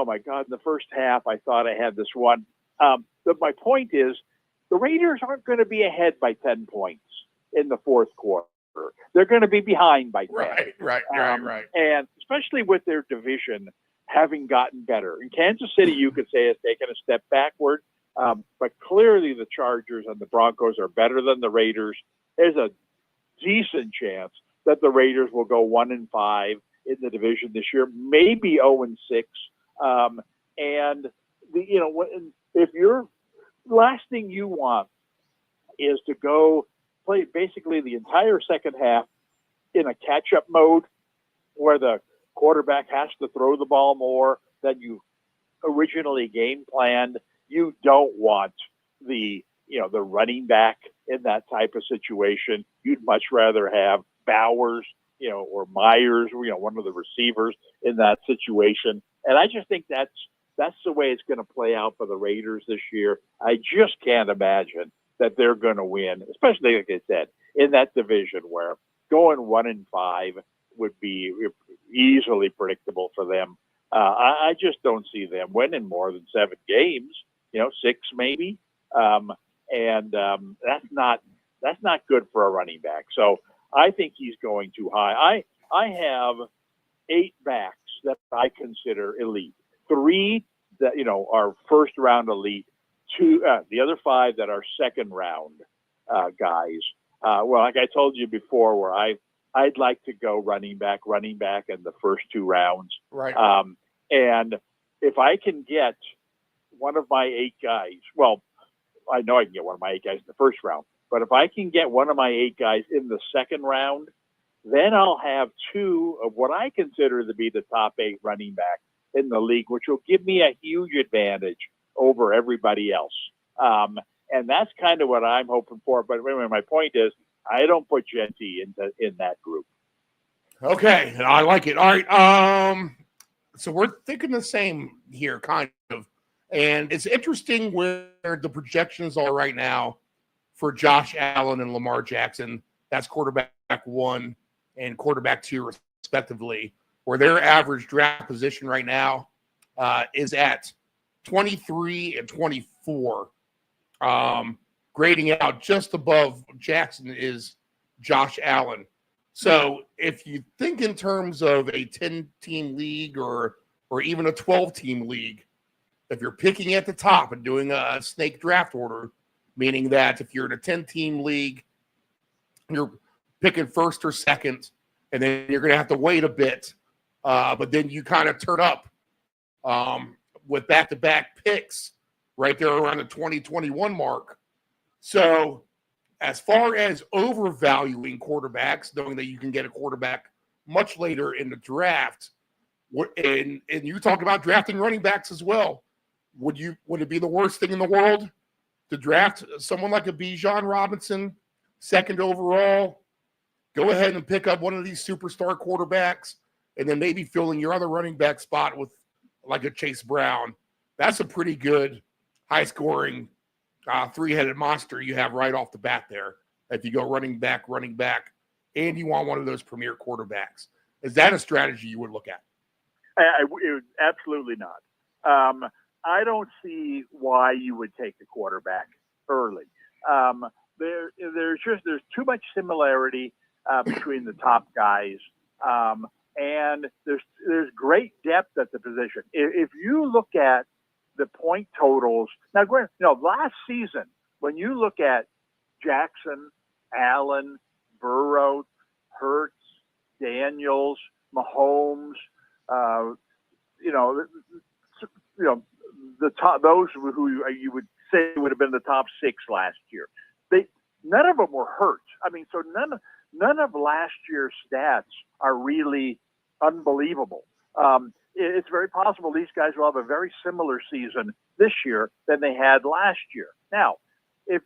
my God, in the first half, I thought I had this one. But my point is, the Raiders aren't going to be ahead by 10 points in the fourth quarter. They're going to be behind by 10. Right. And especially with their division having gotten better. In Kansas City, you could say has taken a step backward. But clearly the Chargers and the Broncos are better than the Raiders. There's a decent chance that the Raiders will go 1-5 in the division this year, maybe 0-6. If your last thing you want is to go play basically the entire second half in a catch-up mode where the quarterback has to throw the ball more than you originally game planned, you don't want the running back in that type of situation. You'd much rather have Bowers, or Myers, one of the receivers in that situation. And I just think that's the way it's going to play out for the Raiders this year. I just can't imagine that they're going to win, especially, like I said, in that division where going 1-5 would be easily predictable for them. I just don't see them winning more than 7 games, 6 maybe. That's not good for a running back. So I think he's going too high. I have 8 backs that I consider elite. 3 that, are first round elite. 2, the other 5 that are second round guys. Well, like I told you before, where I'd like to go running back in the first 2 rounds. Right. And if I can get one of my 8 guys, well, I know I can get one of my 8 guys in the first round, but if I can get one of my 8 guys in the second round, then I'll have 2 of what I consider to be the top 8 running backs in the league, which will give me a huge advantage over everybody else. And that's kind of what I'm hoping for. But anyway, my point is, I don't put Gentry in that group. Okay, I like it. All right. So we're thinking the same here, kind of. And it's interesting where the projections are right now for Josh Allen and Lamar Jackson. That's quarterback 1 and quarterback 2, respectively, where their average draft position right now is at 23 and 24. Grading out just above Jackson is Josh Allen. So if you think in terms of a 10-team league or even a 12-team league, if you're picking at the top and doing a snake draft order, meaning that if you're in a 10-team league, you're picking first or second, and then you're going to have to wait a bit, but then you kind of turn up with back-to-back picks right there around the 2021 mark. So as far as overvaluing quarterbacks, knowing that you can get a quarterback much later in the draft, and you talk about drafting running backs as well, would it be the worst thing in the world to draft someone like a Bijan Robinson, second overall, go ahead and pick up one of these superstar quarterbacks, and then maybe filling your other running back spot with like a Chase Brown? That's a pretty good high-scoring three-headed monster you have right off the bat there. If you go running back, and you want one of those premier quarterbacks. Is that a strategy you would look at? Absolutely not. I don't see why you would take the quarterback early. There's too much similarity between the top guys, and there's great depth at the position. If you look at the point totals now, last season when you look at Jackson, Allen, Burrow, Hurts, Daniels, Mahomes, the top, those who you would say would have been the top six last year. None of them were hurt. I mean, so none of last year's stats are really unbelievable. It's very possible these guys will have a very similar season this year than they had last year. Now, if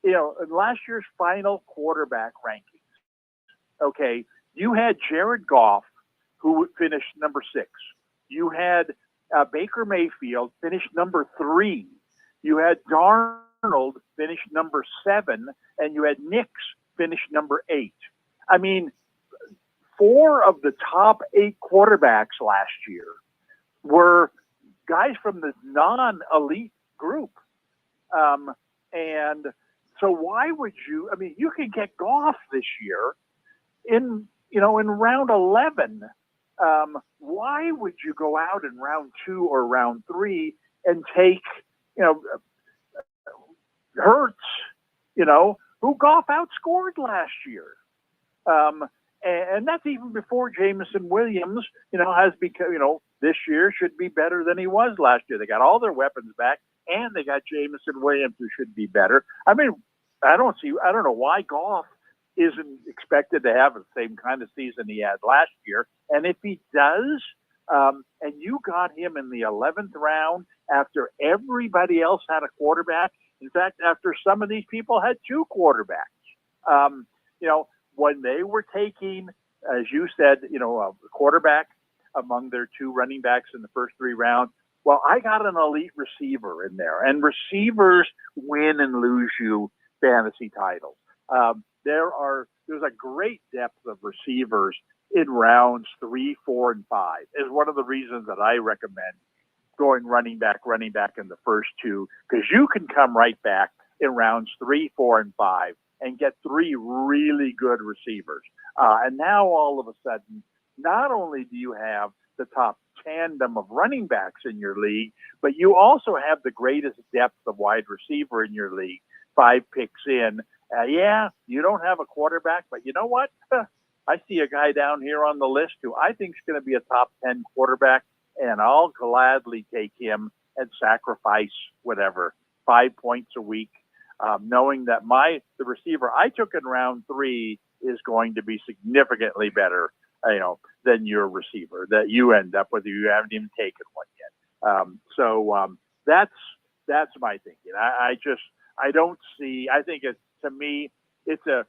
in last year's final quarterback rankings, okay, you had Jared Goff, who finished number 6. You had Baker Mayfield finished number 3. You had Darnold finish number 7, and you had Nix finish number 8. I mean, 4 of the top 8 quarterbacks last year were guys from the non-elite group. And so why would you, I mean, you can get Goff this year in round 11. Why would you go out in round 2 or round 3 and take, Hurts, who Goff outscored last year? And that's even before Jameson Williams, has become, this year should be better than he was last year. They got all their weapons back, and they got Jameson Williams, who should be better. I mean, I don't know why Goff isn't expected to have the same kind of season he had last year. And if he does, and you got him in the 11th round after everybody else had a quarterback, in fact, after some of these people had 2 quarterbacks, when they were taking, as you said, a quarterback among their 2 running backs in the first 3 rounds, well, I got an elite receiver in there, and receivers win and lose you fantasy titles. There's a great depth of receivers in rounds 3, 4, and 5. Is one of the reasons that I recommend going running back in the first 2, because you can come right back in rounds 3, 4, and 5 and get 3 really good receivers. And now all of a sudden, not only do you have the top tandem of running backs in your league, but you also have the greatest depth of wide receiver in your league, 5 picks in. You don't have a quarterback, but you know what? I see a guy down here on the list who I think is going to be a top 10 quarterback, and I'll gladly take him and sacrifice 5 points a week, knowing that the receiver I took in round 3 is going to be significantly better, than your receiver that you end up with. You haven't even taken one yet. That's my thinking. I don't see. I think to me, it's a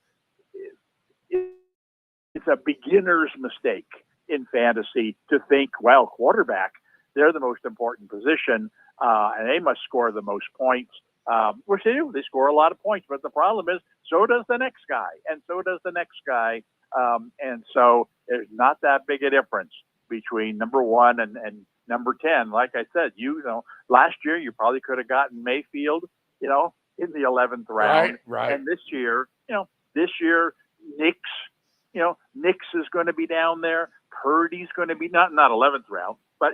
beginner's mistake in fantasy to think, well, quarterback, they're the most important position, and they must score the most points. Which they do. They score a lot of points, but the problem is, so does the next guy, and so does the next guy. And so there's not that big a difference between number 1 and number 10. Like I said, last year you probably could have gotten Mayfield, in the 11th round. Right. And this year, Nix, Nix is going to be down there. Purdy's going to be not 11th round, but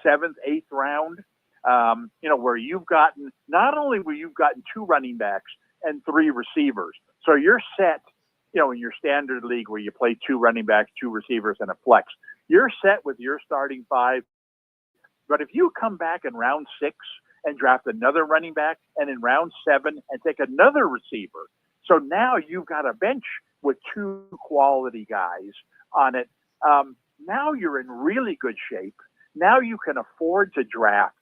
7th, 8th round. Where you've gotten not only where you've gotten 2 running backs and 3 receivers, so you're set. In your standard league where you play 2 running backs, 2 receivers, and a flex, you're set with your starting 5. But if you come back in round 6 and draft another running back, and in round 7 and take another receiver, so now you've got a bench with 2 quality guys on it. Now you're in really good shape. Now you can afford to draft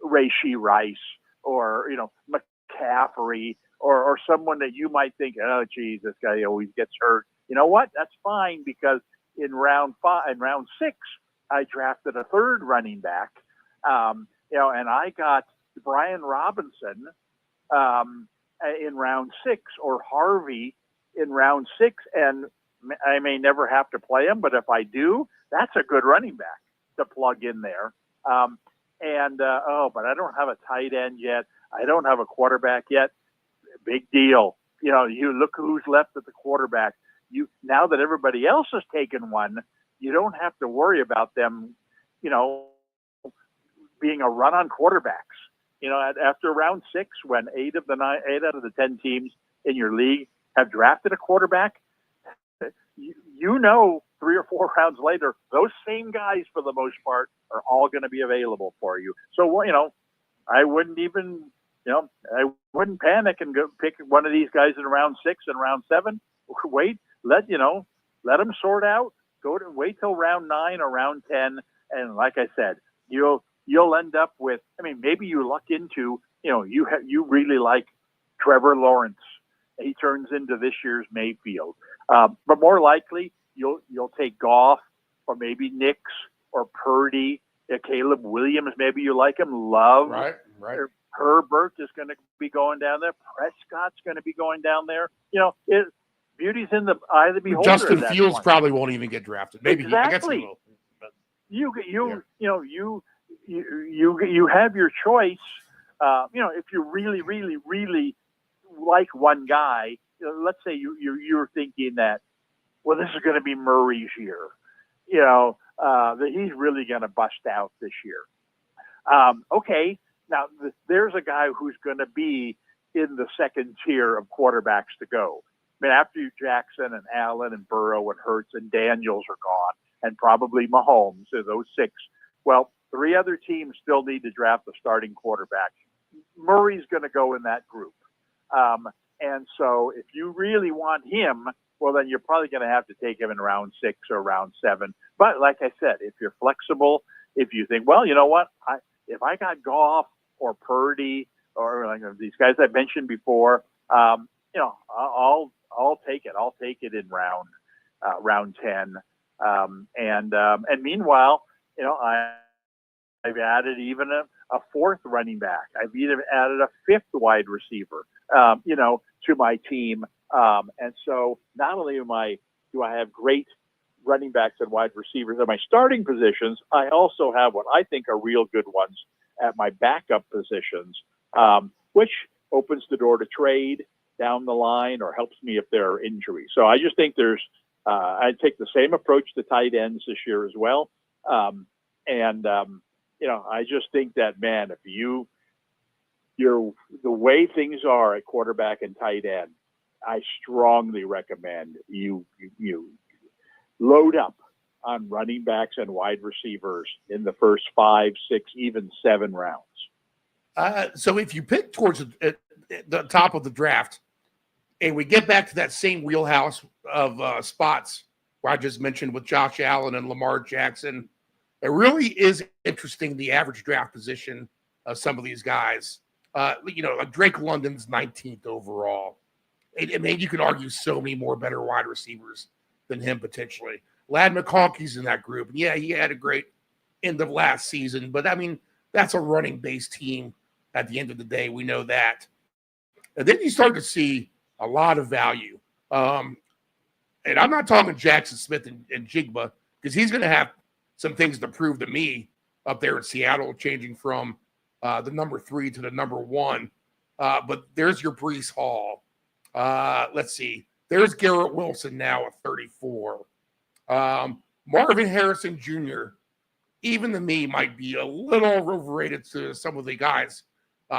Rashee Rice or McCaffrey or someone that you might think, oh geez, this guy always gets hurt. You know what? That's fine, because in round 6, I drafted a 3rd running back. And I got Brian Robinson in round 6, or Harvey in round 6, and I may never have to play him, but if I do, that's a good running back to plug in there. But I don't have a tight end yet. I don't have a quarterback yet. Big deal. You look who's left at the quarterback. Now that everybody else has taken one, you don't have to worry about them, being a run on quarterbacks. After round 6, when 8 out of the 10 teams in your league have drafted a quarterback, 3 or 4 rounds later, those same guys, for the most part, are all going to be available for you. So, I wouldn't even, I wouldn't panic and go pick one of these guys in round 6 and round 7. Wait, let them sort out. Wait till round 9 or round 10. And like I said, you'll end up with, maybe you luck into, you really like Trevor Lawrence. He turns into this year's Mayfield. But more likely, you'll take Goff, or maybe Nix, or Purdy, Caleb Williams. Maybe you like him. Love. Right. Herbert is going to be going down there. Prescott's going to be going down there. Beauty's in the eye of the beholder. Justin Fields probably won't even get drafted. Maybe exactly. I guess he will. But, you have your choice. If you really, really, really like one guy, let's say you're thinking that, well, this is going to be Murray's year. That he's really going to bust out this year. Okay, now there's a guy who's going to be in the second tier of quarterbacks to go. After Jackson and Allen and Burrow and Hurts and Daniels are gone, and probably Mahomes, so those 6. Well, 3 other teams still need to draft the starting quarterback. Murray's going to go in that group. And so if you really want him, well, then you're probably going to have to take him in round 6 or round 7. But like I said, if you're flexible, if you think, well, you know what, if I got Goff or Purdy or like these guys I mentioned before, I'll take it. I'll take it in round 10. And meanwhile, I've added even a 4th running back. I've even added a 5th wide receiver, to my team. And so not only do I have great running backs and wide receivers at my starting positions, I also have what I think are real good ones at my backup positions, which opens the door to trade down the line or helps me if there are injuries. So I just think I take the same approach to tight ends this year as well. I just think that, man, if the way things are at quarterback and tight end, I strongly recommend you load up on running backs and wide receivers in the first 5, 6, even 7 rounds. So if you pick towards the top of the draft, and we get back to that same wheelhouse of spots where I just mentioned with Josh Allen and Lamar Jackson, it really is interesting, the average draft position of some of these guys. Like Drake London's 19th overall. And then you can argue so many more better wide receivers than him potentially. Ladd McConkey's in that group. Yeah, he had a great end of last season, but that's a running-based team at the end of the day. We know that. And then you start to see a lot of value. And I'm not talking Jackson Smith and Jigba, because he's going to have some things to prove to me up there in Seattle, changing from the number 3 to the number 1. But there's your Breece Hall. Let's see. There's Garrett Wilson now at 34. Marvin Harrison Jr., even to me, might be a little overrated to some of the guys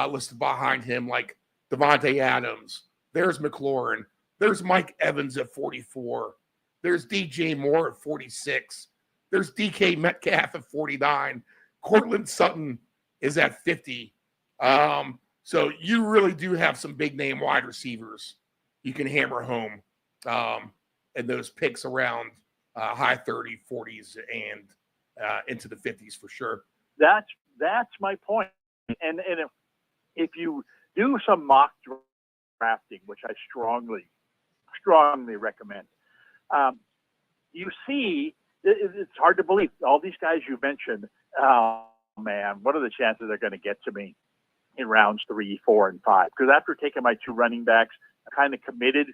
listed behind him, like Devontae Adams. There's McLaurin. There's Mike Evans at 44. There's DJ Moore at 46. There's DK Metcalf at 49. Cortland Sutton is at 50. So you really do have some big name wide receivers you can hammer home and those picks around high 30s, 40s, and into the 50s for sure. That's my point. And if you do some mock drafting, which I strongly recommend, you see it's hard to believe all these guys you mentioned. Oh man, what are the chances they're going to get to me in rounds 3, 4, and 5? Because after taking my 2 running backs, I'm kind of committed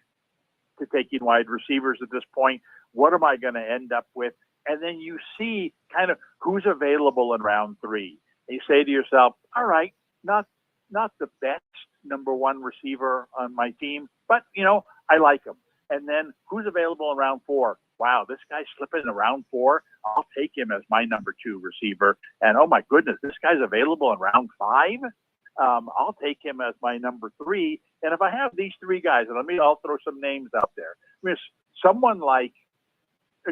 to taking wide receivers at this point. What am I going to end up with? And then you see kind of who's available in round 3. And you say to yourself, all right, not the best number 1 receiver on my team, but I like him. And then who's available in round 4? Wow, this guy's slipping in round 4. I'll take him as my number 2 receiver. And oh my goodness, this guy's available in round 5. I'll take him as my number 3. And if I have these 3 guys, and I'll throw some names out there. I mean, someone like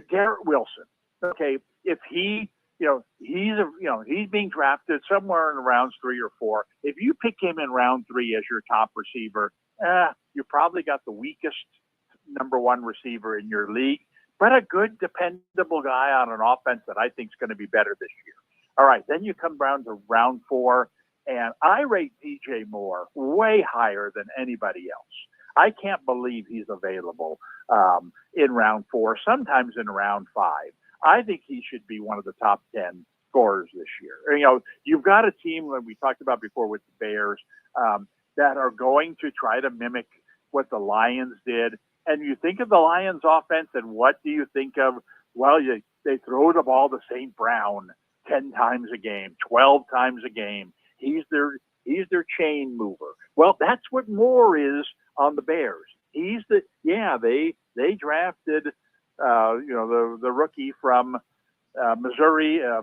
Garrett Wilson. Okay, if he's being drafted somewhere in rounds 3 or 4. If you pick him in round 3 as your top receiver, you probably got the weakest number 1 receiver in your league, but a good, dependable guy on an offense that I think is going to be better this year. All right, then you come down to round 4, and I rate DJ Moore way higher than anybody else. I can't believe he's available in round 4, sometimes in round 5. I think he should be one of the top 10 scorers this year. You've got a team that we talked about before with the Bears that are going to try to mimic what the Lions did. And you think of the Lions offense, and what do you think of? Well, they throw the ball to St. Brown 10 times a game, 12 times a game. He's their chain mover. Well, that's what Moore is on the Bears. They drafted the rookie from Missouri. I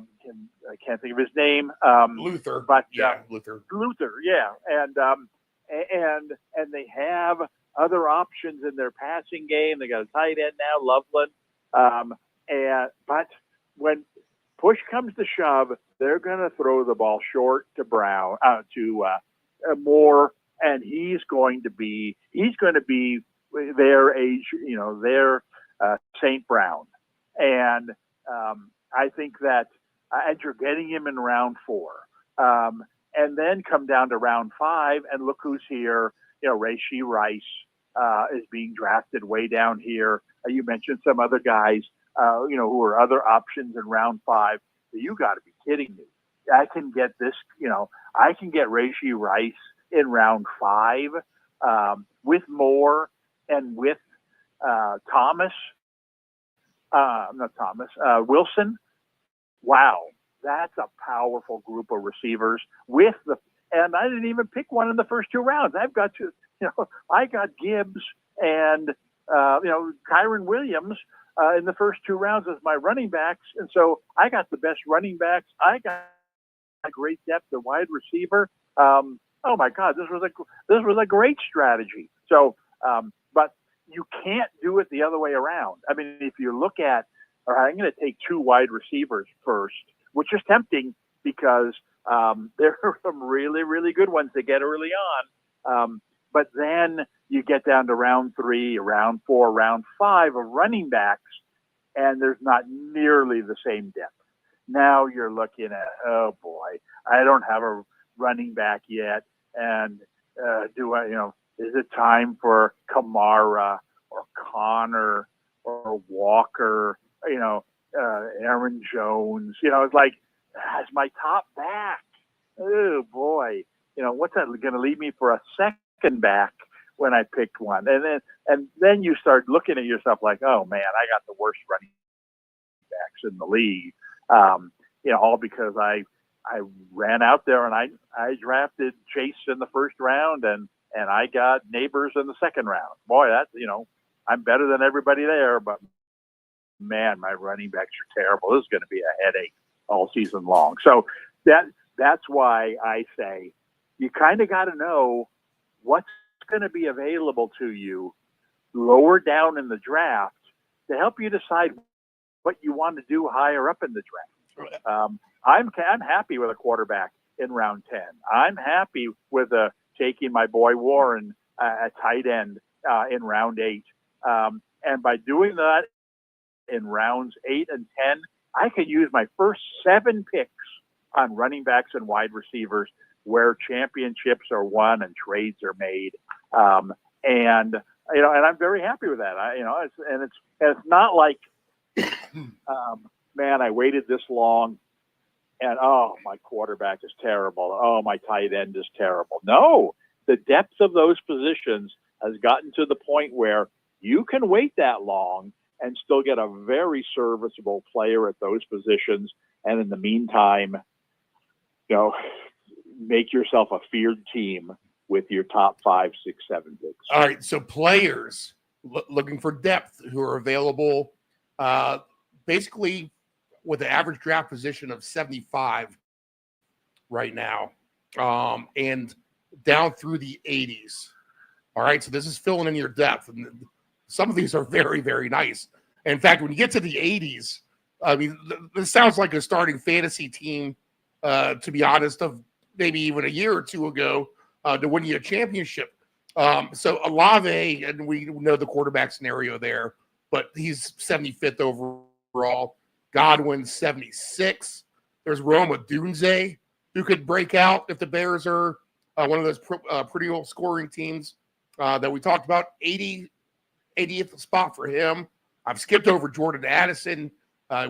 can't think of his name. Luther. But Luther. Luther, yeah. And they have other options in their passing game. They got a tight end now, Loveland. But when push comes to shove, they're going to throw the ball short to Moore, and he's going to be their age, their St. Brown. And I think that and you're getting him in round 4. And then come down to round 5, and look who's here. Rashee Rice is being drafted way down here. You mentioned some other guys, who are other options in round 5. You got to be kidding me. I can get Rashee Rice in round 5 with Moore and with Wilson. Wow, that's a powerful group of receivers and I didn't even pick one in the first 2 rounds. I've got to, I got Gibbs and Kyron Williams in the first 2 rounds as my running backs, and so I got the best running backs. I got a great depth at wide receiver. Oh my God, this was a great strategy. So, but you can't do it the other way around. I mean, if you look at, all right, I'm going to take 2 wide receivers first, which is tempting because there are some really, really good ones to get early on. But then you get down to round 3, round 4, round 5 of running backs, and there's not nearly the same depth. Now you're looking at, oh boy, I don't have a running back yet. And is it time for Kamara or Connor or Walker, Aaron Jones? It's like, as my top back. Oh boy, what's that going to leave me for a second back when I picked one. And then you start looking at yourself like, oh man, I got the worst running backs in the league. All because I ran out there and I drafted Chase in the first round and I got Neighbors in the second round. Boy, that's, I'm better than everybody there, but man, my running backs are terrible. This is going to be a headache all season long. So that's why I say you kind of got to know what's going to be available to you lower down in the draft to help you decide what you want to do higher up in the draft. I'm happy with a quarterback in round 10. I'm happy with taking my boy Warren at tight end in round 8. And by doing that in rounds 8 and 10, I can use my first 7 picks on running backs and wide receivers where championships are won and trades are made. And I'm very happy with that. It's not like, man, I waited this long and, oh, my quarterback is terrible. Oh, my tight end is terrible. No, the depth of those positions has gotten to the point where you can wait that long and still get a very serviceable player at those positions. And in the meantime, make yourself a feared team with your top 5, 6, 7 picks. All right. So players looking for depth who are available, basically with an average draft position of 75 right now, and down through the 80s. All right. So this is filling in your depth. And some of these are very, very nice. In fact, when you get to the 80s, I mean, this sounds like a starting fantasy team, to be honest, of maybe even a year or two ago to win you a championship. So Olave, and we know the quarterback scenario there, but he's 75th overall. Godwin, 76. There's Roma Dunze, who could break out if the Bears are one of those pretty old scoring teams that we talked about. 80th spot for him. I've skipped over Jordan Addison.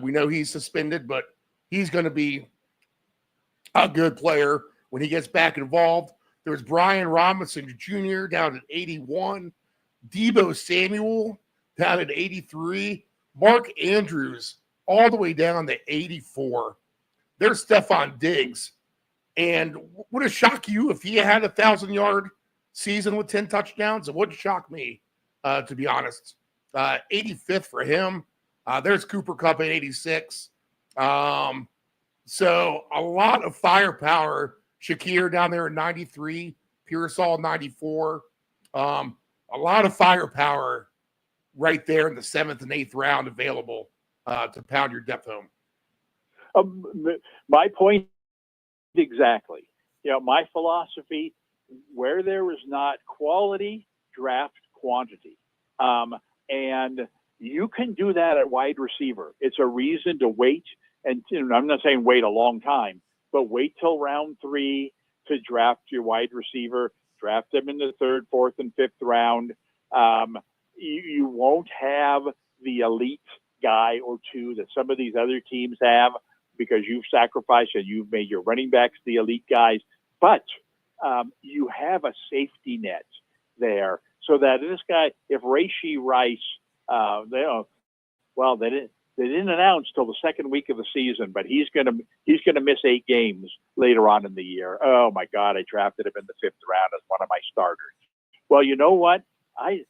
We know he's suspended, but he's going to be a good player when he gets back involved. There's Brian Robinson Jr. down at 81. Deebo Samuel down at 83. Mark Andrews all the way down to 84. There's Stephon Diggs. And would it shock you if he had a 1,000-yard season with 10 touchdowns? It wouldn't shock me, to be honest. 85th for him. There's Cooper Kupp at 86. So a lot of firepower. Shakir down there at 93. Pearsall 94. A lot of firepower right there in the 7th and 8th round available to pound your depth home. My point exactly. My philosophy, where there is not quality, draft quantity. And you can do that at wide receiver. It's a reason to wait. And I'm not saying wait a long time, but wait till round 3 to draft your wide receiver. Draft them in the 3rd, 4th, and 5th round. You won't have the elite guy or two that some of these other teams have because you've sacrificed and you've made your running backs the elite guys. But you have a safety net there so that this guy, if Rashee Rice, they didn't announce till the 2nd week of the season, but he's gonna miss 8 games later on in the year. Oh my God, I drafted him in the 5th round as one of my starters. Well, you know what? I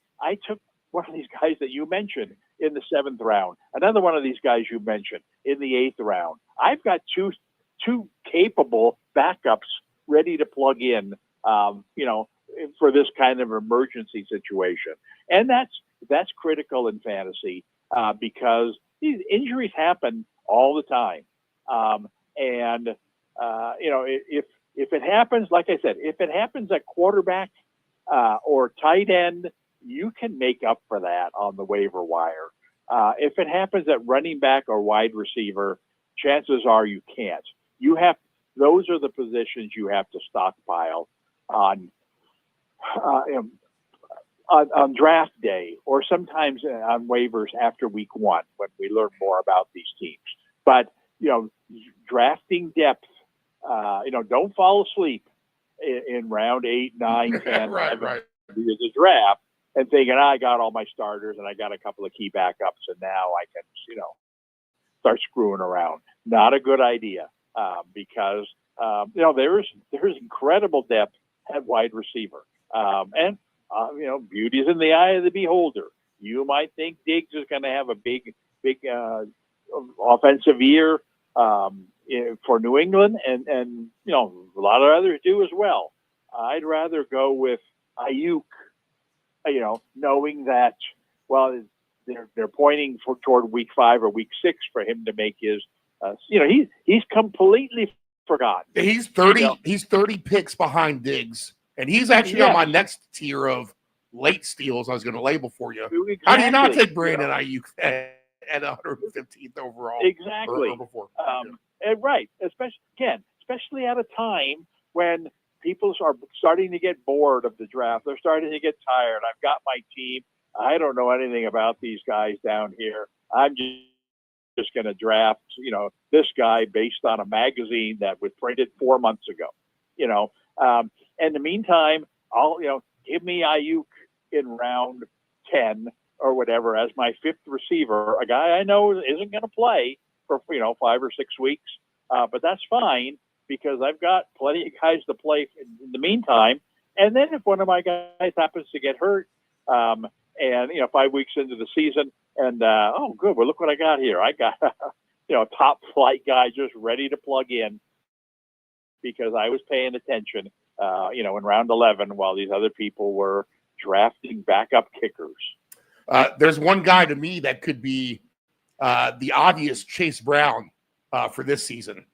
took one of these guys that you mentioned in the 7th round. Another one of these guys you mentioned in the 8th round. I've got two capable backups ready to plug in, for this kind of emergency situation. And that's critical in fantasy because these injuries happen all the time. If it happens, like I said, if it happens at quarterback or tight end, you can make up for that on the waiver wire. If it happens at running back or wide receiver, chances are you can't. Those are the positions you have to stockpile on draft day, or sometimes on waivers after week 1 when we learn more about these teams. But drafting depth, don't fall asleep in round 8, 9, 10, right. the draft and thinking, I got all my starters and I got a couple of key backups and now I can, start screwing around. Not a good idea because, there's incredible depth at wide receiver. And beauty's in the eye of the beholder. You might think Diggs is going to have a big offensive year for New England, and a lot of others do as well. I'd rather go with Ayuk, knowing that they're pointing toward week 5 or week 6 for him to make his. He's completely forgotten. He's 30. He's 30 picks behind Diggs, and he's actually on my next tier of late steals. I was going to label for you. Exactly. How do you not take Brandon Ayuk at 115th overall? Exactly. Or before. And right, especially at a time when people are starting to get bored of the draft. They're starting to get tired. I've got my team. I don't know anything about these guys down here. I'm just going to draft, this guy based on a magazine that was printed 4 months ago. In the meantime, give me Ayuk in round 10 or whatever as my 5th receiver, a guy I know isn't going to play for 5 or 6 weeks, but that's fine because I've got plenty of guys to play in the meantime. And then if one of my guys happens to get hurt, and 5 weeks into the season, and oh good, well look what I got here. I got a top flight guy just ready to plug in because I was paying attention, in round 11 while these other people were drafting backup kickers. There's one guy to me that could be the obvious Chase Brown for this season.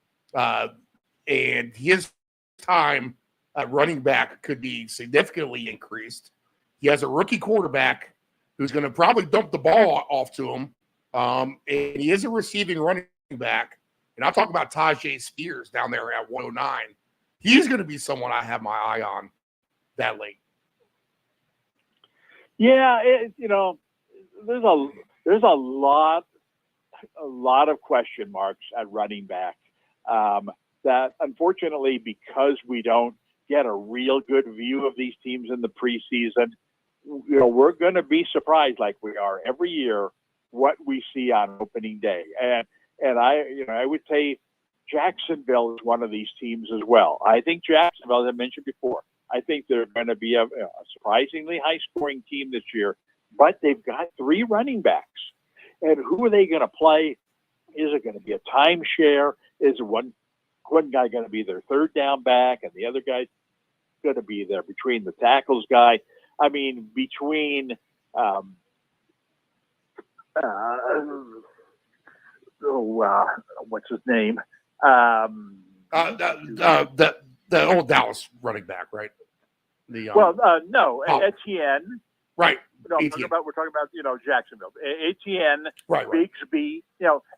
And his time at running back could be significantly increased. He has a rookie quarterback who's going to probably dump the ball off to him. And he is a receiving running back. And I'll talk about Tajay Spears down there at 109. He's going to be someone I have my eye on that late. Yeah, there's a lot of question marks at running back. That unfortunately, because we don't get a real good view of these teams in the preseason, we're going to be surprised, like we are every year, what we see on opening day. And I would say Jacksonville is one of these teams as well. I think Jacksonville, as I mentioned before, I think they're going to be a surprisingly high-scoring team this year, but they've got 3 running backs. And who are they going to play? Is it going to be a timeshare? Is one guy going to be their third down back and the other guy's going to be there between the tackles guy? I mean, between what's his name? The old Dallas running back, right? No, Etienne. Right. No, we're talking about Jacksonville. Etienne, right. Bigsby.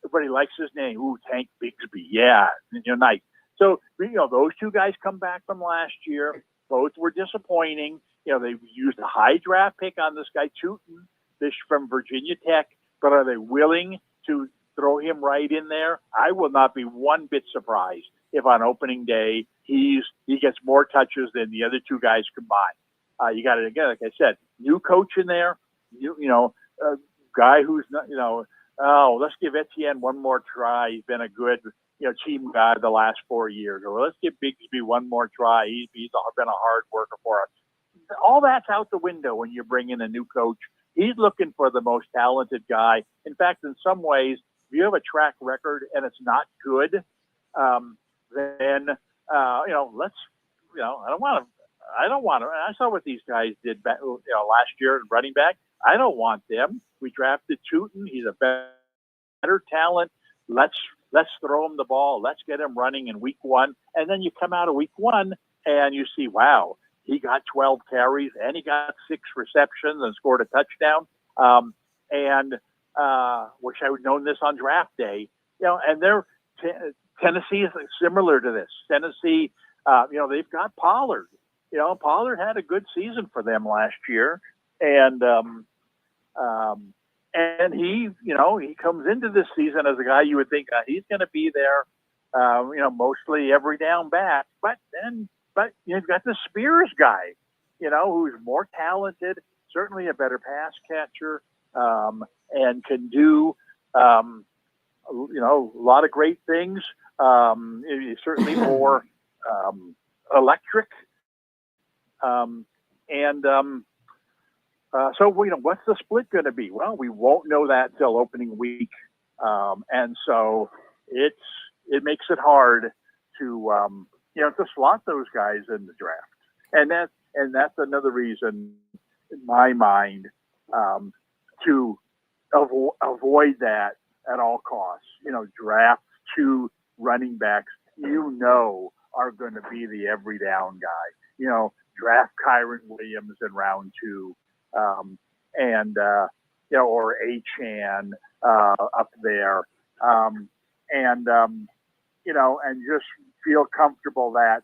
Everybody likes his name. Ooh, Tank Bigsby. Yeah, nice. So those 2 guys come back from last year. Both were disappointing. They used a high draft pick on this guy Tootin, this from Virginia Tech. But are they willing to throw him right in there? I will not be one bit surprised if on opening day he gets more touches than the other 2 guys combined. You got it again, like I said, new coach in there. A guy who's not. Let's give Etienne one more try. He's been a good team guy the last 4 years. Or let's give Bigsby one more try. He's been a hard worker for us. All that's out the window when you bring in a new coach. He's looking for the most talented guy. In fact, in some ways, if you have a track record and it's not good, then let's. I don't want to. I saw what these guys did last year in running back. I don't want them. We drafted Tootin. He's a better talent. Let's throw him the ball. Let's get him running in week 1. And then you come out of week 1 and you see, wow, he got 12 carries and he got 6 receptions and scored a touchdown. Wish I would known this on draft day. And Tennessee is similar to this. Tennessee, they've got Pollard. Pollard had a good season for them last year, and he comes into this season as a guy you would think he's going to be there, mostly every down back. But you've got the Spears guy who's more talented, certainly a better pass catcher, and can do, a lot of great things. He's certainly more electric. So, what's the split going to be? Well, we won't know that till opening week. And so it makes it hard to slot those guys in the draft. And that's another reason in my mind, to avoid that at all costs. Draft 2 running backs are going to be the every down guy. Draft Kyron Williams in round 2, or Achane up there, and just feel comfortable that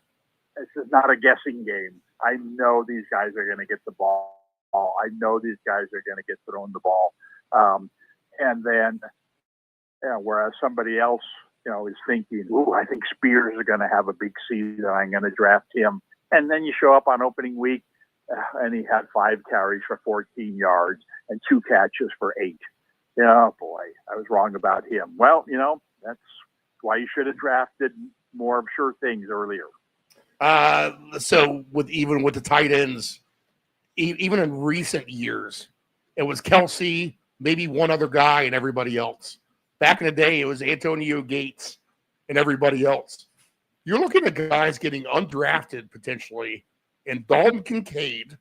this is not a guessing game. I know these guys are going to get the ball. I know these guys are going to get thrown the ball. And then, whereas somebody else, is thinking, I think Spears is going to have a big season. I'm going to draft him. And then you show up on opening week, and he had 5 carries for 14 yards and 2 catches for 8. Oh, boy, I was wrong about him. Well, that's why you should have drafted more of sure things earlier. So with the tight ends, even in recent years, it was Kelsey, maybe one other guy, and everybody else. Back in the day, it was Antonio Gates and everybody else. You're looking at guys getting undrafted potentially, and Dalton Kincaid,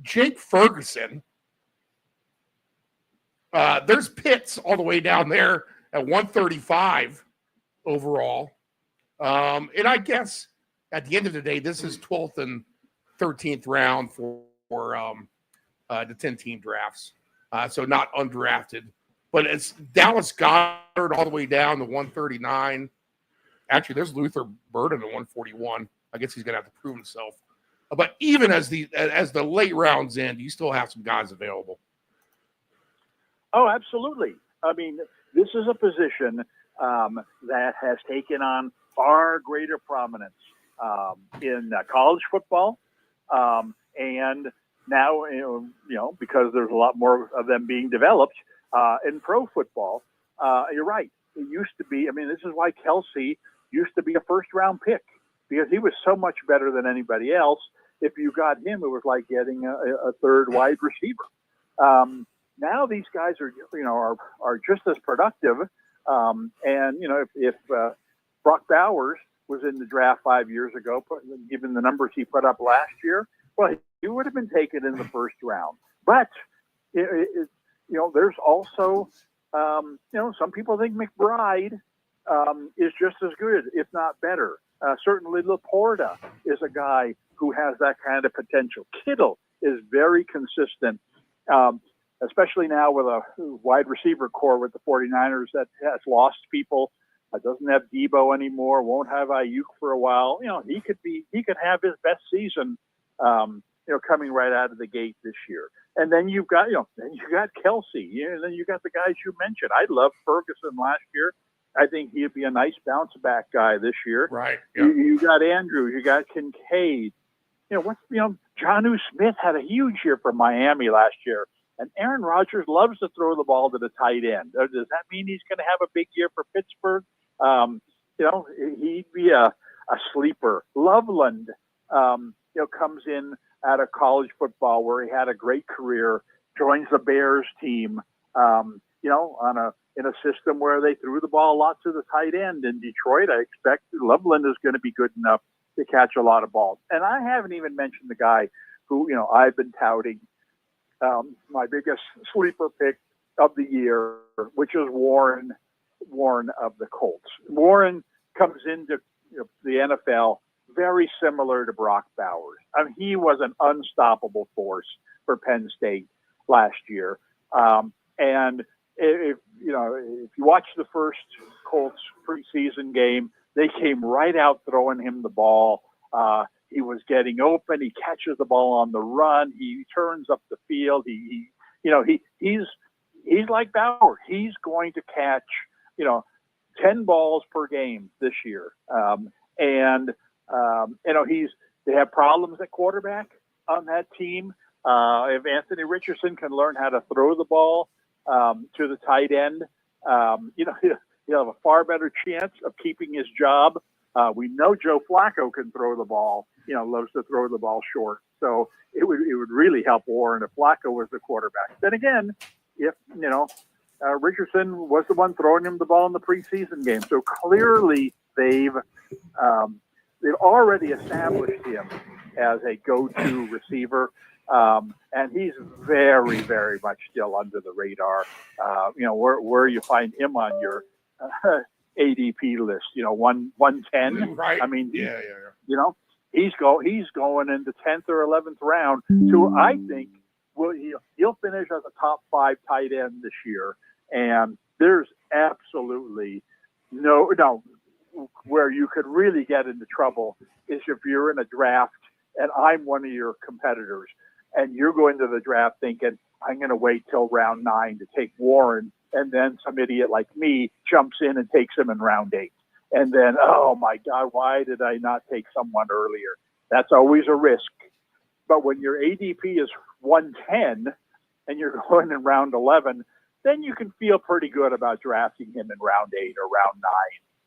Jake Ferguson. There's Pitts all the way down there at 135 overall. And I guess at the end of the day, this is 12th and 13th round for the 10-team drafts. So not undrafted. But it's Dallas Goedert all the way down to 139. Actually, there's Luther Burden at 141. I guess he's going to have to prove himself. But even as the late rounds end, you still have some guys available. Oh, absolutely. I mean, this is a position that has taken on far greater prominence in college football, and now because there's a lot more of them being developed in pro football. You're right. It used to be. I mean, this is why Kelsey used to be a first-round pick, because he was so much better than anybody else. If you got him, it was like getting a third wide receiver. Now these guys are just as productive. If Brock Bowers was in the draft 5 years ago, given the numbers he put up last year, well, he would have been taken in the first round. But there's also some people think McBride is just as good, if not better. Certainly Laporta is a guy who has that kind of potential. Kittle is very consistent, especially now with a wide receiver core with the 49ers that has lost people. Doesn't have Debo anymore, won't have Ayuk for a while. He could have his best season, coming right out of the gate this year. And then you've got, Kelsey. And then you got the guys you mentioned. I loved Ferguson last year. I think he'd be a nice bounce back guy this year. Right. Yeah. You got Andrews. You got Kincaid. Jonnu Smith had a huge year for Miami last year. And Aaron Rodgers loves to throw the ball to the tight end. Does that mean he's going to have a big year for Pittsburgh? He'd be a sleeper. Loveland, comes in out of college football where he had a great career, joins the Bears team, in a system where they threw the ball a lot to the tight end. In Detroit, I expect Loveland is going to be good enough to catch a lot of balls. And I haven't even mentioned the guy who, I've been touting, my biggest sleeper pick of the year, which is Warren of the Colts. Warren comes into the NFL very similar to Brock Bowers. I mean, he was an unstoppable force for Penn State last year. And if you watch the first Colts preseason game, they came right out throwing him the ball. He was getting open. He catches the ball on the run. He turns up the field. He's like Bauer. He's going to catch 10 balls per game this year. They have problems at quarterback on that team. If Anthony Richardson can learn how to throw the ball to the tight end, he'll have a far better chance of keeping his job. We know Joe Flacco can throw the ball, loves to throw the ball short. So it would really help Warren if Flacco was the quarterback. Then again, if, Richardson was the one throwing him the ball in the preseason game. So clearly they've already established him as a go-to receiver. And he's very, very much still under the radar. Where you find him on your ADP list, 110. Right. I mean, yeah. He's going in the 10th or 11th round to, I think, he'll finish as a top 5 tight end this year. And there's absolutely no, where you could really get into trouble is if you're in a draft and I'm one of your competitors and you're going to the draft thinking, I'm going to wait till round 9 to take Warren. And then some idiot like me jumps in and takes him in round 8. And then, oh my God, why did I not take someone earlier? That's always a risk. But when your ADP is 110 and you're going in round 11, then you can feel pretty good about drafting him in round 8 or round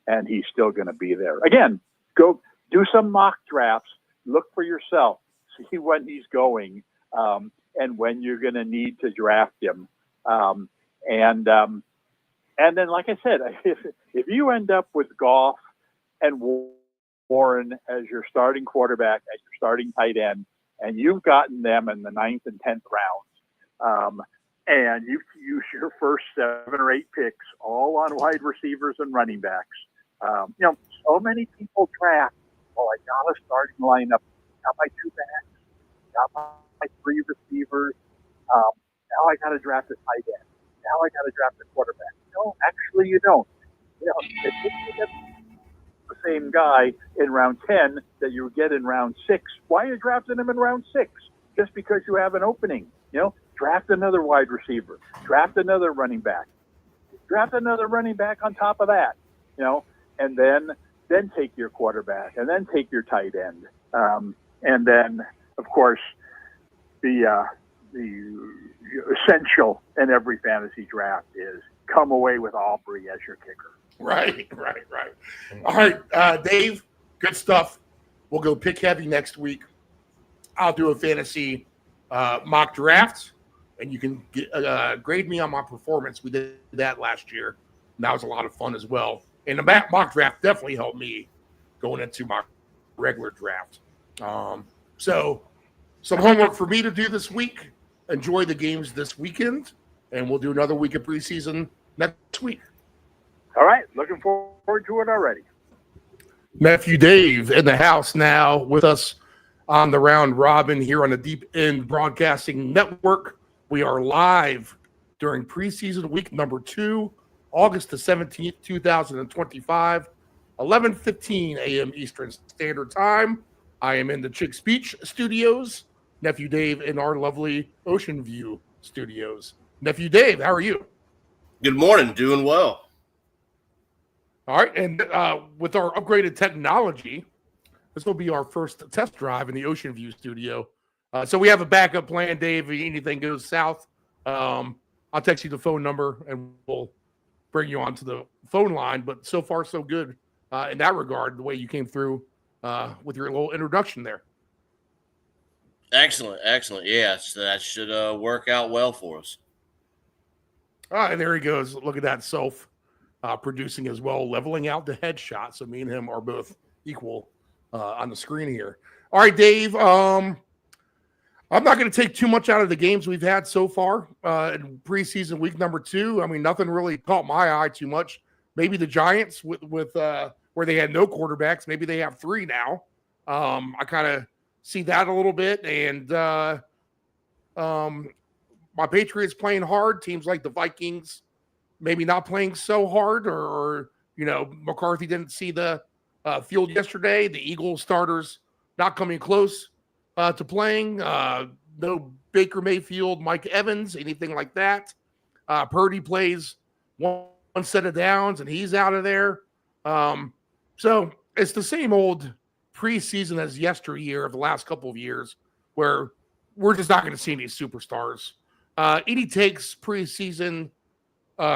9, and he's still going to be there. Again, go do some mock drafts, look for yourself, see when he's going, and when you're going to need to draft him. And then, like I said, if you end up with Goff and Warren as your starting quarterback, as your starting tight end, and you've gotten them in the 9th and 10th rounds, and you've used your first 7 or 8 picks all on wide receivers and running backs, so many people draft, I got a starting lineup, got my 2 backs, got my 3 receivers, now I got to draft a tight end. Now I got to draft a quarterback. No, actually, you don't. If you get the same guy in round 10 that you get in round 6, why are you drafting him in round 6? Just because you have an opening. Draft another wide receiver. Draft another running back. Draft another running back on top of that. And then take your quarterback, and then take your tight end. And then, of course, the essential in every fantasy draft is come away with Aubrey as your kicker. Right. All right, Dave, good stuff. We'll go pick heavy next week. I'll do a fantasy mock draft, and you can grade me on my performance. We did that last year, and that was a lot of fun as well. And the mock draft definitely helped me going into my regular draft. So some homework for me to do this week. Enjoy the games this weekend, and we'll do another week of preseason next week. All right. Looking forward to it already. Nephew Dave in the house now with us on the Round Robin here on the Deep End Broadcasting Network. We are live during preseason week number 2, August the 17th, 2025, 11:15 a.m. Eastern Standard Time. I am in the Chick's Beach studios. Nephew Dave in our lovely Ocean View studios. Nephew Dave, how are you? Good morning. Doing well. All right. And with our upgraded technology, this will be our first test drive in the Ocean View studio. So we have a backup plan, Dave. If anything goes south, I'll text you the phone number and we'll bring you onto the phone line. But so far, so good in that regard, the way you came through with your little introduction there. Excellent. Yes, that should work out well for us. All right, there he goes. Look at that self producing as well, leveling out the headshot. So me and him are both equal on the screen here. All right, Dave. I'm not going to take too much out of the games we've had so far in preseason week number 2. I mean, nothing really caught my eye too much. Maybe the Giants with where they had no quarterbacks. Maybe they have 3 now. I kind of see that a little bit, and my Patriots playing hard. Teams like the Vikings maybe not playing so hard, or McCarthy didn't see the field yesterday. The Eagles starters not coming close to playing. No Baker Mayfield, Mike Evans, anything like that. Purdy plays one set of downs, and he's out of there. So it's the same old preseason as yesteryear of the last couple of years, where we're just not going to see any superstars. Any takes preseason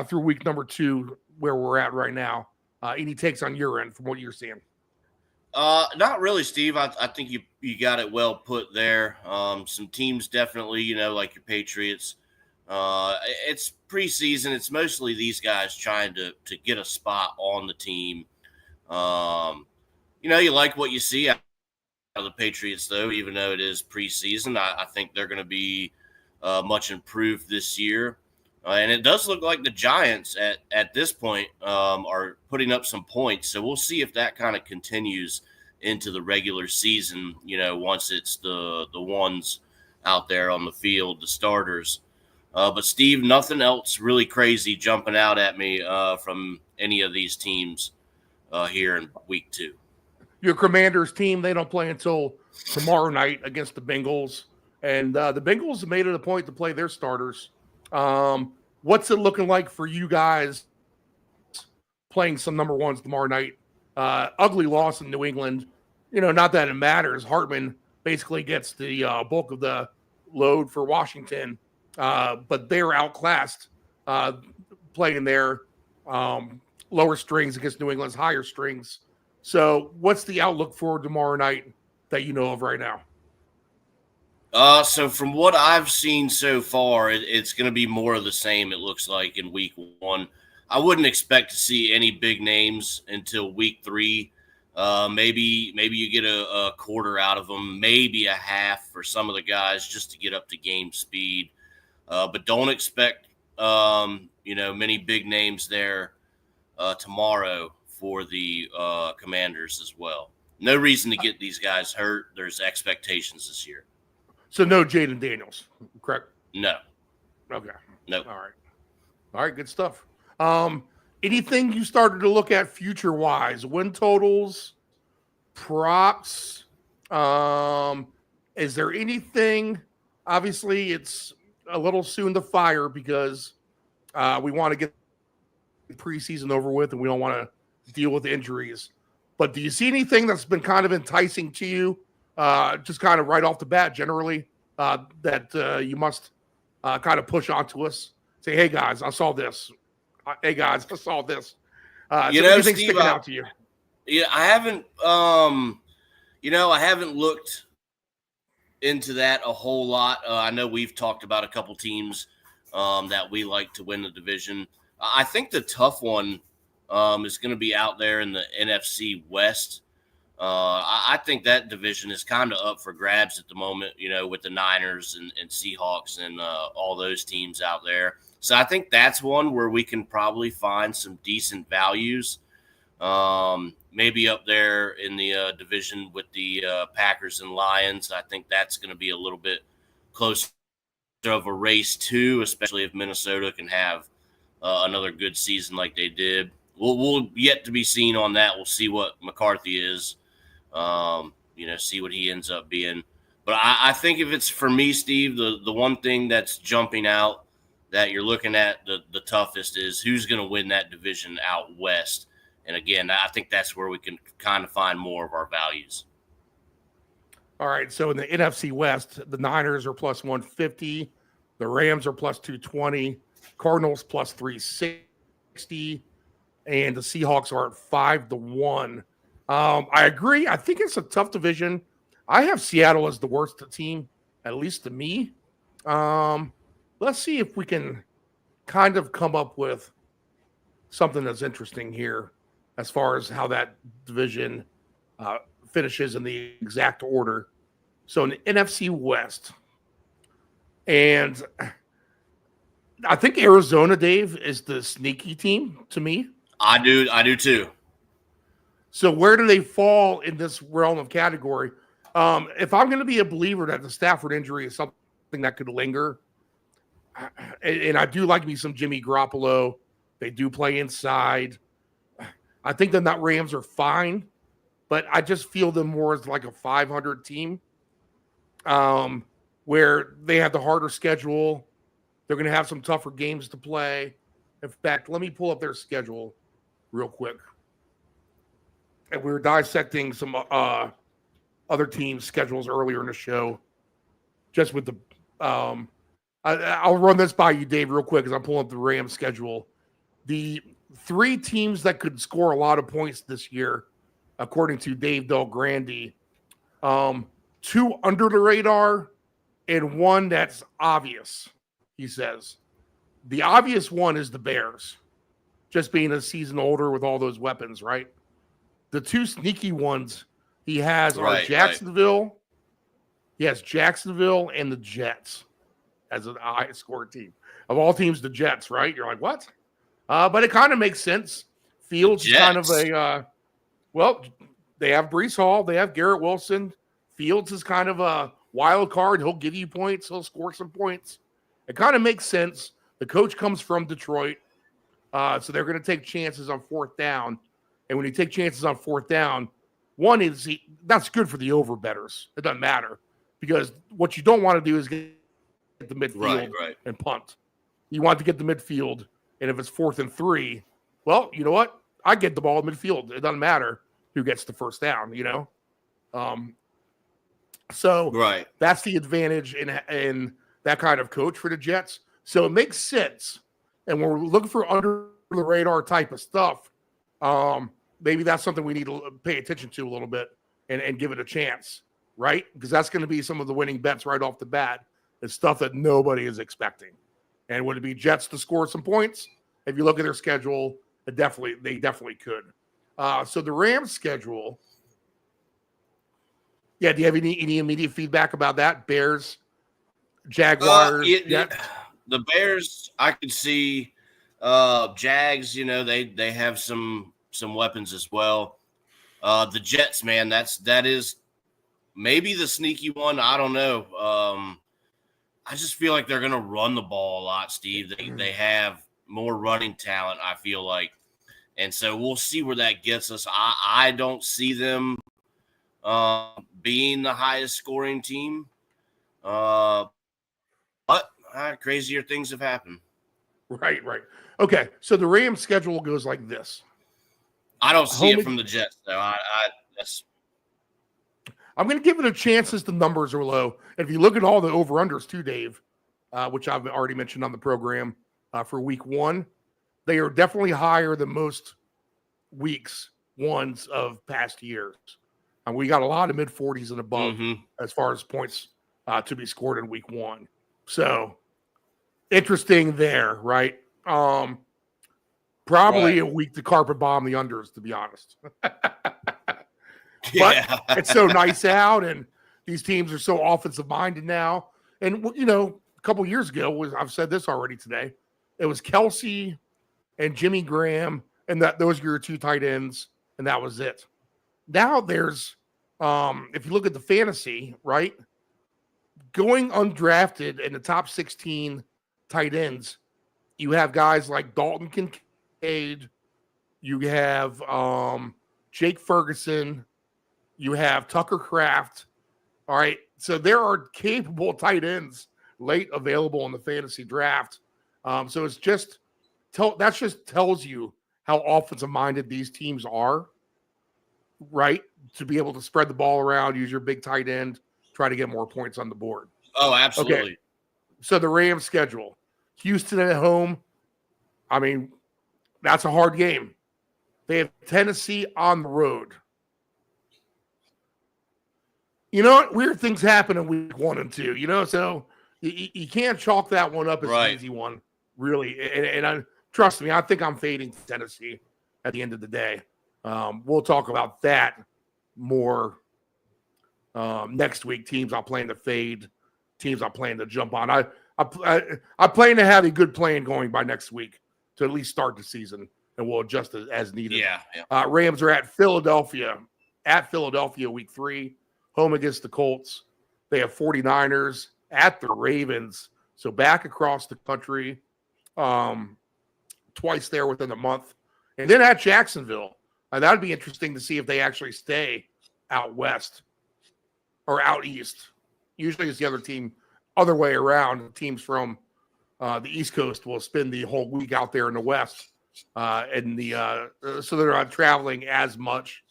through week number 2, where we're at right now? Any takes on your end from what you're seeing? Not really, Steve. I think you got it well put there. Some teams definitely, like your Patriots. It's preseason. It's mostly these guys trying to get a spot on the team. You like what you see out of the Patriots, though, even though it is preseason. I think they're going to be much improved this year. And it does look like the Giants at this point are putting up some points. So we'll see if that kind of continues into the regular season, once it's the ones out there on the field, the starters. But, Steve, nothing else really crazy jumping out at me from any of these teams here in week 2. Your Commanders team, they don't play until tomorrow night against the Bengals. And the Bengals have made it a point to play their starters. What's it looking like for you guys playing some number ones tomorrow night? Ugly loss in New England. Not that it matters. Hartman basically gets the bulk of the load for Washington, but they're outclassed playing their lower strings against New England's higher strings. So what's the outlook for tomorrow night that you know of right now? So from what I've seen so far, it's going to be more of the same, it looks like, in week 1. I wouldn't expect to see any big names until week 3. Maybe you get a quarter out of them, maybe a half for some of the guys just to get up to game speed. But don't expect, many big names there tomorrow for the Commanders as well. No reason to get these guys hurt. There's expectations this year. So no Jaden Daniels, correct? No. Okay. No. All right. Good stuff. Anything you started to look at future-wise? Win totals, props? Is there anything? Obviously, it's a little soon to fire because we want to get the preseason over with and we don't want to deal with injuries. But do you see anything that's been kind of enticing to you, just kind of right off the bat generally, that you must kind of push onto us? Say, hey, guys, I saw this. Hey, guys, I saw this. Anything Steve, sticking out to you? Yeah, I haven't, I haven't looked into that a whole lot. I know we've talked about a couple teams that we like to win the division. I think the tough one is going to be out there in the NFC West. I think that division is kind of up for grabs at the moment, with the Niners and Seahawks and all those teams out there. So I think that's one where we can probably find some decent values. Maybe up there in the division with the Packers and Lions. I think that's going to be a little bit closer of a race too, especially if Minnesota can have another good season like they did. We'll yet to be seen on that. We'll see what McCarthy is, see what he ends up being. But I think if it's for me, Steve, the one thing that's jumping out that you're looking at the toughest is who's going to win that division out west. And again, I think that's where we can kind of find more of our values. All right. So in the NFC West, the Niners are plus 150. The Rams are plus 220. Cardinals plus 360. And the Seahawks are at 5-1. I agree. I think it's a tough division. I have Seattle as the worst team, at least to me. Let's see if we can kind of come up with something that's interesting here as far as how that division finishes in the exact order. So in the NFC West, and I think Arizona, Dave, is the sneaky team to me. I do too. So where do they fall in this realm of category? If I'm going to be a believer that the Stafford injury is something that could linger, and I do like me some Jimmy Garoppolo. They do play inside. I think the Rams are fine, but I just feel them more as like a 500 team where they have the harder schedule. They're going to have some tougher games to play. In fact, let me pull up their schedule real quick. And we're dissecting some other teams' schedules earlier in the show, just with the I'll run this by you, Dave, real quick, as I'm pulling up the Rams schedule. The 3 teams that could score a lot of points this year, according to Dave Del Grande, 2 under the radar and 1 that's obvious, he says. The obvious one is the Bears, just being a season older with all those weapons, right? The 2 sneaky ones he has are Jacksonville. Right. He has Jacksonville and the Jets as a high score team. Of all teams, the Jets, right? You're like, what? But it kind of makes sense. Fields is kind of a they have Breece Hall, they have Garrett Wilson. Fields is kind of a wild card. He'll give you points, he'll score some points. It kind of makes sense. The coach comes from Detroit, so they're going to take chances on 4th down. And when you take chances on 4th down, one is that's good for the over bettors. It doesn't matter, because what you don't want to do is get the midfield and punt. You want to get the midfield, and if it's 4th and 3, well, you know what? I get the ball in midfield. It doesn't matter who gets the first down, you know? So that's the advantage in that kind of coach for the Jets. So it makes sense. And when we're looking for under the radar type of stuff, maybe that's something we need to pay attention to a little bit and give it a chance, right? Because that's going to be some of the winning bets right off the bat. It's stuff that nobody is expecting. And would it be Jets to score some points? If you look at their schedule, they definitely could. So the Rams schedule, do you have any immediate feedback about that? Bears, Jaguars, the Bears, I could see. Jags, they have some weapons as well. The Jets, man, that is maybe the sneaky one. I don't know. I just feel like they're going to run the ball a lot, Steve. They have more running talent, I feel like. And so we'll see where that gets us. I don't see them being the highest scoring team. But crazier things have happened. Right. Okay, so the Rams schedule goes like this. I don't see it from the Jets, though. I'm going to give it a chance as the numbers are low. And if you look at all the over-unders too, Dave, which I've already mentioned on the program for week 1, they are definitely higher than most weeks ones of past years. And we got a lot of mid-40s and above as far as points to be scored in week 1. So interesting there, right? Probably a week to carpet bomb the unders, to be honest. But it's so nice out, and these teams are so offensive minded now. And a couple of years ago, I've said this already today, it was Kelsey and Jimmy Graham, and those were your 2 tight ends, and that was it. Now there's, if you look at the fantasy, right, going undrafted in the top 16 tight ends, you have guys like Dalton Kincaid, you have Jake Ferguson, you have Tucker Kraft. All right. So there are capable tight ends late available in the fantasy draft. So it's just that just tells you how offensive minded these teams are, right? To be able to spread the ball around, use your big tight end, try to get more points on the board. Oh, absolutely. Okay. So the Rams schedule, Houston at home. I mean, that's a hard game. They have Tennessee on the road. You know what? Weird things happen in week 1 and 2, so you can't chalk that one up as an easy one, really. And trust me, I think I'm fading Tennessee at the end of the day. We'll talk about that more next week. Teams I'm playing to fade, teams I'm playing to jump on. I plan to have a good plan going by next week to at least start the season, and we'll adjust as needed. Yeah. Rams are at Philadelphia week 3. Home against the Colts. They have 49ers at the Ravens. So back across the country, twice there within a month. And then at Jacksonville. That would be interesting to see if they actually stay out west or out east. Usually it's the other way around. Teams from the East Coast will spend the whole week out there in the West. So they're not traveling as much.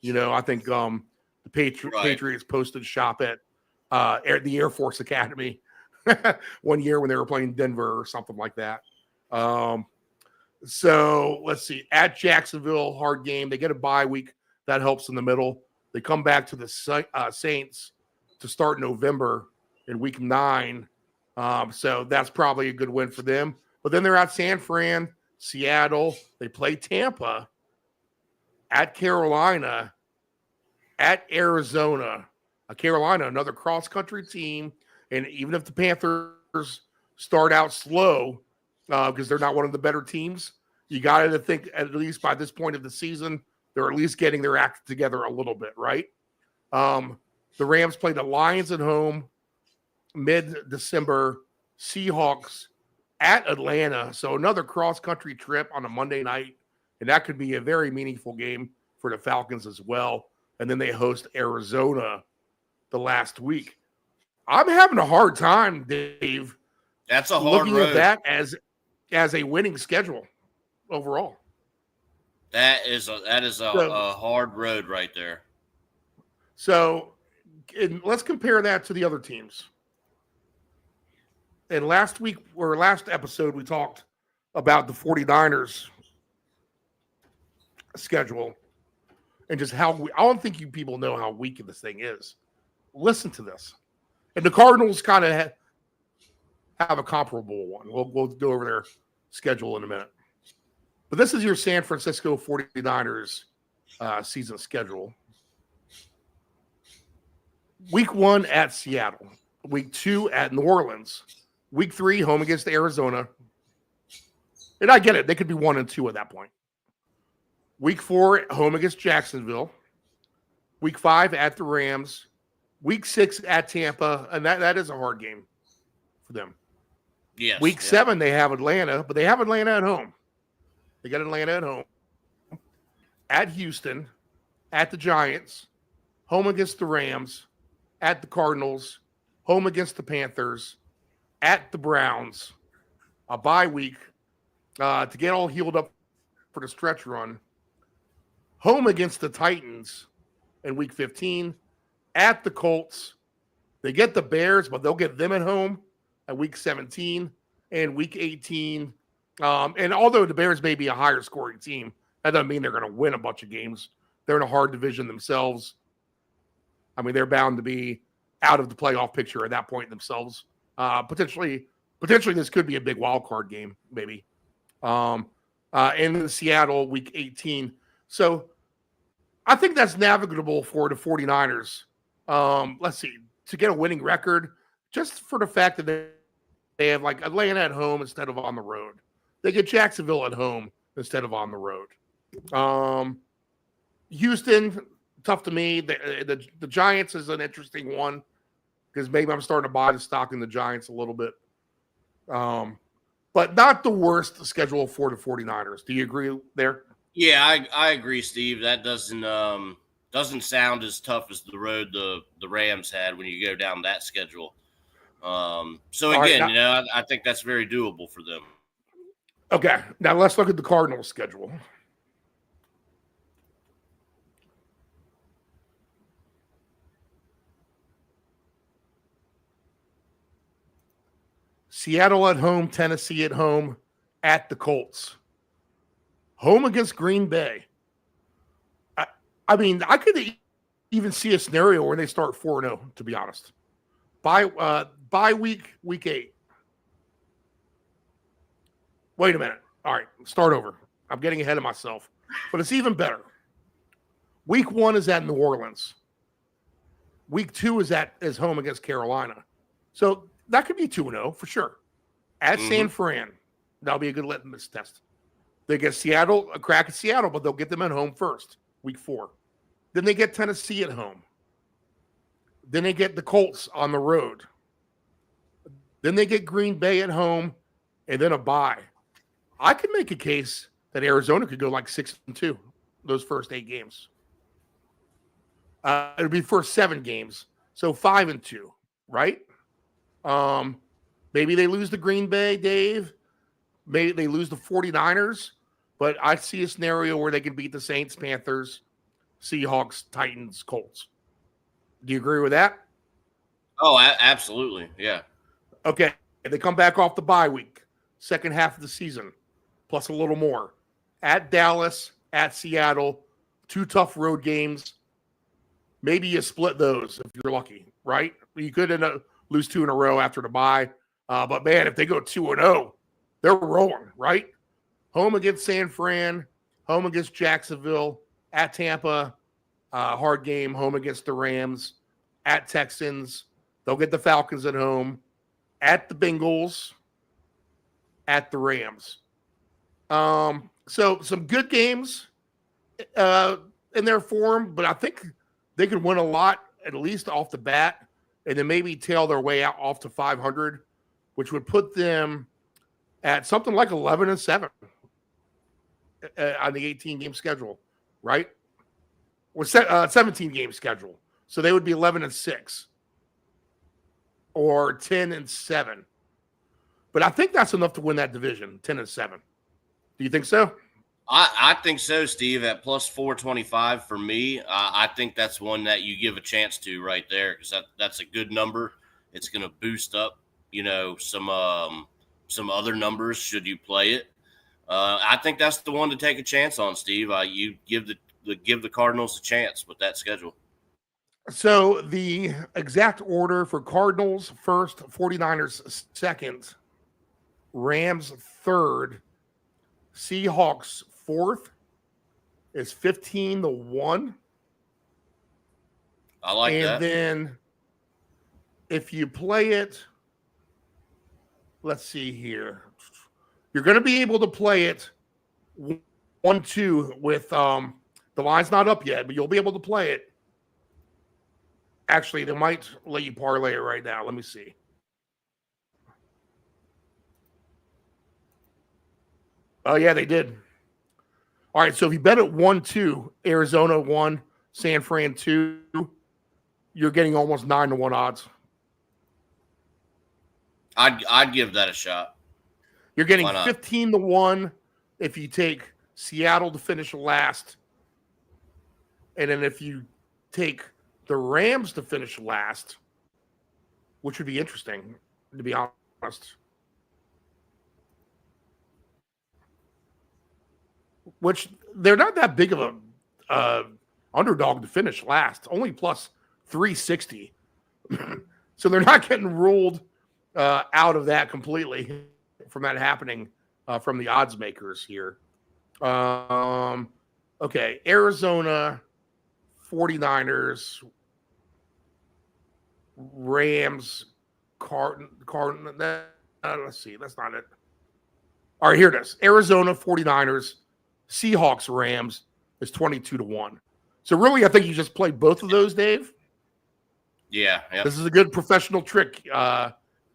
I think The Right. Patriots posted shop at the Air Force Academy one year when they were playing Denver or something like that. So let's see. At Jacksonville, hard game. They get a bye week. That helps in the middle. They come back to the Saints to start November in week 9. So that's probably a good win for them. But then they're at San Fran, Seattle. They play Tampa, at Carolina, at Arizona. Carolina, another cross-country team. And even if the Panthers start out slow, because they're not one of the better teams, you got to think at least by this point of the season, they're at least getting their act together a little bit, right? The Rams play the Lions at home mid-December, Seahawks at Atlanta. So another cross-country trip on a Monday night, and that could be a very meaningful game for the Falcons as well. And then they host Arizona the last week. I'm having a hard time, Dave, That's a hard looking road. at that as a winning schedule overall. That is a hard road right there. So let's compare that to the other teams. And last episode, we talked about the 49ers schedule and just how I don't think you people know how weak this thing is. Listen to this. And the Cardinals kind of have a comparable one. We'll go over their schedule in a minute. But this is your San Francisco 49ers season schedule. Week 1 at Seattle. Week 2 at New Orleans. Week 3 home against Arizona. And I get it. They could be 1 and 2 at that point. Week 4 home against Jacksonville. Week 5 at the Rams. Week 6 at Tampa. And that is a hard game for them. Yes. Week 7 they have Atlanta, but they have Atlanta at home. They got Atlanta at home. At Houston. At the Giants. Home against the Rams. At the Cardinals. Home against the Panthers. At the Browns. A bye week to get all healed up for the stretch run. Home against the Titans in week 15. At the Colts. They get the Bears, but they'll get them at home at week 17 and week 18. And although the Bears may be a higher scoring team, that doesn't mean they're going to win a bunch of games. They're in a hard division themselves. I mean, they're bound to be out of the playoff picture at that point themselves. Potentially this could be a big wild card game, maybe. And in Seattle, week 18. So I think that's navigable for the 49ers. Let's see, to get a winning record, just for the fact that they have like Atlanta at home instead of on the road. They get Jacksonville at home instead of on the road. Houston, tough to me. The Giants is an interesting one because maybe I'm starting to buy the stock in the Giants a little bit. But not the worst schedule for the 49ers. Do you agree there? Yeah, I agree, Steve. That doesn't sound as tough as the road the Rams had when you go down that schedule. So again, I think that's very doable for them. Okay, now let's look at the Cardinals schedule. Seattle at home, Tennessee at home, at the Colts. Home against Green Bay. I mean, I could even see a scenario where they start 4-0, to be honest. Bye week 8. Wait a minute. All right, start over. I'm getting ahead of myself. But it's even better. Week 1 is at New Orleans. Week 2 is home against Carolina. So that could be 2-0 for sure. At San Fran, that'll be a good litmus test. They get Seattle, a crack at Seattle, but they'll get them at home first, week 4. Then they get Tennessee at home. Then they get the Colts on the road. Then they get Green Bay at home, and then a bye. I could make a case that Arizona could go like 6-2 those first 8 games. It'll be first 7 games, so 5-2, right? Maybe they lose to Green Bay, Dave. Maybe they lose the 49ers, but I see a scenario where they can beat the Saints, Panthers, Seahawks, Titans, Colts. Do you agree with that? Oh, absolutely. Yeah. Okay. They come back off the bye week, second half of the season, plus a little more. At Dallas, at Seattle, 2 tough road games. Maybe you split those if you're lucky, right? You could end up lose 2 in a row after the bye. But, man, if they go 2-0, they're rolling, right? Home against San Fran, home against Jacksonville, at Tampa, hard game, home against the Rams, at Texans. They'll get the Falcons at home, at the Bengals, at the Rams. So some good games in their form, but I think they can win a lot, at least off the bat, and then maybe tail their way out off to 500, which would put them at something like 11-7 on the 18-game schedule, right? Or 17-game schedule. So they would be 11-6 or 10-7. But I think that's enough to win that division, 10-7. Do you think so? I think so, Steve. At plus 425 for me, I think that's one that you give a chance to right there, because that's a good number. It's going to boost up, some other numbers should you play it. I think that's the one to take a chance on, Steve. You give the Cardinals a chance with that schedule. So the exact order for Cardinals first, 49ers second, Rams third, Seahawks fourth is 15-1. I like that. And then if you play it, let's see here. You're going to be able to play it 1-2 with the line's not up yet, but you'll be able to play it. Actually, they might let you parlay it right now. Let me see. Oh, yeah, they did. All right, so if you bet at 1-2, Arizona 1, San Fran 2, you're getting almost 9-1 odds. I'd give that a shot. You're getting 15-1 if you take Seattle to finish last. And then if you take the Rams to finish last, which would be interesting, to be honest. Which they're not that big of a underdog to finish last, only plus 360. So they're not getting ruled out of that completely from that happening from the odds makers here. Okay, Arizona, 49ers, Rams, Cardinals. Let's see, that's not it. All right, here it is. Arizona, 49ers, Seahawks, Rams is 22-1. So really, I think you just played both of those, Dave. Yeah. This is a good professional trick,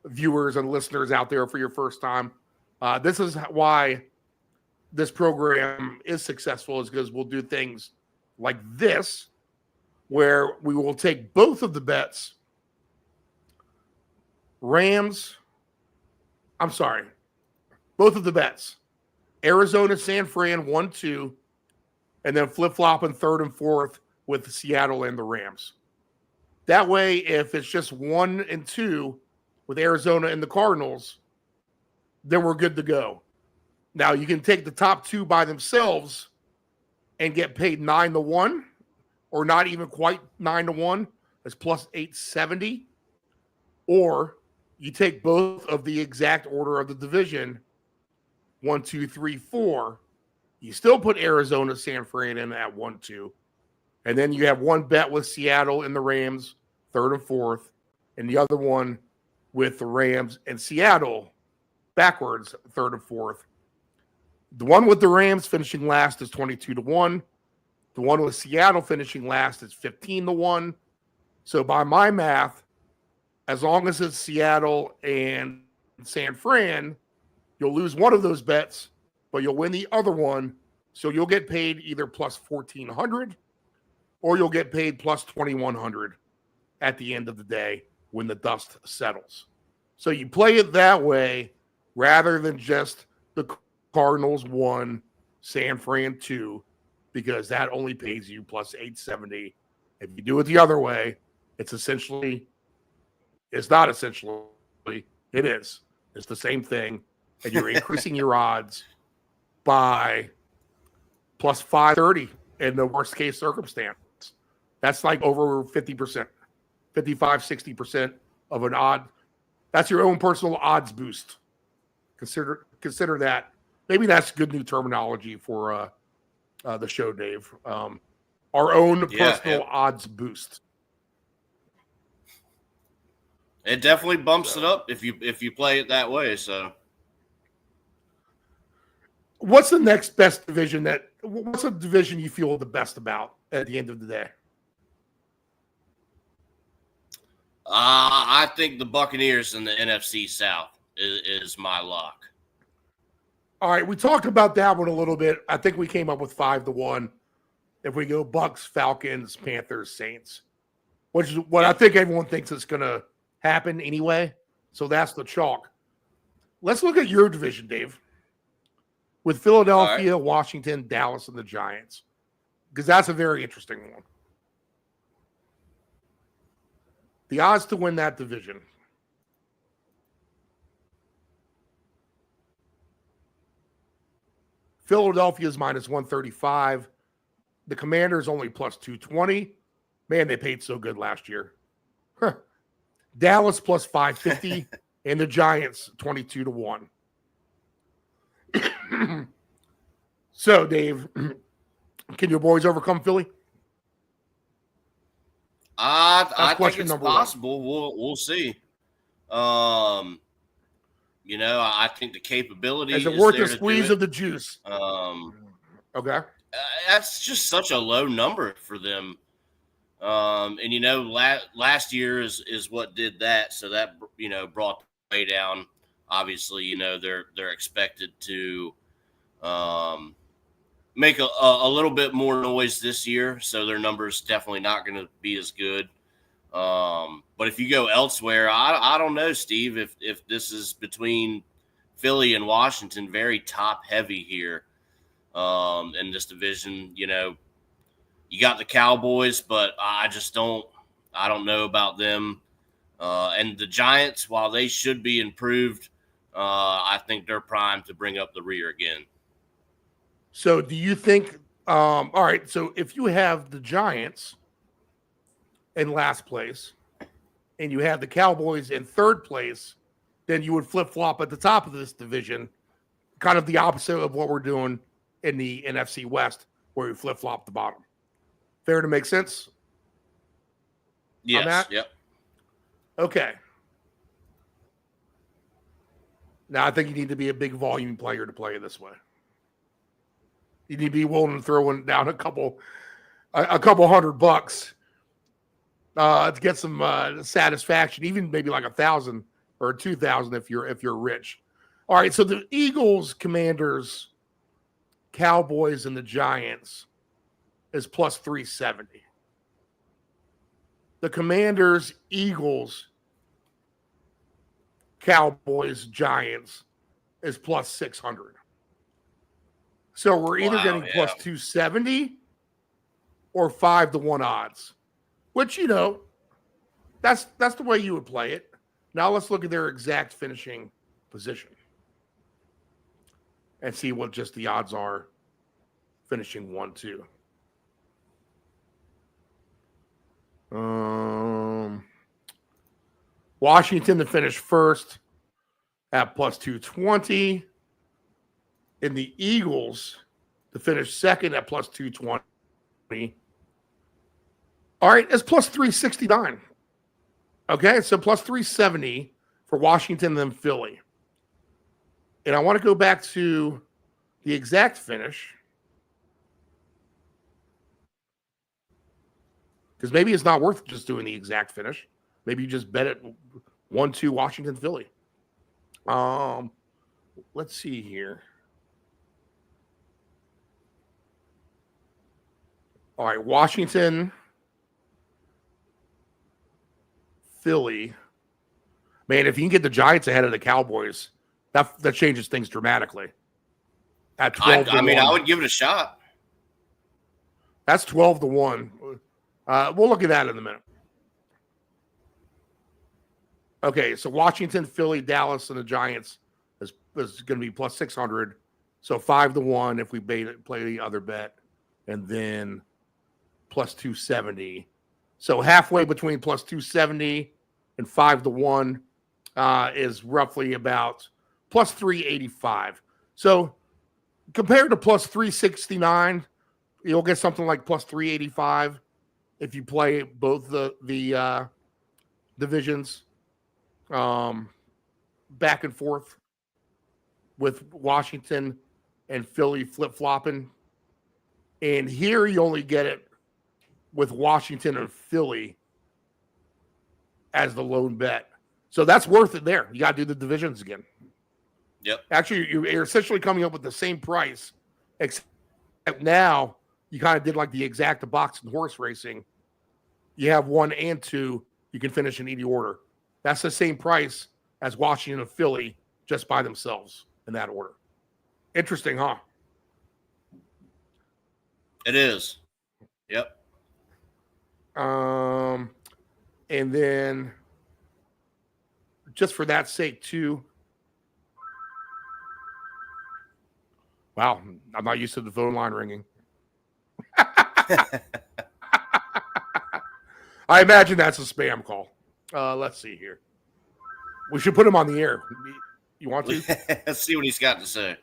viewers and listeners out there for your first time. This is why this program is successful, is because we'll do things like this, where we will take both of the bets. Both of the bets. Arizona, San Fran, 1-2, and then flip-flop in third and fourth with Seattle and the Rams. That way, if it's just 1 and 2 with Arizona and the Cardinals, then we're good to go. Now, you can take the top 2 by themselves and get paid 9-1, or not even quite 9-1. That's plus 870. Or you take both of the exact order of the division, 1, 2, 3, 4. You still put Arizona, San Fran in at 1-2. And then you have one bet with Seattle and the Rams, third and fourth, and the other one with the Rams and Seattle backwards, third and fourth. The one with the Rams finishing last is 22-1. The one with Seattle finishing last is 15-1. So by my math, as long as it's Seattle and San Fran, you'll lose one of those bets, but you'll win the other one. So you'll get paid either plus 1,400 or you'll get paid plus 2,100 at the end of the day when the dust settles. So you play it that way rather than just the Cardinals 1, San Fran 2, because that only pays you plus 870. If you do it the other way, It's not essentially, it is. It's the same thing. And you're increasing your odds by plus 530 in the worst case circumstance. That's like over 50%, 55, 60% of an odd. That's your own personal odds boost. Consider that. Maybe that's good new terminology for the show, Dave. Our own personal odds boost. It definitely bumps it up if you play it that way. So, what's the next best division? What's a division you feel the best about at the end of the day? I think the Buccaneers in the NFC South is my lock. All right, we talked about that one a little bit. I think we came up with 5-1. If we go Bucks, Falcons, Panthers, Saints, which is what I think everyone thinks is going to happen anyway. So that's the chalk. Let's look at your division, Dave, with Philadelphia, Washington, Dallas, and the Giants, because that's a very interesting one. The odds to win that division. Philadelphia is minus 135. The Commanders only plus 220. Man, they paid so good last year. Huh. Dallas plus 550 and the Giants 22-1. So, Dave, can your boys overcome Philly? I think it's possible. We'll see. I think the capability is it worth the squeeze of the juice? Okay. That's just such a low number for them. Last year is what did that. So that, brought the way down. Obviously, they're expected to make a little bit more noise this year. So their numbers definitely not going to be as good. But if you go elsewhere, I don't know, Steve, if this is between Philly and Washington, very top heavy here in this division. You got the Cowboys, but I don't know about them. And the Giants, while they should be improved, I think they're primed to bring up the rear again. So do you think, all right, so if you have the Giants in last place and you have the Cowboys in third place, then you would flip-flop at the top of this division, kind of the opposite of what we're doing in the NFC West, where we flip-flop the bottom. Fair to make sense? Yes, yep. Okay. Now, I think you need to be a big volume player to play it this way. You need to be willing to throw down a couple $100 to get some satisfaction, even maybe like 1,000 or 2,000 if you're rich. All right, so the Eagles, Commanders, Cowboys, and the Giants is plus 370. The Commanders, Eagles, Cowboys, Giants is plus 600. So we're either getting plus 270 or 5-1 odds, which, that's the way you would play it. Now let's look at their exact finishing position and see what just the odds are finishing 1-2. Washington to finish first at plus 220. And the Eagles to finish second at plus 220. All right, it's plus 369. Okay, so plus 370 for Washington and then Philly. And I want to go back to the exact finish, because maybe it's not worth just doing the exact finish. Maybe you just bet it 1-2 Washington, Philly. Let's see here. All right, Washington, Philly. Man, if you can get the Giants ahead of the Cowboys, that changes things dramatically. At 12 to 1. I would give it a shot. That's 12-1. We'll look at that in a minute. Okay, so Washington, Philly, Dallas, and the Giants is going to be plus 600. So 5-1 if we play the other bet, and then plus 270. So halfway between plus 270 and 5-1 is roughly about plus 385. So compared to plus 369, you'll get something like plus 385 if you play both the divisions back and forth with Washington and Philly flip-flopping. And here you only get it with Washington and Philly as the lone bet. So that's worth it there. You got to do the divisions again. Yep. Actually, you're essentially coming up with the same price, except now you kind of did like the exacta box in horse racing. You have 1 and 2. You can finish in any order. That's the same price as Washington and Philly just by themselves in that order. Interesting, huh? It is. Yep. And then just for that sake too. Wow, I'm not used to the phone line ringing. I imagine that's a spam call. Let's see here. We should put him on the air. You want to? Let's see what he's got to say.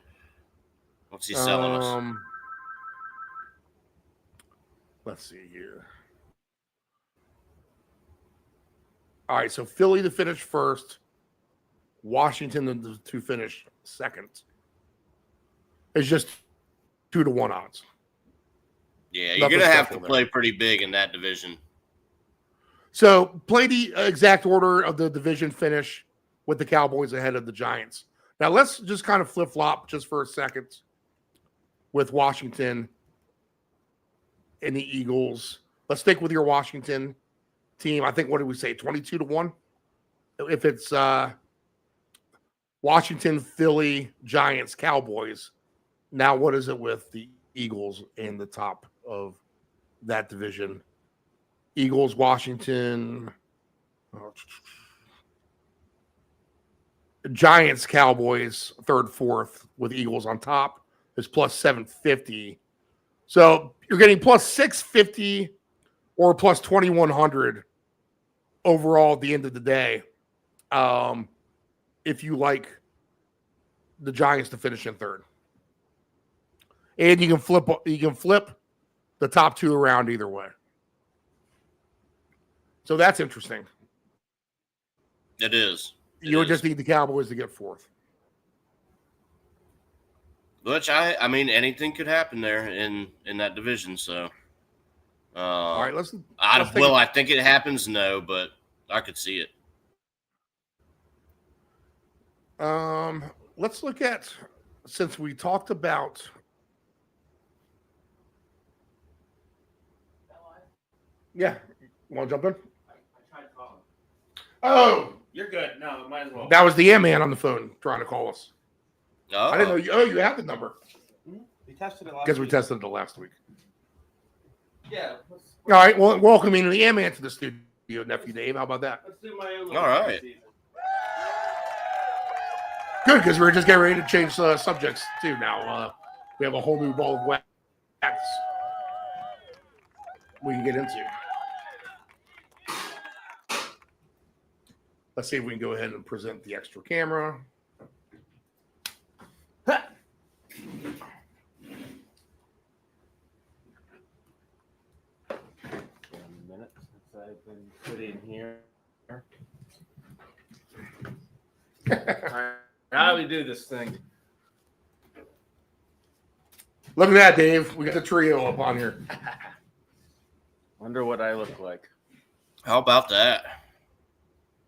What's he selling us? Let's see here. All right, so Philly to finish first, Washington to finish second. It's just 2-1 odds. Yeah, you're going to have to play pretty big in that division. So play the exact order of the division finish with the Cowboys ahead of the Giants. Now let's just kind of flip-flop just for a second with Washington and the Eagles. Let's stick with your Washington team. I think, what did we say, 22-1? If it's Washington, Philly, Giants, Cowboys. Now what is it with the Eagles in the top of that division? Eagles, Washington, Giants, Cowboys, third, fourth, with Eagles on top is plus 750. So you're getting plus 650 or plus 2,100 overall at the end of the day. If you like the Giants to finish in third. And you can flip the top two around either way. So that's interesting. It is. You would just need the Cowboys to get fourth. Which I mean, anything could happen there in that division. So, all right, I think it happens. No, but I could see it. Let's look at, since we talked about. Yeah, you want to jump in? I tried calling. Oh, You're good. No, might as well. that was the man on the phone trying to call us. Oh, I didn't know you. Oh, you have the number We tested it last because we week. tested it last week. Yeah. All right, well, welcoming the man to the studio, nephew Dave. How about that? Let's do my own. All right. Good, because we're just getting ready to change subjects too. Now we have a whole new ball of wax we can get into. Let's see if we can go ahead and present the extra camera. A minute since I've been put in here. All right. How do we do this thing? Look at that, Dave. We got the trio up on here. Wonder what I look like. how about that?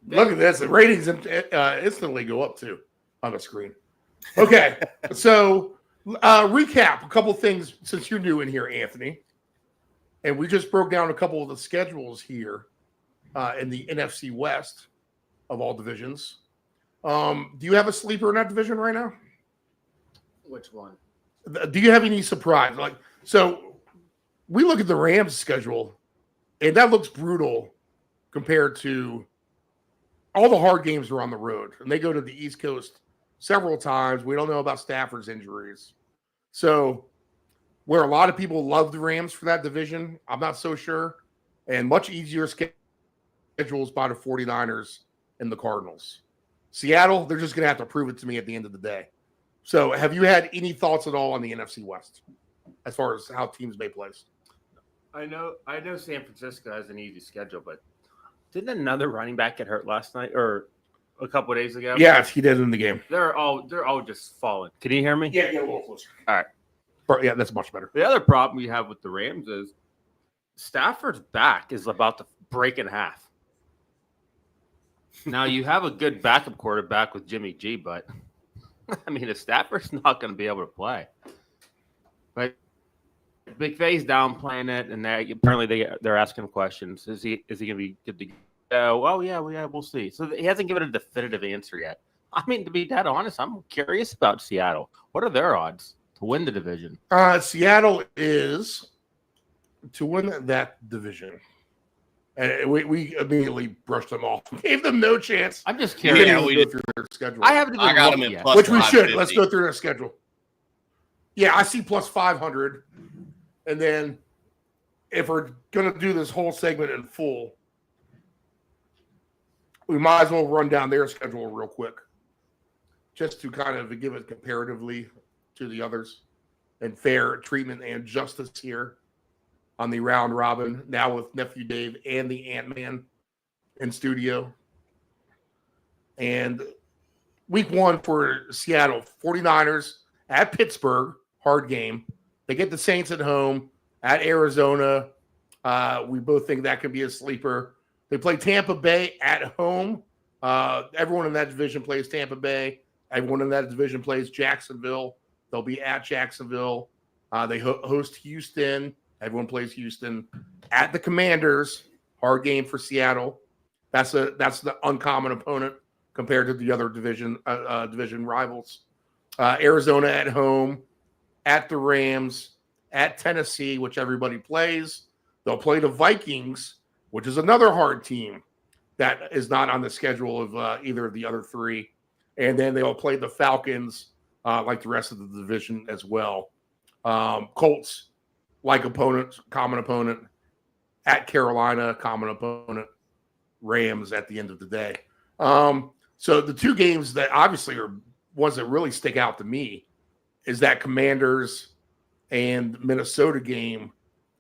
Look at this. The ratings instantly go up too on the screen. Okay, so recap a couple things since you're new in here, Anthony. And we just broke down a couple of the schedules here in the NFC West of all divisions. Do you have a sleeper in that division right now? Which one? Do you have any surprise? Like, so we look at the Rams schedule, and that looks brutal compared to all the hard games are on the road, and they go to the East Coast several times. We don't know about Stafford's injuries. So where a lot of people love the Rams for that division, I'm not so sure. And much easier schedules by the 49ers and the Cardinals. Seattle, they're just going to have to prove it to me at the end of the day. So have you had any thoughts at all on the NFC West as far as how teams may place? I know San Francisco has an easy schedule, but Didn't another running back get hurt last night or a couple of days ago? Yes, he did in the game. They're all just falling. Can you hear me? Yeah, get a little closer. All right. Yeah, that's much better. The other problem we have with the Rams is Stafford's back is about to break in half. Now you have a good backup quarterback with Jimmy G, but I mean, if Stafford's not going to be able to play, but McVay's downplaying it, and apparently they're asking questions. Is he going to be good to go? Oh yeah, we'll see. So he hasn't given a definitive answer yet. I mean, to be that honest, I'm curious about Seattle. What are their odds to win the division? Seattle is to win that division. And we immediately brushed them off. Gave them no chance. I'm just We curious. didn't Yeah, even we go through their schedule. I haven't even I got looked them at yet. plus Which we should. 550. Let's go through their schedule. Yeah, I see plus 500. And then if we're going to do this whole segment in full, we might as well run down their schedule real quick just to kind of give it comparatively to the others and fair treatment and justice here on the round robin, now with Nephew Dave and the Ant-Man in studio. And week one for Seattle, 49ers at Pittsburgh, hard game. They get the Saints at home, at Arizona. We both think that could be a sleeper. They play Tampa Bay at home. Everyone in that division plays Tampa Bay. Everyone in that division plays Jacksonville. They'll be at Jacksonville. They host Houston. Everyone plays Houston. At the Commanders, hard game for Seattle. That's the uncommon opponent compared to the other division rivals. Arizona at home, at the Rams, at Tennessee, which everybody plays. They'll play the Vikings, which is another hard team that is not on the schedule of either of the other three. And then they'll play the Falcons like the rest of the division as well. Colts, like opponent, common opponent. At Carolina, common opponent. Rams at the end of the day. So the two games that obviously are ones that really stick out to me is that Commanders and Minnesota game.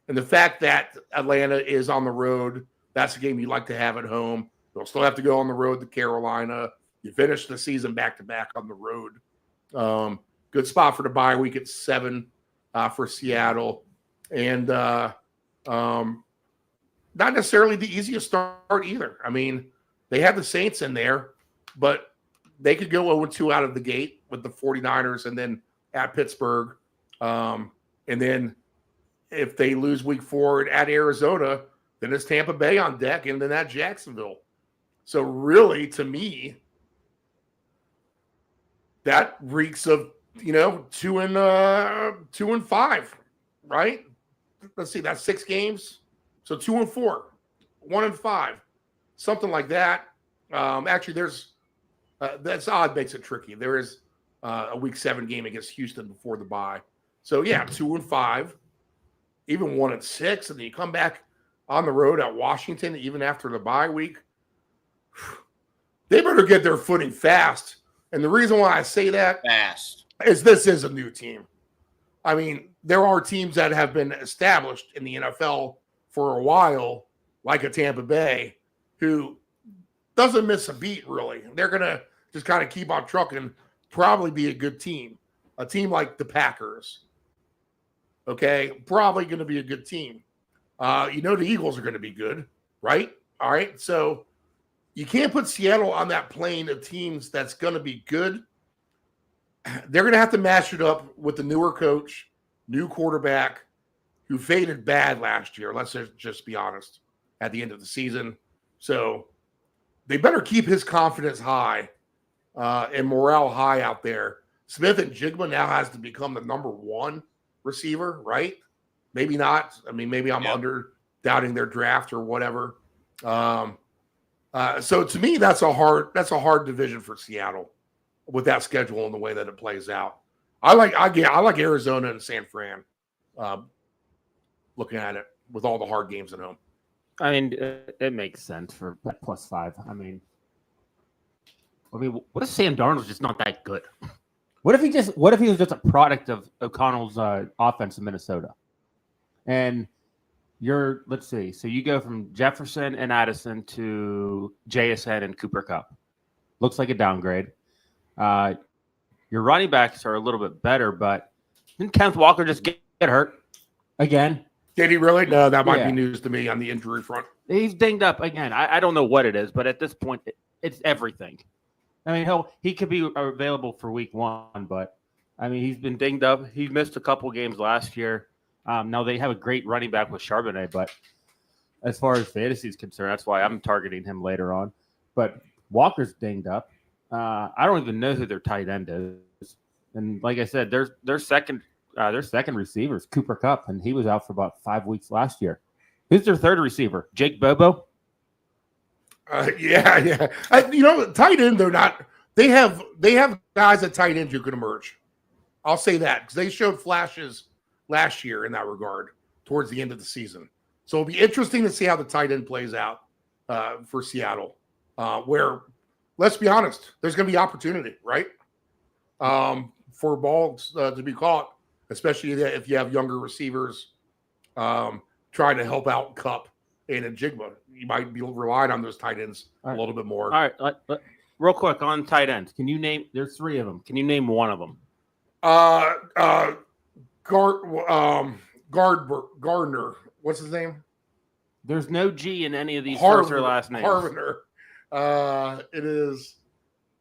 And the fact that Atlanta is on the road, that's a game you like to have at home. They'll still have to go on the road to Carolina. You finish the season back-to-back on the road. Good spot for the bye week at 7 for Seattle. And not necessarily the easiest start either. I mean, they had the Saints in there, but they could go 0-2 out of the gate with the 49ers and then at Pittsburgh. And then if they lose week 4 at Arizona, then it's Tampa Bay on deck and then at Jacksonville. So really, to me, that reeks of 2-5, right? Let's see, that's 6 games. So 2-4, 1-5, something like that. Actually, there's that's odd, makes it tricky. There is a week 7 game against Houston before the bye. So yeah, 2-5, even 1-6, and then you come back on the road at Washington even after the bye week. They better get their footing fast. And the reason why I say that is this is a new team. I mean, there are teams that have been established in the NFL for a while, like a Tampa Bay, who doesn't miss a beat, really. They're going to just kind of keep on trucking, probably be a good team. A team like the Packers, okay, probably going to be a good team. The Eagles are going to be good, right? All right, so you can't put Seattle on that plane of teams that's going to be good. They're going to have to match it up with the newer coach, new quarterback, who faded bad last year. Let's just be honest at the end of the season. So they better keep his confidence high and morale high out there. Smith and Jigma now has to become the number 1 receiver, right? Maybe not. I mean, maybe I'm under doubting their draft or whatever. So to me, that's a hard division for Seattle with that schedule and the way that it plays out. I like Arizona and San Fran. Looking at it with all the hard games at home. I mean, it makes sense for +5. I mean, what if Sam Darnold's just not that good? What if he was just a product of O'Connell's offense in Minnesota? And let's see. So you go from Jefferson and Addison to JSN and Cooper Kupp. Looks like a downgrade. Your running backs are a little bit better, but didn't Kenneth Walker just get hurt again? Did he really? No, that might be news to me on the injury front. He's dinged up again. I don't know what it is, but at this point, it's everything. I mean, he could be available for week 1, but I mean, he's been dinged up. He missed a couple games last year. Now they have a great running back with Charbonnet, but as far as fantasy is concerned, that's why I'm targeting him later on. But Walker's dinged up. I don't even know who their tight end is. And like I said, their second receiver is Cooper Kupp, and he was out for about 5 weeks last year. Who's their third receiver? Jake Bobo? Yeah. Tight end, they're not. They have guys at tight end who can emerge. I'll say that because they showed flashes last year in that regard towards the end of the season. So it'll be interesting to see how the tight end plays out for Seattle, where, let's be honest, there's going to be opportunity, right? For balls to be caught, especially if you have younger receivers trying to help out Kupp and Njigba. You might be relying on those tight ends a little bit more. All right. Real quick on tight ends. Can you name – there's 3 of them. Can you name one of them? Gardner. What's his name? There's no G in any of these first or last names. Harviner. It is.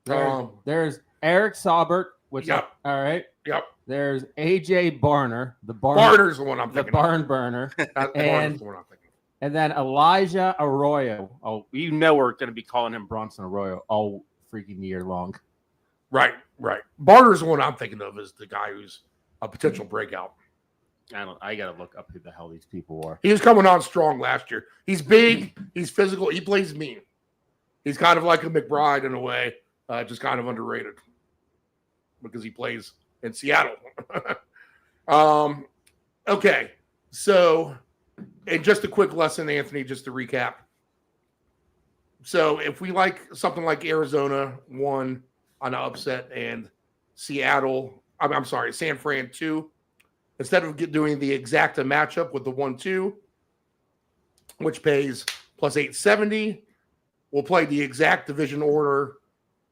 There's Eric Saubert. Yep. All right. Yep. There's AJ Barner. Barner's the one I'm thinking. The barn burner. Barner's the one I'm thinking. And then Elijah Arroyo. Oh, we're going to be calling him Bronson Arroyo all freaking year long. Right. Barner's the one I'm thinking of as the guy who's a potential breakout. I got to look up who the hell these people are. He was coming on strong last year. He's big. He's physical. He plays mean. He's kind of like a McBride in a way, just kind of underrated because he plays in Seattle. Okay. So, and just a quick lesson, Anthony, just to recap. So if we like something like Arizona 1 on an upset and Seattle, I'm sorry, San Fran 2, instead of doing the exacta matchup with the 1-2, which pays plus 870, we'll play the exact division order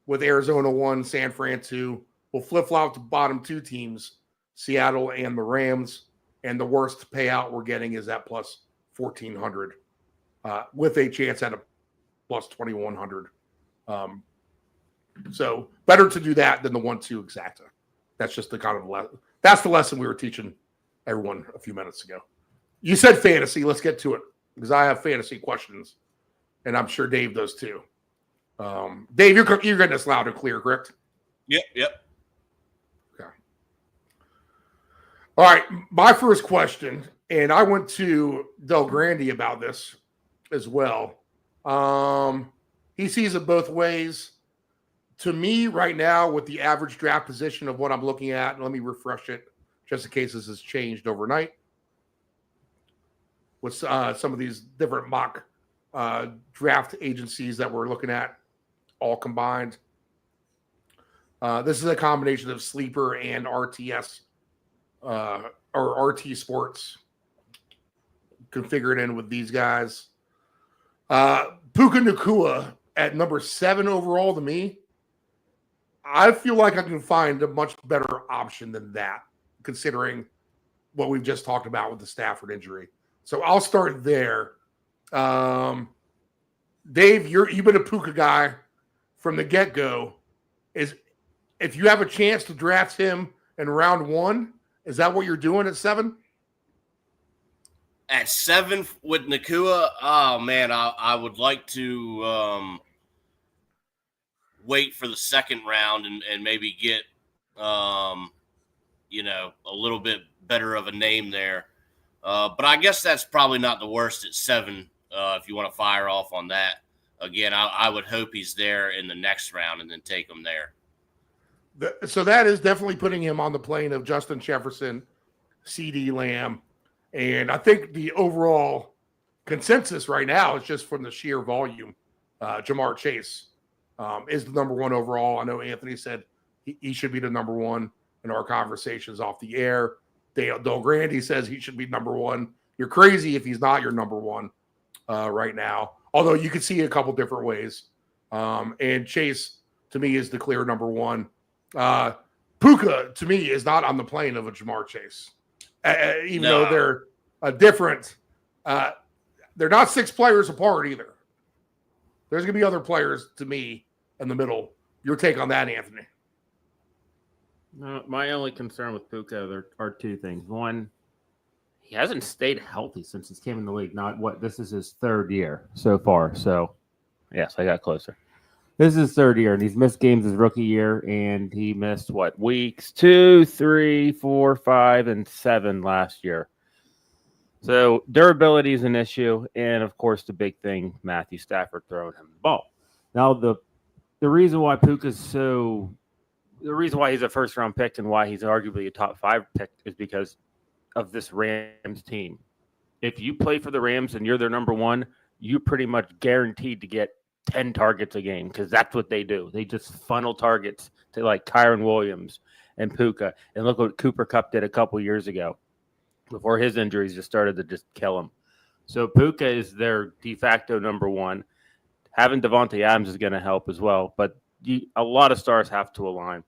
with Arizona 1, San Fran 2. We'll flip-flop the bottom 2 teams, Seattle and the Rams, and the worst payout we're getting is at plus 1,400 with a chance at a plus 2,100. So better to do that than the 1-2 exacta. That's just the kind of that's the lesson we were teaching everyone a few minutes ago. You said fantasy. Let's get to it because I have fantasy questions, and I'm sure Dave does too. Dave, you're getting us loud and clear, correct? Yep. Okay. All right. My first question, and I went to Del Grande about this as well. He sees it both ways. To me, right now, with the average draft position of what I'm looking at, and let me refresh it just in case this has changed overnight with some of these different mock draft agencies that we're looking at all combined. This is a combination of Sleeper and RTS or RT Sports configured in with these guys. Puka Nacua at number 7 overall to me. I feel like I can find a much better option than that, considering what we've just talked about with the Stafford injury. So I'll start there. Dave, you've been a Puka guy from the get-go. If you have a chance to draft him in round 1, is that what you're doing at 7? At 7 with Nacua, oh man, I would like to wait for the second round and maybe get a little bit better of a name there. But I guess that's probably not the worst at 7 if you want to fire off on that. again, I would hope he's there in the next round and then take him there. So that is definitely putting him on the plane of Justin Jefferson, CeeDee Lamb. And I think the overall consensus right now is just from the sheer volume. Jamar Chase is the number one overall. I know Anthony said he should be the number one in our conversations off the air. Del Grande says he should be number one. You're crazy if he's not your number one right now. Although you could see it a couple different ways. And Chase, to me, is the clear number one. Puka, to me, is not on the plane of a Jamar Chase. Even though they're a different they're not 6 players apart either. There's going to be other players, to me, in the middle. Your take on that, Anthony? My only concern with Puka there are 2 things. One, he hasn't stayed healthy since he came in the league. This is his 3rd year so far. So, yes, I got closer. This is his 3rd year, and he's missed games his rookie year, and he missed, weeks 2, 3, 4, 5, and 7 last year. So durability is an issue, and, of course, the big thing, Matthew Stafford throwing him the ball. Now, the reason why the reason why he's a first-round pick and why he's arguably a top 5 pick is because of this Rams team. If you play for the Rams and you're their number one, you pretty much guaranteed to get 10 targets a game because that's what they do. They just funnel targets to like Kyron Williams and Puka. And look what Cooper Kupp did a couple years ago before his injuries just started to just kill him. So Puka is their de facto number one. Having Devontae Adams is going to help as well. But a lot of stars have to align.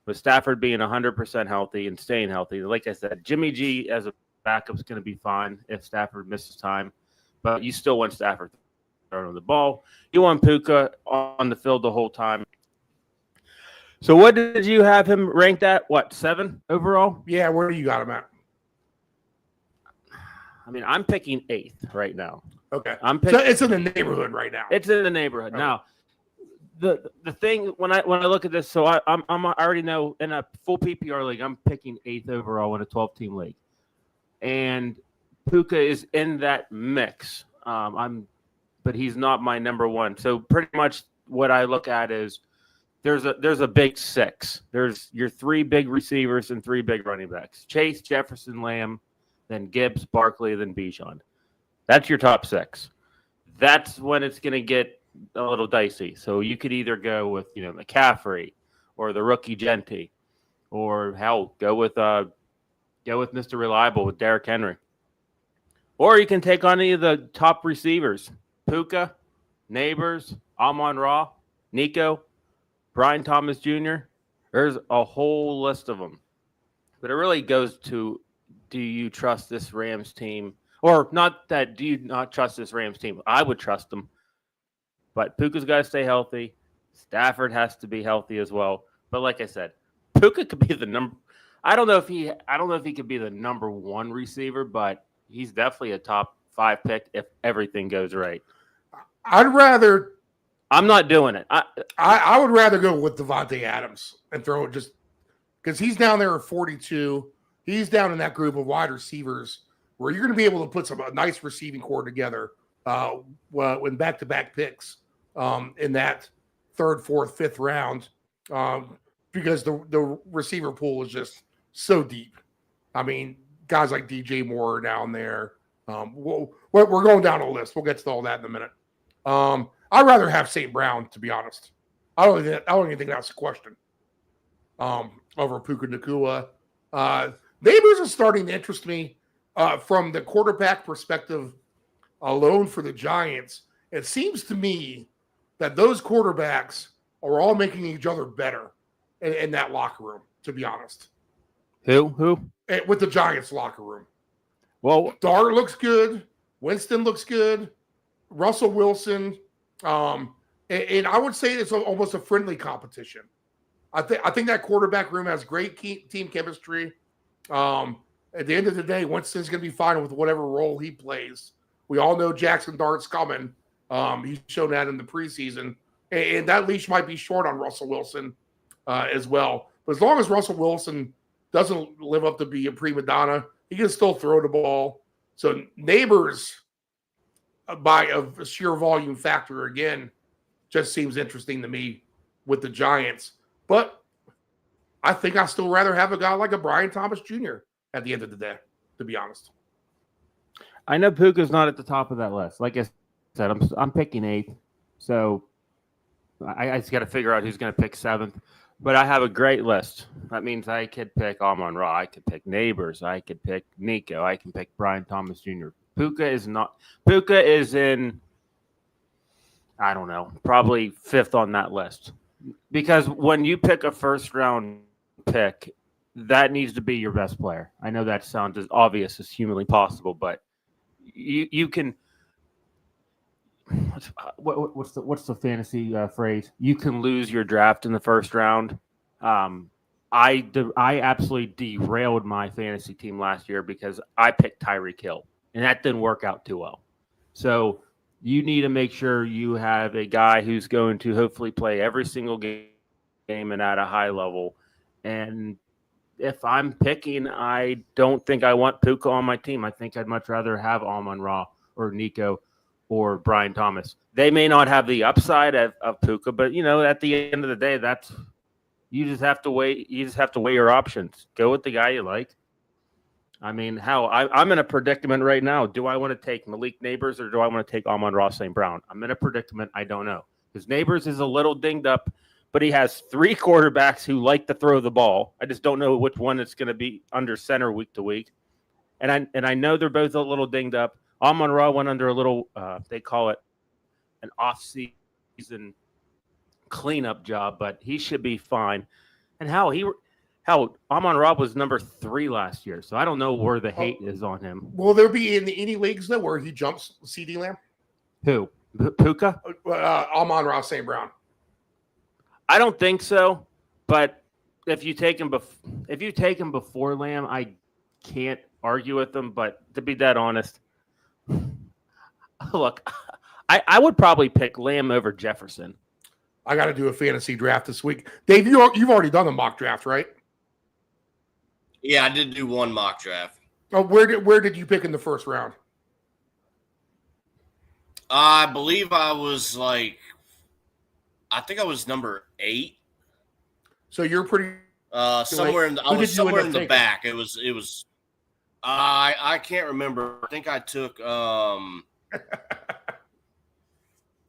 With Stafford being 100% healthy and staying healthy, like I said, Jimmy G as a backup is going to be fine if Stafford misses time. But you still want Stafford throwing the ball. You want Puka on the field the whole time. So what did you have him ranked at? 7 overall? Yeah, where do you got him at? I mean, I'm picking 8th right now. Okay. So it's in the neighborhood right now. It's in the neighborhood. Okay. Now, the thing when I look at this, so I already know in a full PPR league, I'm picking 8th overall in a 12-team league. And Puka is in that mix. But he's not my number one. So pretty much what I look at is there's a big 6. There's your 3 big receivers and 3 big running backs. Chase, Jefferson, Lamb, then Gibbs, Barkley, then Bijan. That's your top 6. That's when it's going to get a little dicey. So you could either go with, McCaffrey or the rookie Gentry, or hell, go with Mr. Reliable with Derrick Henry. Or you can take on any of the top receivers. Puka, Neighbors, Amon-Ra, Nico, Brian Thomas Jr. There's a whole list of them. But it really goes to, do you trust this Rams team? Or not that, do you not trust this Rams team? I would trust them. But Puka's got to stay healthy. Stafford has to be healthy as well. But like I said, Puka could be the number. I don't know if he could be the number 1 receiver, but he's definitely a top 5 pick if everything goes right. I'm not doing it. I would rather go with Devontae Adams and throw it just because he's down there at 42. He's down in that group of wide receivers where you're going to be able to put a nice receiving core together when back-to-back picks in that 3rd, 4th, 5th round because the receiver pool is just so deep. I mean, guys like DJ Moore are down there. We're going down a list. We'll get to all that in a minute. I'd rather have St. Brown, to be honest. I don't even think that's a question. Over Puka Nacua. Neighbors is starting to interest me from the quarterback perspective alone for the Giants. It seems to me that those quarterbacks are all making each other better in that locker room, to be honest. Who? With the Giants locker room. Well, Dart looks good. Winston looks good. Russell Wilson. And I would say it's almost a friendly competition. I think that quarterback room has great team chemistry. At the end of the day, Winston's going to be fine with whatever role he plays. We all know Jackson Dart's coming. He's shown that in the preseason. And that leash might be short on Russell Wilson as well. But as long as Russell Wilson doesn't live up to be a prima donna, he can still throw the ball. So Neighbors, by a sheer volume factor again, just seems interesting to me with the Giants. But I think I still rather have a guy like a Brian Thomas Jr. at the end of the day, to be honest. I know Puka's not at the top of that list. Like I said, I'm picking 8th, so I just got to figure out who's going to pick 7th. But I have a great list. That means I could pick Amon-Ra, I could pick Neighbors, I could pick Nico, I can pick Brian Thomas Jr. Puka is in, I don't know, probably 5th on that list. Because when you pick a first-round pick, that needs to be your best player. I know that sounds as obvious as humanly possible, but you can. What's the fantasy phrase? You can lose your draft in the first round. I absolutely derailed my fantasy team last year because I picked Tyreek Hill, and that didn't work out too well. So you need to make sure you have a guy who's going to hopefully play every single game and at a high level. And if I'm picking, I don't think I want Puka on my team. I think I'd much rather have Amon-Ra or Nico or Brian Thomas. They may not have the upside of Puka, but at the end of the day, you just have to weigh. You just have to weigh your options. Go with the guy you like. I mean, I'm in a predicament right now. Do I want to take Malik Neighbors or do I want to take Amon-Ra St. Brown? I'm in a predicament. I don't know because Neighbors is a little dinged up, but he has 3 quarterbacks who like to throw the ball. I just don't know which one it's going to be under center week to week. And I know they're both a little dinged up. Amon-Ra went under a little, they call it an off-season cleanup job, but he should be fine. And Amon-Ra was number 3 last year, so I don't know where the hate is on him. Will there be any leagues, though, where he jumps CeeDee Lamb? Who? Puka? Amon-Ra St. Brown. I don't think so, but if you take him before Lamb, I can't argue with them. But to be dead honest, look, I would probably pick Lamb over Jefferson. I got to do a fantasy draft this week. Dave, you've already done the mock draft, right? Yeah, I did do one mock draft. Oh, where did you pick in the first round? I believe I was I think I was number 8. So you're pretty somewhere in the back. It was. I can't remember. I think I took.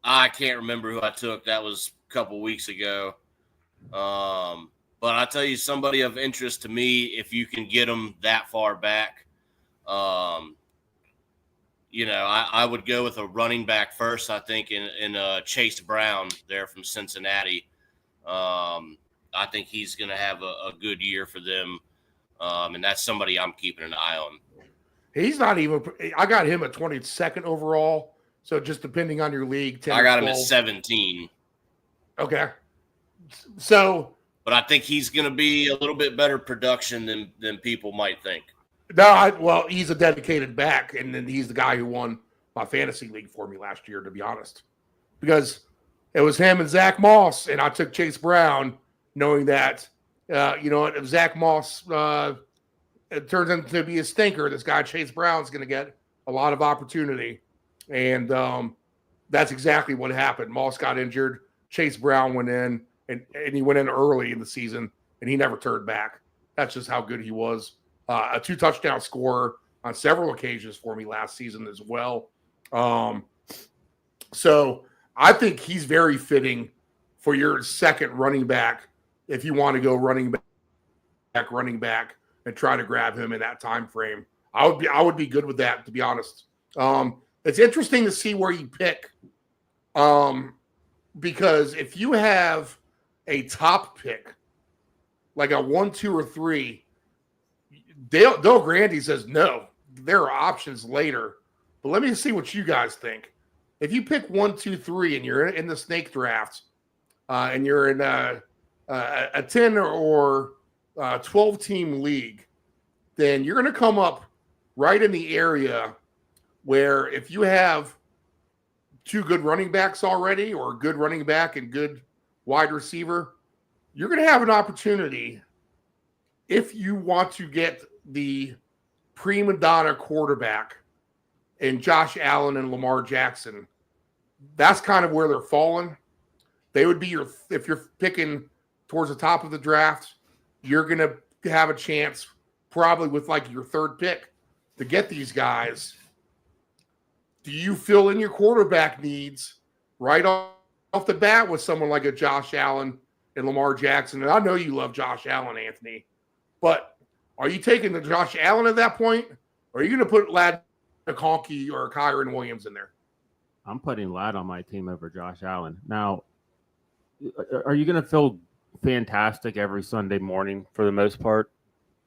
I can't remember who I took. That was a couple weeks ago. But I tell you, somebody of interest to me, if you can get them that far back, I would go with a running back first. I think in Chase Brown there from Cincinnati. I think he's going to have a good year for them, and that's somebody I'm keeping an eye on. He's not even. I got him at 22nd overall. So just depending on your league, 10 I got 12. him at 17. Okay. So, but I think he's going to be a little bit better production than people might think. No, he's a dedicated back, and then he's the guy who won my fantasy league for me last year, to be honest, because it was him and Zach Moss, and I took Chase Brown, knowing that, if Zach Moss it turns into to be a stinker, this guy Chase Brown's going to get a lot of opportunity, and that's exactly what happened. Moss got injured, Chase Brown went in, and he went in early in the season, and he never turned back. That's just how good he was. A 2-touchdown scorer on several occasions for me last season as well. So I think he's very fitting for your second running back if you want to go running back and try to grab him in that time frame. I would be good with that, to be honest. It's interesting to see where you pick, because if you have a top pick, like a 1, 2, or 3, Dale Grandy says no. There are options later, but let me see what you guys think. If you pick 1, 2, 3, and you're in the snake draft, and you're in a 10 or 12 team league, then you're going to come up right in the area where if you have 2 good running backs already, or a good running back and good wide receiver, you're going to have an opportunity if you want to get the prima donna quarterback and Josh Allen and Lamar Jackson, that's kind of where they're falling. They would be if you're picking towards the top of the draft, you're going to have a chance probably with like your third pick to get these guys. Do you fill in your quarterback needs right off the bat with someone like a Josh Allen and Lamar Jackson? And I know you love Josh Allen, Anthony, but are you taking the Josh Allen at that point? Or are you going to put Ladd McConkey or Kyron Williams in there? I'm putting Ladd on my team over Josh Allen. Now, are you going to feel fantastic every Sunday morning for the most part,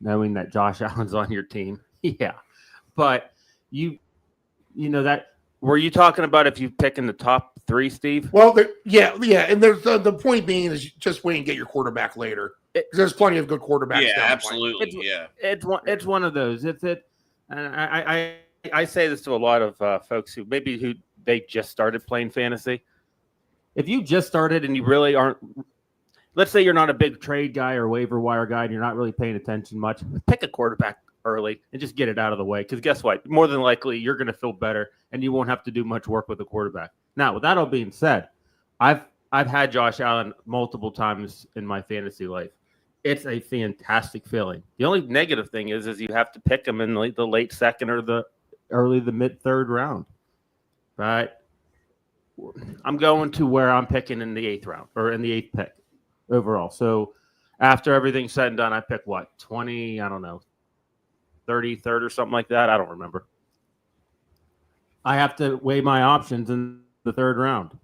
knowing that Josh Allen's on your team? Yeah. But you know that, were you talking about if you pick in the top 3, Steve? Well, yeah. And there's the point being is just wait and get your quarterback later. Because there's plenty of good quarterbacks. Yeah, down absolutely. It's one of those. And I say this to a lot of folks who they just started playing fantasy. If you just started and you really aren't, let's say you're not a big trade guy or waiver wire guy and you're not really paying attention much, pick a quarterback early and just get it out of the way. Because guess what? More than likely, you're going to feel better and you won't have to do much work with the quarterback. Now, with that all being said, I've had Josh Allen multiple times in my fantasy life. It's a fantastic feeling. The only negative thing is you have to pick him in the late second or the mid third round. But I'm going to where I'm picking in the 8th round or in the 8th pick overall. So after everything's said and done, I pick what? 20, I don't know, 33rd or something like that. I don't remember. I have to weigh my options in the 3rd round.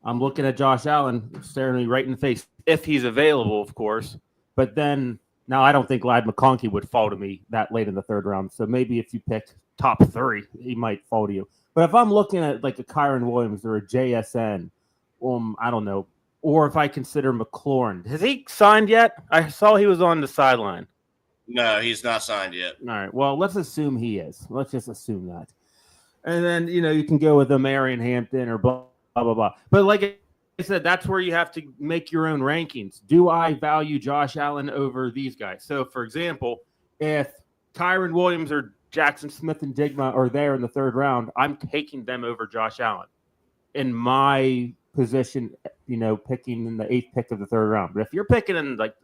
I'm looking at Josh Allen staring me right in the face, if he's available, of course. But then now I don't think Ladd McConkey would fall to me that late in the 3rd round. So maybe if you pick top 3, he might fall to you. But if I'm looking at like a Kyron Williams or a JSN, I don't know, or if I consider McLaurin, has he signed yet? I saw he was on the sideline. No, he's not signed yet. All right. Well, let's assume he is. Let's just assume that. And then, you can go with a Marion Hampton or blah, blah, blah, blah. But like I said, that's where you have to make your own rankings. Do I value Josh Allen over these guys? So, for example, if Kyron Williams or Jackson Smith and Digma are there in the 3rd round, I'm taking them over Josh Allen in my position, picking in the 8th pick of the 3rd round. But if you're picking in like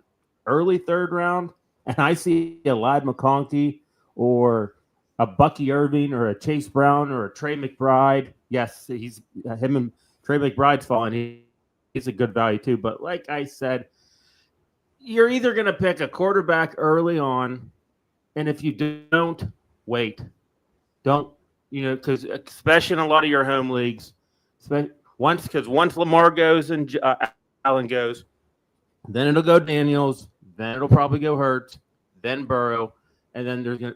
early 3rd round and I see a Ladd McConkey or a Bucky Irving or a Chase Brown or a Trey McBride, yes, him and Trey McBride's falling. He's a good value too. But like I said, you're either going to pick a quarterback early on, and if you don't, wait. Don't, because especially in a lot of your home leagues, once Lamar goes and Allen goes, then it'll go Daniels, then it'll probably go Hurts, then Burrow, and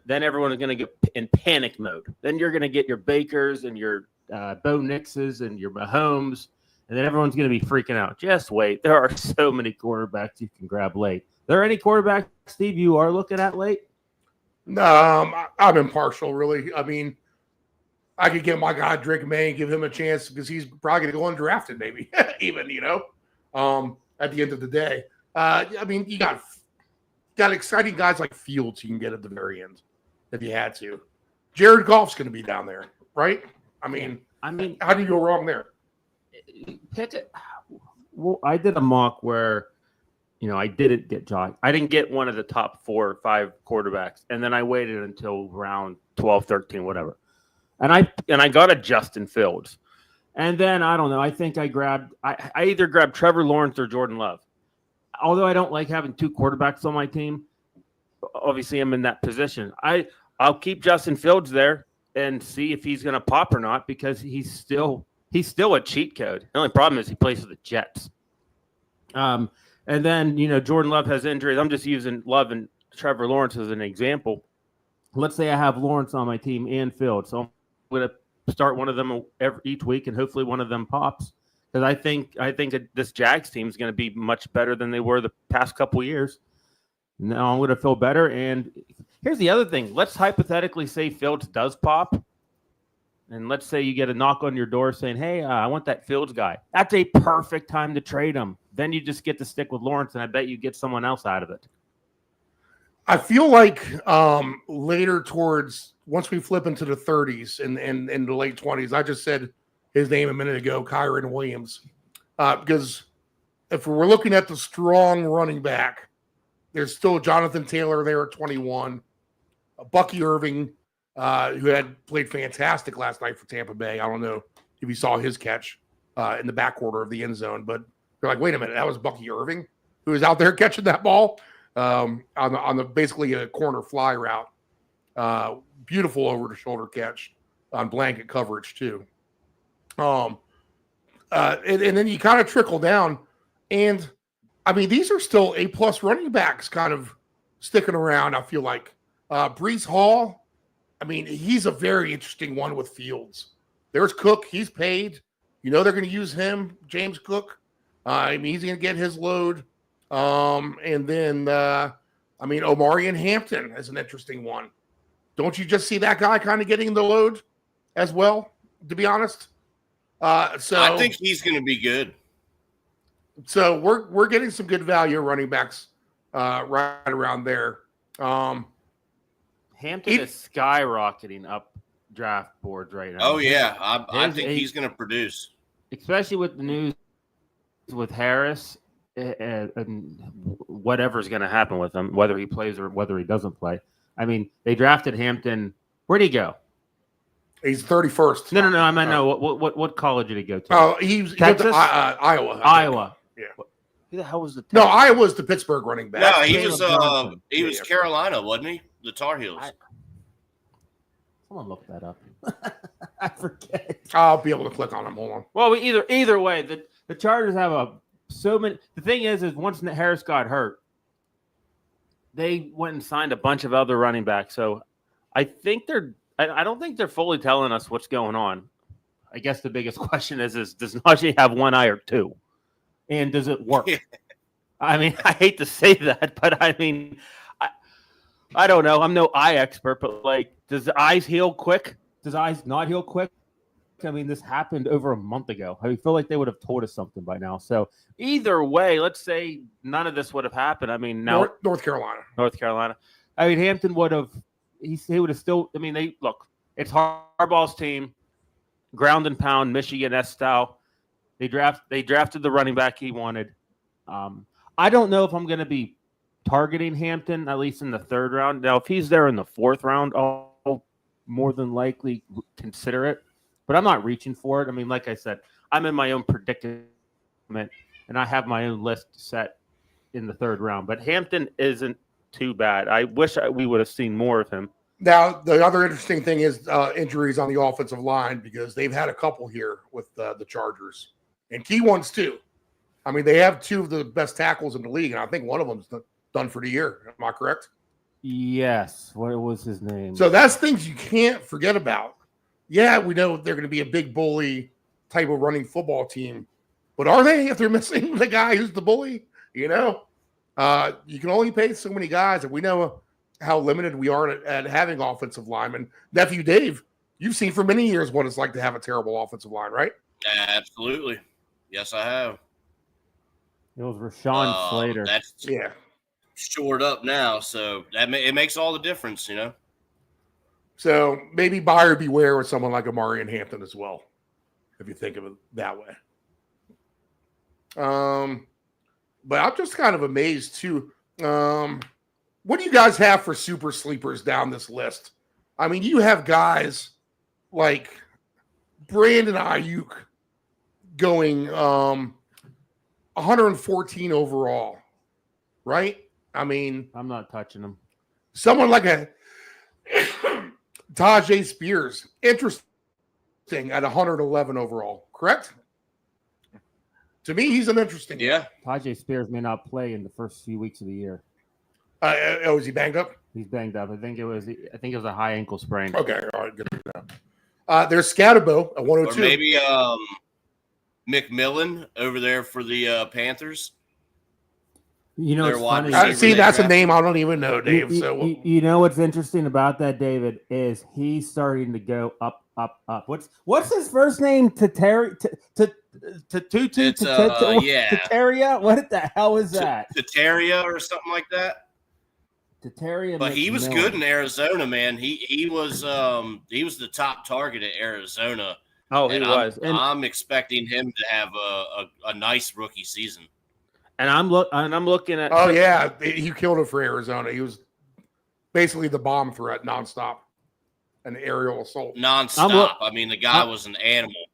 then everyone is going to get in panic mode. Then you're going to get your Bakers and your Bo Nixes and your Mahomes, and then everyone's going to be freaking out. Just wait. There are so many quarterbacks you can grab late. Are there any quarterbacks, Steve, you are looking at late? No, I'm impartial, really. I mean, I could get my guy Drake May and give him a chance because he's probably going to go undrafted, maybe even, at the end of the day. I mean, you got exciting guys like Fields you can get at the very end if you had to. Jared Goff's going to be down there, right? I mean, how do you go wrong there? Pick it. Well, I did a mock where, I didn't get Josh. I didn't get one of the top 4 or 5 quarterbacks, and then I waited until round 12, 13, whatever. And I got a Justin Fields. And then, I don't know, I think I either grabbed Trevor Lawrence or Jordan Love. Although I don't like having 2 quarterbacks on my team, obviously I'm in that position. I'll keep Justin Fields there and see if he's going to pop or not because he's still a cheat code. The only problem is he plays for the Jets. And then, Jordan Love has injuries. I'm just using Love and Trevor Lawrence as an example. Let's say I have Lawrence on my team and Fields. So I'm going to start one of them each week, and hopefully one of them pops. Because I think this Jags team is going to be much better than they were the past couple years. Now I'm going to feel better. And here's the other thing. Let's hypothetically say Fields does pop. And let's say you get a knock on your door saying, hey, I want that Fields guy. That's a perfect time to trade him. Then you just get to stick with Lawrence, and I bet you get someone else out of it. I feel like later towards once we flip into the 30s and the late 20s, I just said his name a minute ago, Kyron Williams, because if we're looking at the strong running back, there's still Jonathan Taylor there at 21, Bucky Irving, who had played fantastic last night for Tampa Bay. I don't know if you saw his catch in the back quarter of the end zone, but you're like, wait a minute, that was Bucky Irving who was out there catching that ball on the basically a corner fly route. Beautiful over the shoulder catch on blanket coverage too. And then you kind of trickle down, and I mean these are still A+ running backs kind of sticking around. I feel like Breece Hall. I mean he's a very interesting one with Fields. There's Cook. He's paid. You know they're going to use him, James Cook. I mean he's going to get his load. And then I mean Omarion Hampton is an interesting one. Don't you just see that guy kind of getting the load as well? To be honest. So I think he's going to be good. So we're getting some good value running backs right around there. Hampton is skyrocketing up draft boards right now. Oh yeah, I think he's going to produce, especially with the news with Harris and whatever's going to happen with him, whether he plays or whether he doesn't play. I mean, they drafted Hampton. Where'd he go? He's 31st. No. I mean, no. What college did he go to? Oh, he went to Iowa. Iowa. Yeah. Who the hell was the? No, Iowa's the Pittsburgh running back. No, he was Carolina, wasn't he? The Tar Heels. Someone look that up. I forget. I'll be able to click on him. Hold on. Well, either way, the Chargers have so many. The thing is once Harris got hurt, they went and signed a bunch of other running backs. So I think I don't think they're fully telling us what's going on. I guess the biggest question is does Najee have one eye or two? And does it work? I mean, I hate to say that, but I mean, I don't know. I'm no eye expert, but like, does the eyes heal quick? Does eyes not heal quick? I mean, this happened over a month ago. I feel like they would have told us something by now. So either way, let's say none of this would have happened. I mean, now North Carolina. I mean, Hampton would have. He would have still. I mean, it's Harbaugh's team, ground and pound, Michigan style. They drafted the running back he wanted. I don't know if I'm going to be targeting Hampton at least in the third round. Now, if he's there in the fourth round, I'll more than likely consider it. But I'm not reaching for it. I mean, like I said, I'm in my own predicament, and I have my own list set in the third round. But Hampton isn't too bad. I wish we would have seen more of him. Now, the other interesting thing is injuries on the offensive line, because they've had a couple here with the Chargers, and key ones too. I mean, they have two of the best tackles in the league, and I think one of them's done for the year. Am I correct? Yes. What was his name? So that's things you can't forget about. Yeah, we know they're going to be a big bully type of running football team, but are they if they're missing the guy who's the bully? You know, you can only pay so many guys, and we know how limited we are at having offensive linemen. Nephew Dave, you've seen for many years what it's like to have a terrible offensive line, right? Absolutely. Yes, I have. It was Rashawn Slater. That's shored up now, so it makes all the difference, you know. So maybe buyer beware with someone like Omarion Hampton as well, if you think of it that way. But I'm just kind of amazed too. What do you guys have for super sleepers down this list? I mean, you have guys like Brandon Ayuk going 114 overall, right? I mean, I'm not touching him. Someone like a Tajay Spears, interesting at 111 overall, correct? To me, he's an interesting one. Yeah. Tajay Spears may not play in the first few weeks of the year. Is he banged up? He's banged up. I think it was a high ankle sprain. Okay, all right, good to know. There's Scatterbo at 102. Or maybe McMillan over there for the Panthers. You know, it's funny. See, that's a name I don't even know, Dave. You know what's interesting about that, David, is he's starting to go up, up, up. What's his first name? Tateria? Yeah. Tateria? What the hell is that? Tateria or something like that. Terry, But he was good in Arizona, man. He was the top target at Arizona. Oh, he And was. I'm expecting him to have a nice rookie season. And I'm looking at. Oh yeah, he killed it for Arizona. He was basically the bomb threat nonstop, an aerial assault. Nonstop. I mean, the guy was an animal.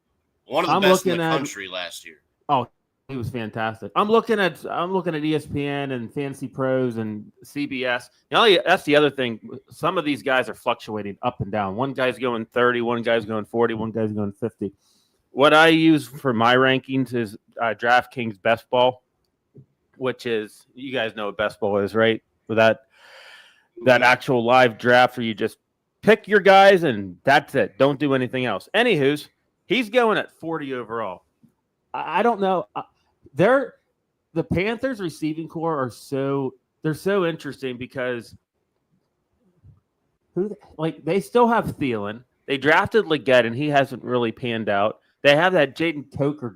One of the best in the country last year. Oh, he was fantastic. I'm looking at ESPN and Fantasy Pros and CBS. That's the other thing. Some of these guys are fluctuating up and down. One guy's going 30, one guy's going 40, one guy's going 50. What I use for my rankings is DraftKings Best Ball, which is, you guys know what Best Ball is, right? For that actual live draft where you just pick your guys and that's it. Don't do anything else. Anywho's, he's going at 40 overall. I don't know. The Panthers receiving core are so interesting because they still have Thielen. They drafted Leggett and he hasn't really panned out. They have that Jalen Coker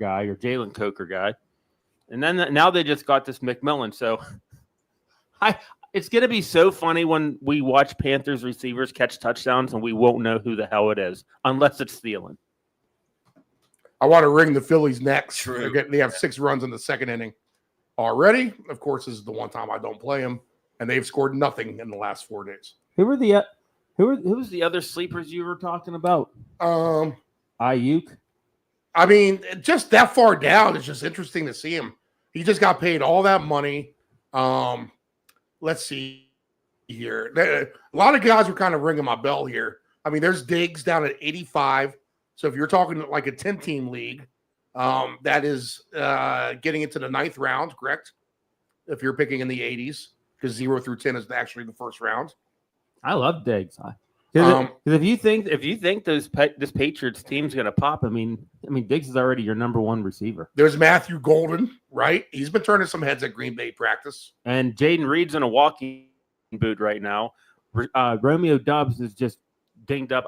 guy. And then now they just got this McMillan. So it's going to be so funny when we watch Panthers receivers catch touchdowns and we won't know who the hell it is unless it's Thielen. I want to ring the Phillies next. True. They have 6 runs in the second inning already. Of course, this is the one time I don't play them, and they've scored nothing in the last 4 days. Who was the other sleepers you were talking about? Ayuk. I mean, just that far down, it's just interesting to see him. He just got paid all that money. Let's see here. A lot of guys were kind of ringing my bell here. I mean, there's Diggs down at 85. So if you're talking like a 10-team league, that is getting into the 9th round, correct? If you're picking in the 80s, because 0 through 10 is actually the first round. I love Diggs. Because if you think this Patriots team's going to pop, I mean, Diggs is already your number 1 receiver. There's Matthew Golden, right? He's been turning some heads at Green Bay practice. And Jaden Reed's in a walking boot right now. Romeo Doubs is just dinged up.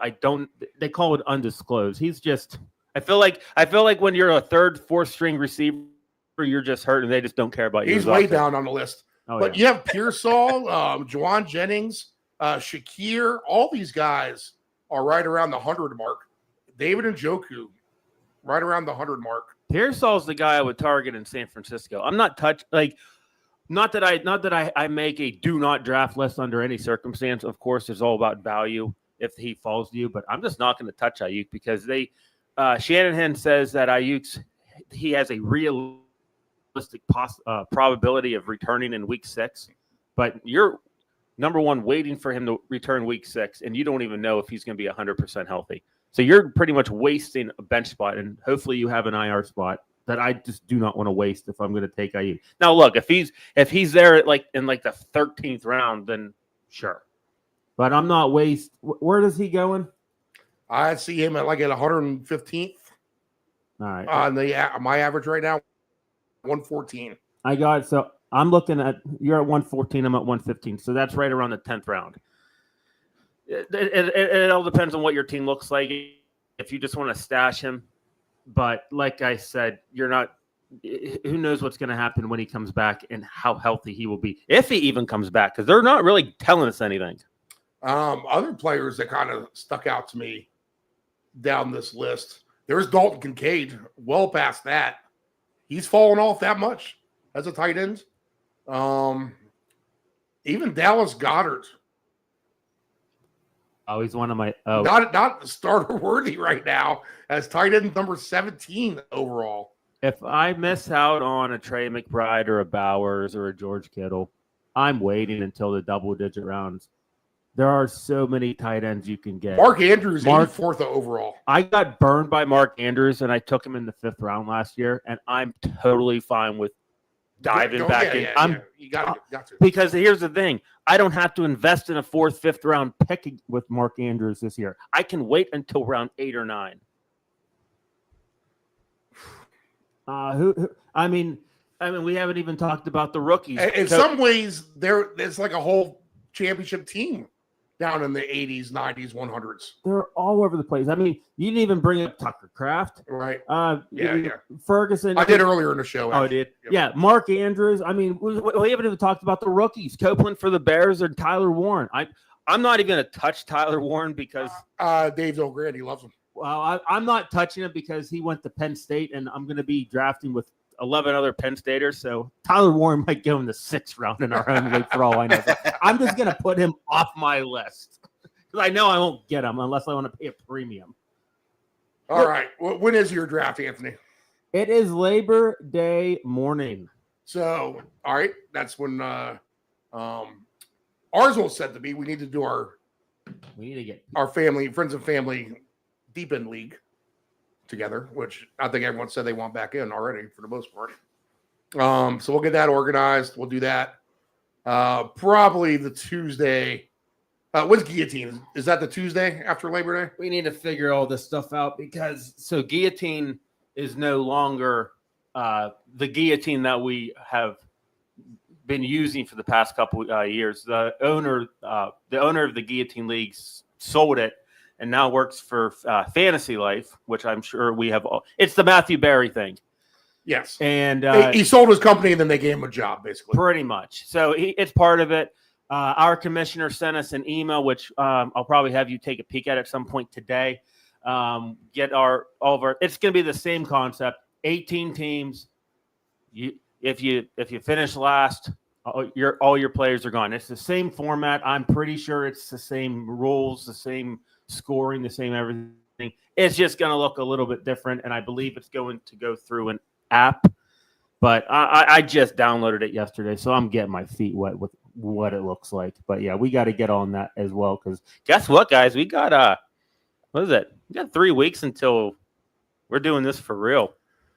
They call it undisclosed. He's just, I feel like when you're a 3rd, 4th string receiver, you're just hurt and they just don't care about you. He's way down on the list. Oh, but you have Pearsall, Juwan Jennings, Shakir, all these guys are right around the 100 mark. David Njoku, right around the 100 mark. Pearsall's the guy I would target in San Francisco. I'm not not that I make a do not draft list under any circumstance. Of course, it's all about value if he falls to you, but I'm just not going to touch Ayuk because Shanahan says that he has a realistic probability of returning in week 6, but you're number 1 waiting for him to return week 6, and you don't even know if he's going to be 100% healthy. So you're pretty much wasting a bench spot, and hopefully you have an IR spot that I just do not want to waste if I'm going to take Ayuk. Now, look, if he's there in the 13th round, then sure. But I'm not waste. Where is he going? I see him at 115th. All right. My average right now, 114. I got it. So I'm looking at, you're at 114. I'm at 115. So that's right around the 10th round. It all depends on what your team looks like. If you just want to stash him. But like I said, you're not, who knows what's going to happen when he comes back and how healthy he will be. If he even comes back, because they're not really telling us anything. Other players that kind of stuck out to me down this list. There's Dalton Kincaid, well past that. He's fallen off that much as a tight end. Even Dallas Goedert. Oh, he's one of my not starter worthy right now as tight end number 17 overall. If I miss out on a Trey McBride or a Bowers or a George Kittle, I'm waiting until the double-digit rounds. There are so many tight ends you can get. Mark Andrews, 84th overall. I got burned by Mark Andrews, and I took him in the 5th round last year, and I'm totally fine with diving back in. You got to. Because here's the thing. I don't have to invest in a 4th, 5th round pick with Mark Andrews this year. I can wait until round 8 or 9. I mean, we haven't even talked about the rookies. In some ways, there's like a whole championship team down in the 80s, 90s, 100s. They're all over the place. I mean, you didn't even bring up Tucker Kraft. Right. Yeah. Ferguson. I did earlier in the show. Oh, I actually. did. Yep. Yeah, Mark Andrews. I mean, we haven't even talked about the rookies. Copeland for the Bears and Tyler Warren. I'm not even going to touch Tyler Warren because Dave O'Grady loves him. well, I'm not touching him because he went to Penn State, and I'm going to be drafting with 11 other Penn Staters. So Tyler Warren might go in the 6th round in our own league for all I know. So I'm just going to put him off my list because I know I won't get him unless I want to pay a premium. All right. When is your draft, Anthony? It is Labor Day morning. So, all right. That's when ours was said to be. We need to do We need to get our family, friends and family deep in league together, which I think everyone said they want back in already for the most part. So we'll get that organized. We'll do that. Probably the Tuesday. When's guillotine? Is that the Tuesday after Labor Day? We need to figure all this stuff out because guillotine is no longer the guillotine that we have been using for the past couple years. The owner of the guillotine leagues sold it and now works for Fantasy Life, which I'm sure we have. It's the Matthew Berry thing. Yes. And he sold his company and then they gave him a job, basically. pretty much. So it's part of it. Our commissioner sent us an email, which I'll probably have you take a peek at some point today. Get all of our. It's going to be the same concept. 18 teams. If you finish last, all your players are gone. It's the same format. I'm pretty sure it's the same rules, the same scoring, the same everything. It's just going to look a little bit different, and I believe it's going to go through an app. But I just downloaded it yesterday, so I'm getting my feet wet with what it looks like. But yeah, we got to get on that as well because guess what, guys? We got what is it? We got 3 weeks until we're doing this for real.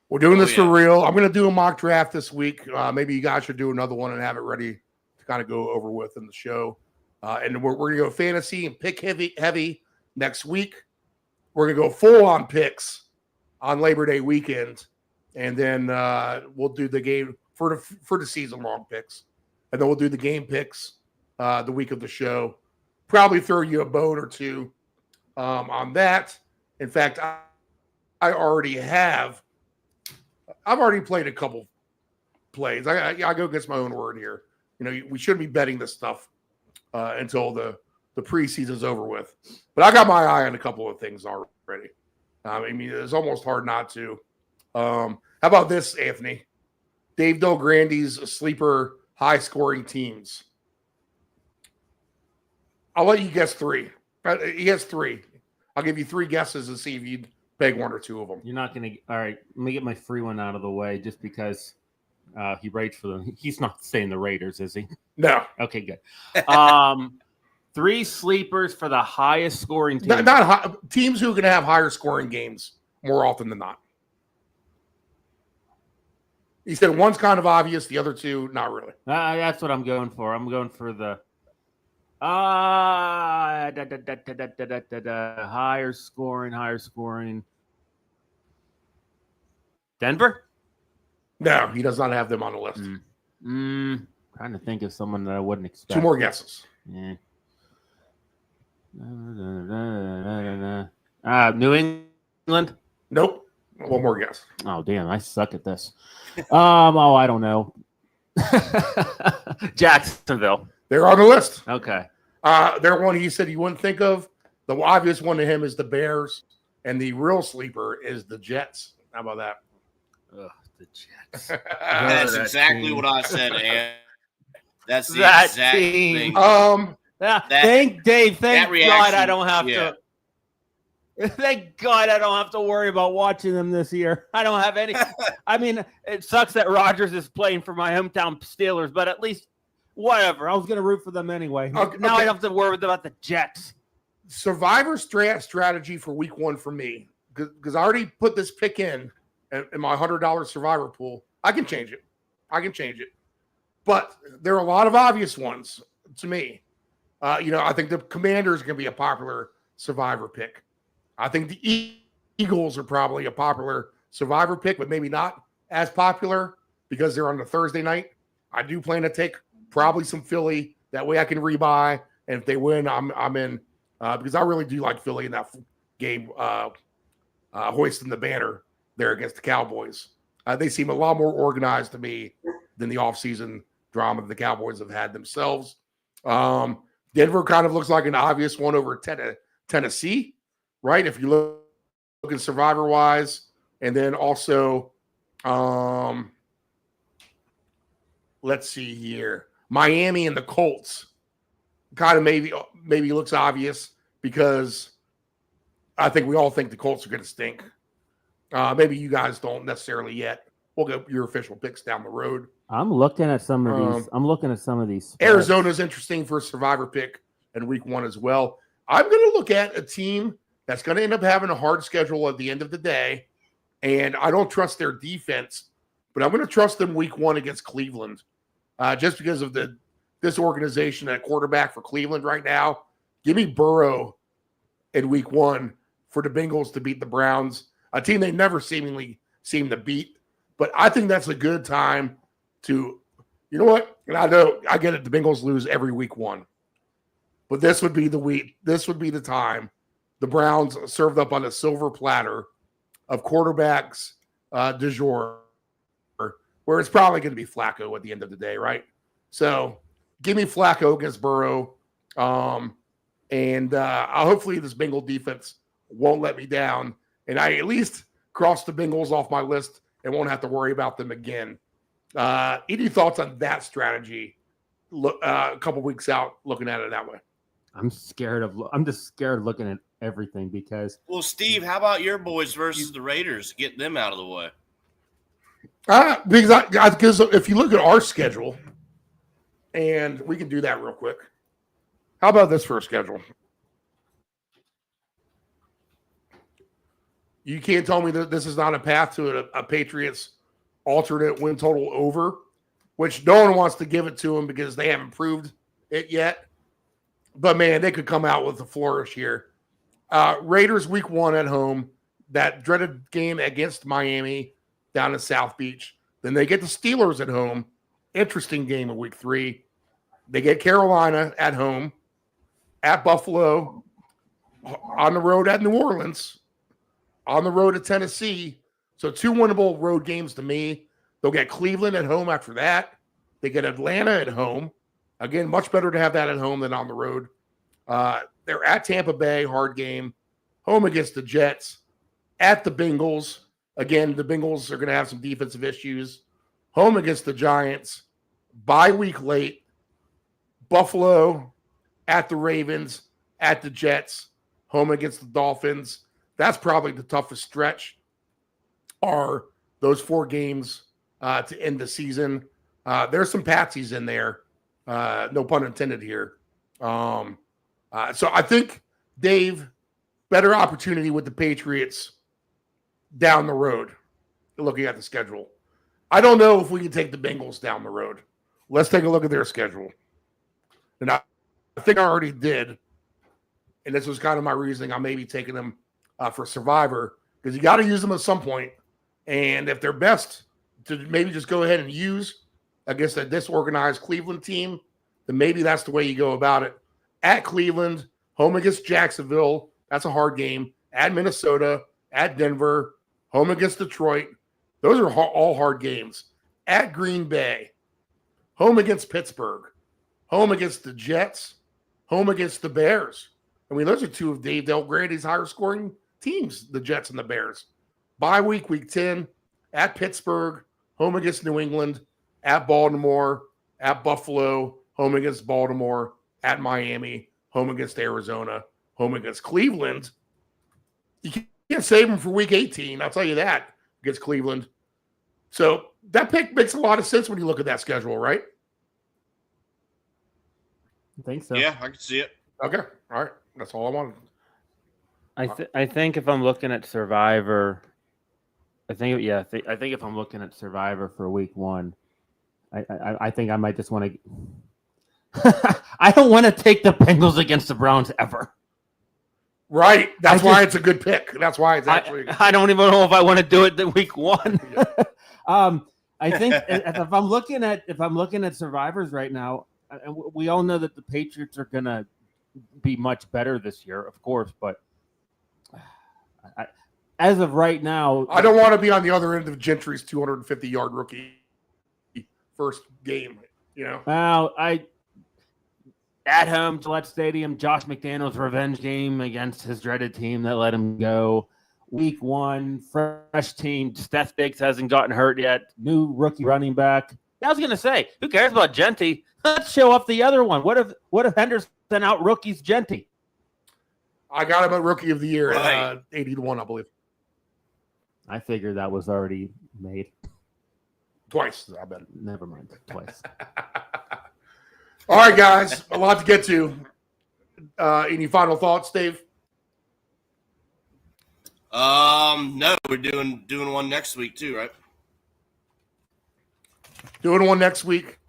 We're doing this for real. I'm going to do a mock draft this week. Maybe you guys should do another one and have it ready to kind of go over with in the show. And we're going to go fantasy and pick heavy next week. We're going to go full on picks on Labor Day weekend. And then we'll do the game for the season long picks. And then we'll do the game picks the week of the show. Probably throw you a bone or two on that. In fact, I've already played a couple plays. I go against my own word here. You know, we shouldn't be betting this stuff until the preseason's over with. But I got my eye on a couple of things already. I mean, it's almost hard not to. How about this, Anthony? Dave Delgrandi's sleeper high-scoring teams. I'll let you guess 3. He has 3. I'll give you 3 guesses and see if you'd peg 1 or 2 of them. You're not going to. All right, let me get my free one out of the way just because he writes for them. He's not saying the Raiders, is he? No. Okay, good. 3 sleepers for the highest scoring team. Not high, teams who are going to have higher scoring games more often than not. He said one's kind of obvious, the other 2, not really. That's what I'm going for. I'm going for the higher scoring. Denver? No, he does not have them on the list. Trying to think of someone that I wouldn't expect. 2 more guesses. Yeah. New England? Nope. 1 more guess. Oh, damn. I suck at this. I don't know. Jacksonville. They're on the list. Okay. They're one he said you wouldn't think of. The obvious one to him is the Bears, and the real sleeper is the Jets. How about that? Ugh, the Jets. That's exactly what I said, Ant. That's the That exact team. thing. Thank Dave. Thank reaction, God I don't have yeah. to. Thank God I don't have to worry about watching them this year. I don't have any. I mean, it sucks that Rodgers is playing for my hometown Steelers, but at least whatever. I was going to root for them anyway. Now I don't have to worry about the Jets. Survivor strategy for week 1 for me, because I already put this pick in my $100 Survivor pool. I can change it. But there are a lot of obvious ones to me. I think the Commanders are going to be a popular Survivor pick. I think the Eagles are probably a popular Survivor pick, but maybe not as popular because they're on the Thursday night. I do plan to take probably some Philly. That way I can rebuy And if they win, I'm in because I really do like Philly in that game, hoisting the banner there against the Cowboys. They seem a lot more organized to me than the offseason drama the Cowboys have had themselves. Denver kind of looks like an obvious one over Tennessee, right? If you look at survivor-wise. And then also, let's see here. Miami and the Colts kind of maybe looks obvious because I think we all think the Colts are going to stink. Maybe you guys don't necessarily yet. We'll get your official picks down the road. I'm looking at some of these. I'm looking at some of these. Spreads. Arizona's interesting for a survivor pick in week 1 as well. I'm going to look at a team that's going to end up having a hard schedule at the end of the day, and I don't trust their defense, but I'm going to trust them week 1 against Cleveland, just because of this organization at quarterback for Cleveland right now. Give me Burrow in week 1 for the Bengals to beat the Browns, a team they never seemingly seem to beat. But I think that's a good time to, you know what? And I know I get it. The Bengals lose every week 1, but this would be the week. This would be the time the Browns served up on a silver platter of quarterbacks du jour, where it's probably going to be Flacco at the end of the day, right? So give me Flacco against Burrow, and hopefully this Bengal defense won't let me down, and I at least cross the Bengals off my list and won't have to worry about them again. Any thoughts on that strategy? A couple weeks out, looking at it that way. I'm just scared of looking at everything because. Well, Steve, how about your boys versus the Raiders? Get them out of the way. Because if you look at our schedule, and we can do that real quick. How about this for a schedule? You can't tell me that this is not a path to a Patriots alternate win total over, which no one wants to give it to them because they haven't proved it yet. But, man, they could come out with a flourish here. Raiders week 1 at home, that dreaded game against Miami down in South Beach. Then they get the Steelers at home. Interesting game in week 3. They get Carolina at home, at Buffalo, on the road at New Orleans, on the road at Tennessee. So 2 winnable road games to me. They'll get Cleveland at home after that. They get Atlanta at home. Again, much better to have that at home than on the road. They're at Tampa Bay, hard game. Home against the Jets. At the Bengals. Again, the Bengals are going to have some defensive issues. Home against the Giants. Bye week late. Buffalo. At the Ravens. At the Jets. Home against the Dolphins. That's probably the toughest stretch. Are those 4 games to end the season. There's some patsies in there. No pun intended here. So I think, Dave, better opportunity with the Patriots down the road, looking at the schedule. I don't know if we can take the Bengals down the road. Let's take a look at their schedule. And I think I already did. And this was kind of my reasoning. I may be taking them for Survivor because you got to use them at some point. And if they're best to maybe just go ahead and use against a disorganized Cleveland team, then maybe that's the way you go about it. At Cleveland, home against Jacksonville, that's a hard game. At Minnesota, at Denver, home against Detroit. Those are all hard games. At Green Bay, home against Pittsburgh, home against the Jets, home against the Bears. I mean, those are 2 of Dave Del Grande's higher scoring teams, the Jets and the Bears. Bye week, week 10, at Pittsburgh, home against New England, at Baltimore, at Buffalo, home against Baltimore, at Miami, home against Arizona, home against Cleveland. You can't save them for week 18, I'll tell you that, against Cleveland. So that pick makes a lot of sense when you look at that schedule, right? I think so. Yeah, I can see it. Okay. All right. That's all I wanted. I think if I'm looking at Survivor, I think if I'm looking at Survivor for week 1, I think I might just want to. I don't want to take the Bengals against the Browns ever. Right. That's why it's a good pick. That's why it's actually. I don't even know if I want to do it in week 1. I think if I'm looking at survivors right now, and we all know that the Patriots are gonna be much better this year, of course. But as of right now, I don't want to be on the other end of Gentry's 250-yard rookie first game. Well, at home, Gillette Stadium, Josh McDaniels' revenge game against his dreaded team that let him go. Week 1, fresh team. Steph Diggs hasn't gotten hurt yet. New rookie running back. I was going to say, who cares about Genty? Let's show up the other one. What if Henderson out rookies Genty? I got him at Rookie of the Year Right. at 80-1, I believe. I figured that was already made. Twice, I bet. Never mind. Twice. All right, guys, a lot to get to. Any final thoughts, Dave? No, we're doing one next week too, right? Doing one next week.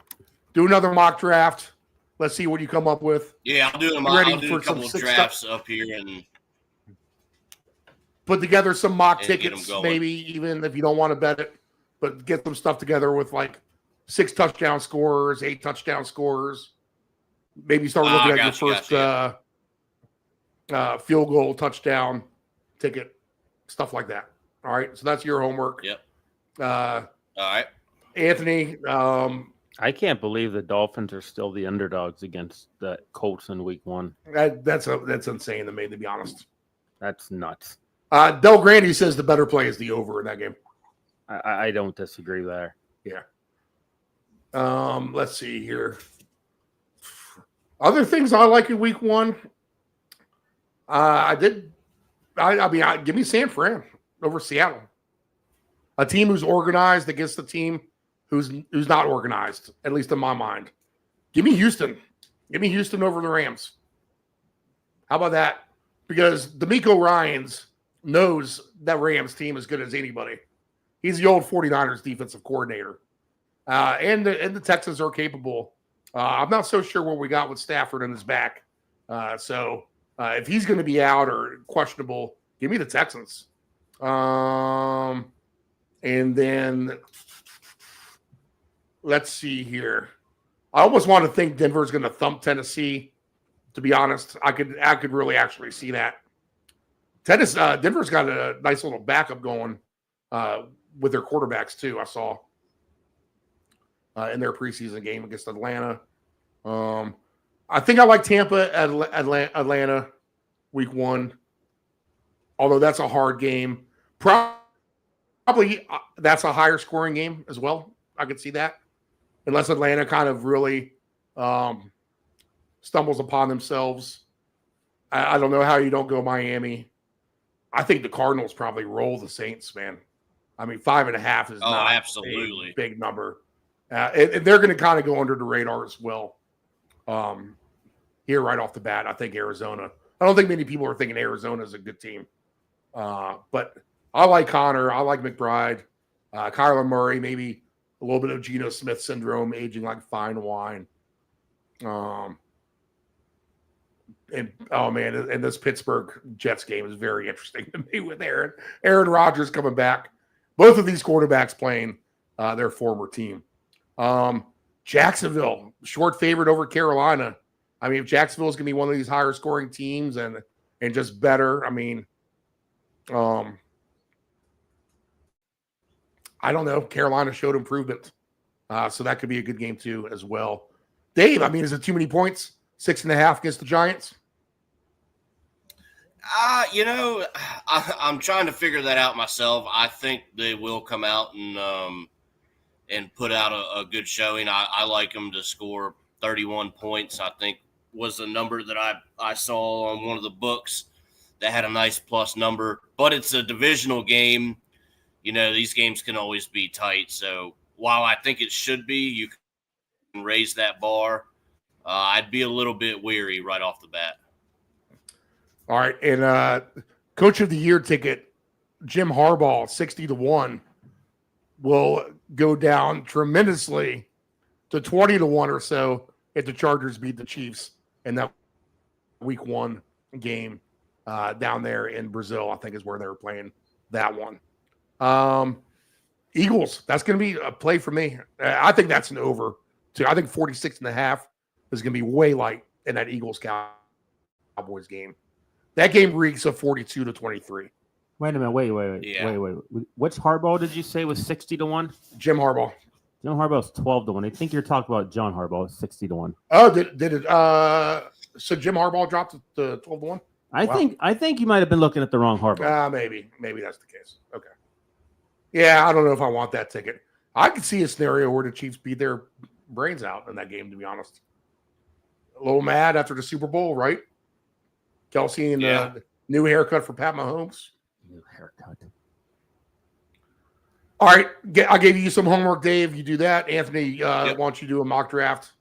Do another mock draft. Let's see what you come up with. Yeah, I'll do them. Ready I'll do for a couple some of sick drafts up here, and Put together some mock And get 'em tickets, going. maybe even if you don't want to bet it, but get some stuff together with like 6 touchdown scorers, 8 touchdown scorers. Maybe start looking at your first field goal touchdown ticket, stuff like that. All right, so that's your homework. Yep. All right, Anthony. I can't believe the Dolphins are still the underdogs against the Colts in Week 1. That's insane to me, to be honest. That's nuts. Del Grandy says the better play is the over in that game. I don't disagree there. Yeah. Let's see here. Other things I like in Week 1. Give me San Fran over Seattle. A team who's organized against a team who's not organized, at least in my mind. Give me Houston. Give me Houston over the Rams. How about that? Because D'Amico Ryans knows that Rams team as good as anybody. He's the old 49ers defensive coordinator. And the Texans are capable. I'm not so sure what we got with Stafford in his back. So if he's going to be out or questionable, give me the Texans. And then let's see here. I almost want to think Denver's going to thump Tennessee. To be honest, I could really actually see that. Denver's got a nice little backup going with their quarterbacks too. I saw in their preseason game against Atlanta. I think I like Tampa at Atlanta Week 1, although that's a hard game. Probably that's a higher scoring game as well. I could see that, unless Atlanta kind of really stumbles upon themselves. I don't know how you don't go Miami. I think the Cardinals probably roll the Saints, man. I mean, 5.5 is not absolutely a big number. And they're going to kind of go under the radar as well. Here right off the bat, I think Arizona. I don't think many people are thinking Arizona is a good team. But I like Connor. I like McBride. Kyler Murray, maybe a little bit of Geno Smith syndrome, aging like fine wine. And oh man, and this Pittsburgh Jets game is very interesting to me with Aaron Rodgers coming back. Both of these quarterbacks playing their former team. Jacksonville, short favorite over Carolina. I mean, if Jacksonville is going to be one of these higher scoring teams and just better, I mean, I don't know. Carolina showed improvement, so that could be a good game too as well. Dave, I mean, is it too many points? 6.5 against the Giants? I'm trying to figure that out myself. I think they will come out and put out a good showing. I like them to score 31 points, I think was the number that I saw on one of the books that had a nice plus number. But it's a divisional game. You know, these games can always be tight. So while I think it should be, you can raise that bar. I'd be a little bit weary right off the bat. All right. And Coach of the Year ticket, Jim Harbaugh, 60-1, will go down tremendously to 20-1 or so if the Chargers beat the Chiefs in that Week 1 game down there in Brazil, I think is where they were playing that one. Eagles, that's going to be a play for me. I think that's an over, too. I think 46.5 is going to be way light in that Eagles Cowboys game. That game reeks of 42-23. Wait a minute. Wait. Yeah. Wait. Which Harbaugh did you say was 60-1? Jim Harbaugh. John Harbaugh's 12-1. I think you're talking about John Harbaugh, 60-1. Oh, did it? So Jim Harbaugh dropped to 12-1. I think you might have been looking at the wrong Harbaugh. Maybe that's the case. Okay. Yeah, I don't know if I want that ticket. I could see a scenario where the Chiefs beat their brains out in that game. To be honest, a little mad after the Super Bowl, right? Kelsey and the new haircut for Pat Mahomes. New haircut. All right, I gave you some homework, Dave. You do that. Anthony wants you to do a mock draft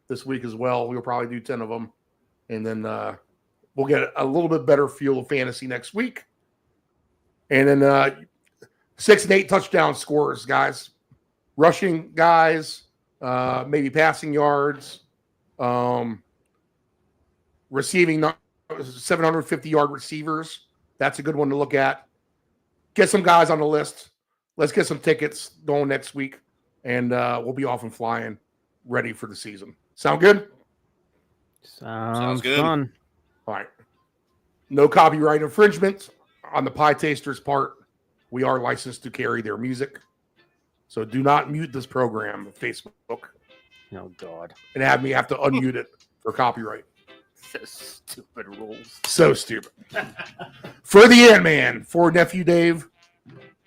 this week as well. We'll probably do 10 of them. And then we'll get a little bit better feel of fantasy next week. And then 6 and 8 touchdown scorers, guys. Rushing guys, maybe passing yards, receiving 750-yard receivers. That's a good one to look at. Get some guys on the list. Let's get some tickets going next week, and we'll be off and flying, ready for the season. Sound good? Sounds good. Fun. All right. No copyright infringement on the Pie Tasters' part. We are licensed to carry their music. So do not mute this program on Facebook Oh, God. and have me have to unmute it for copyright. So stupid rules. So stupid. For the Ant-Man, for Nephew Dave,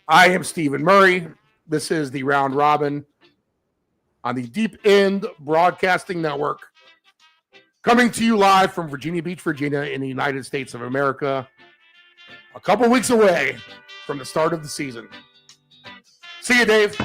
I am Stephen Murray. This is the Round Robin on the Deep End Broadcasting Network. Coming to you live from Virginia Beach, Virginia in the United States of America. A couple weeks away from the start of the season. See you, Dave.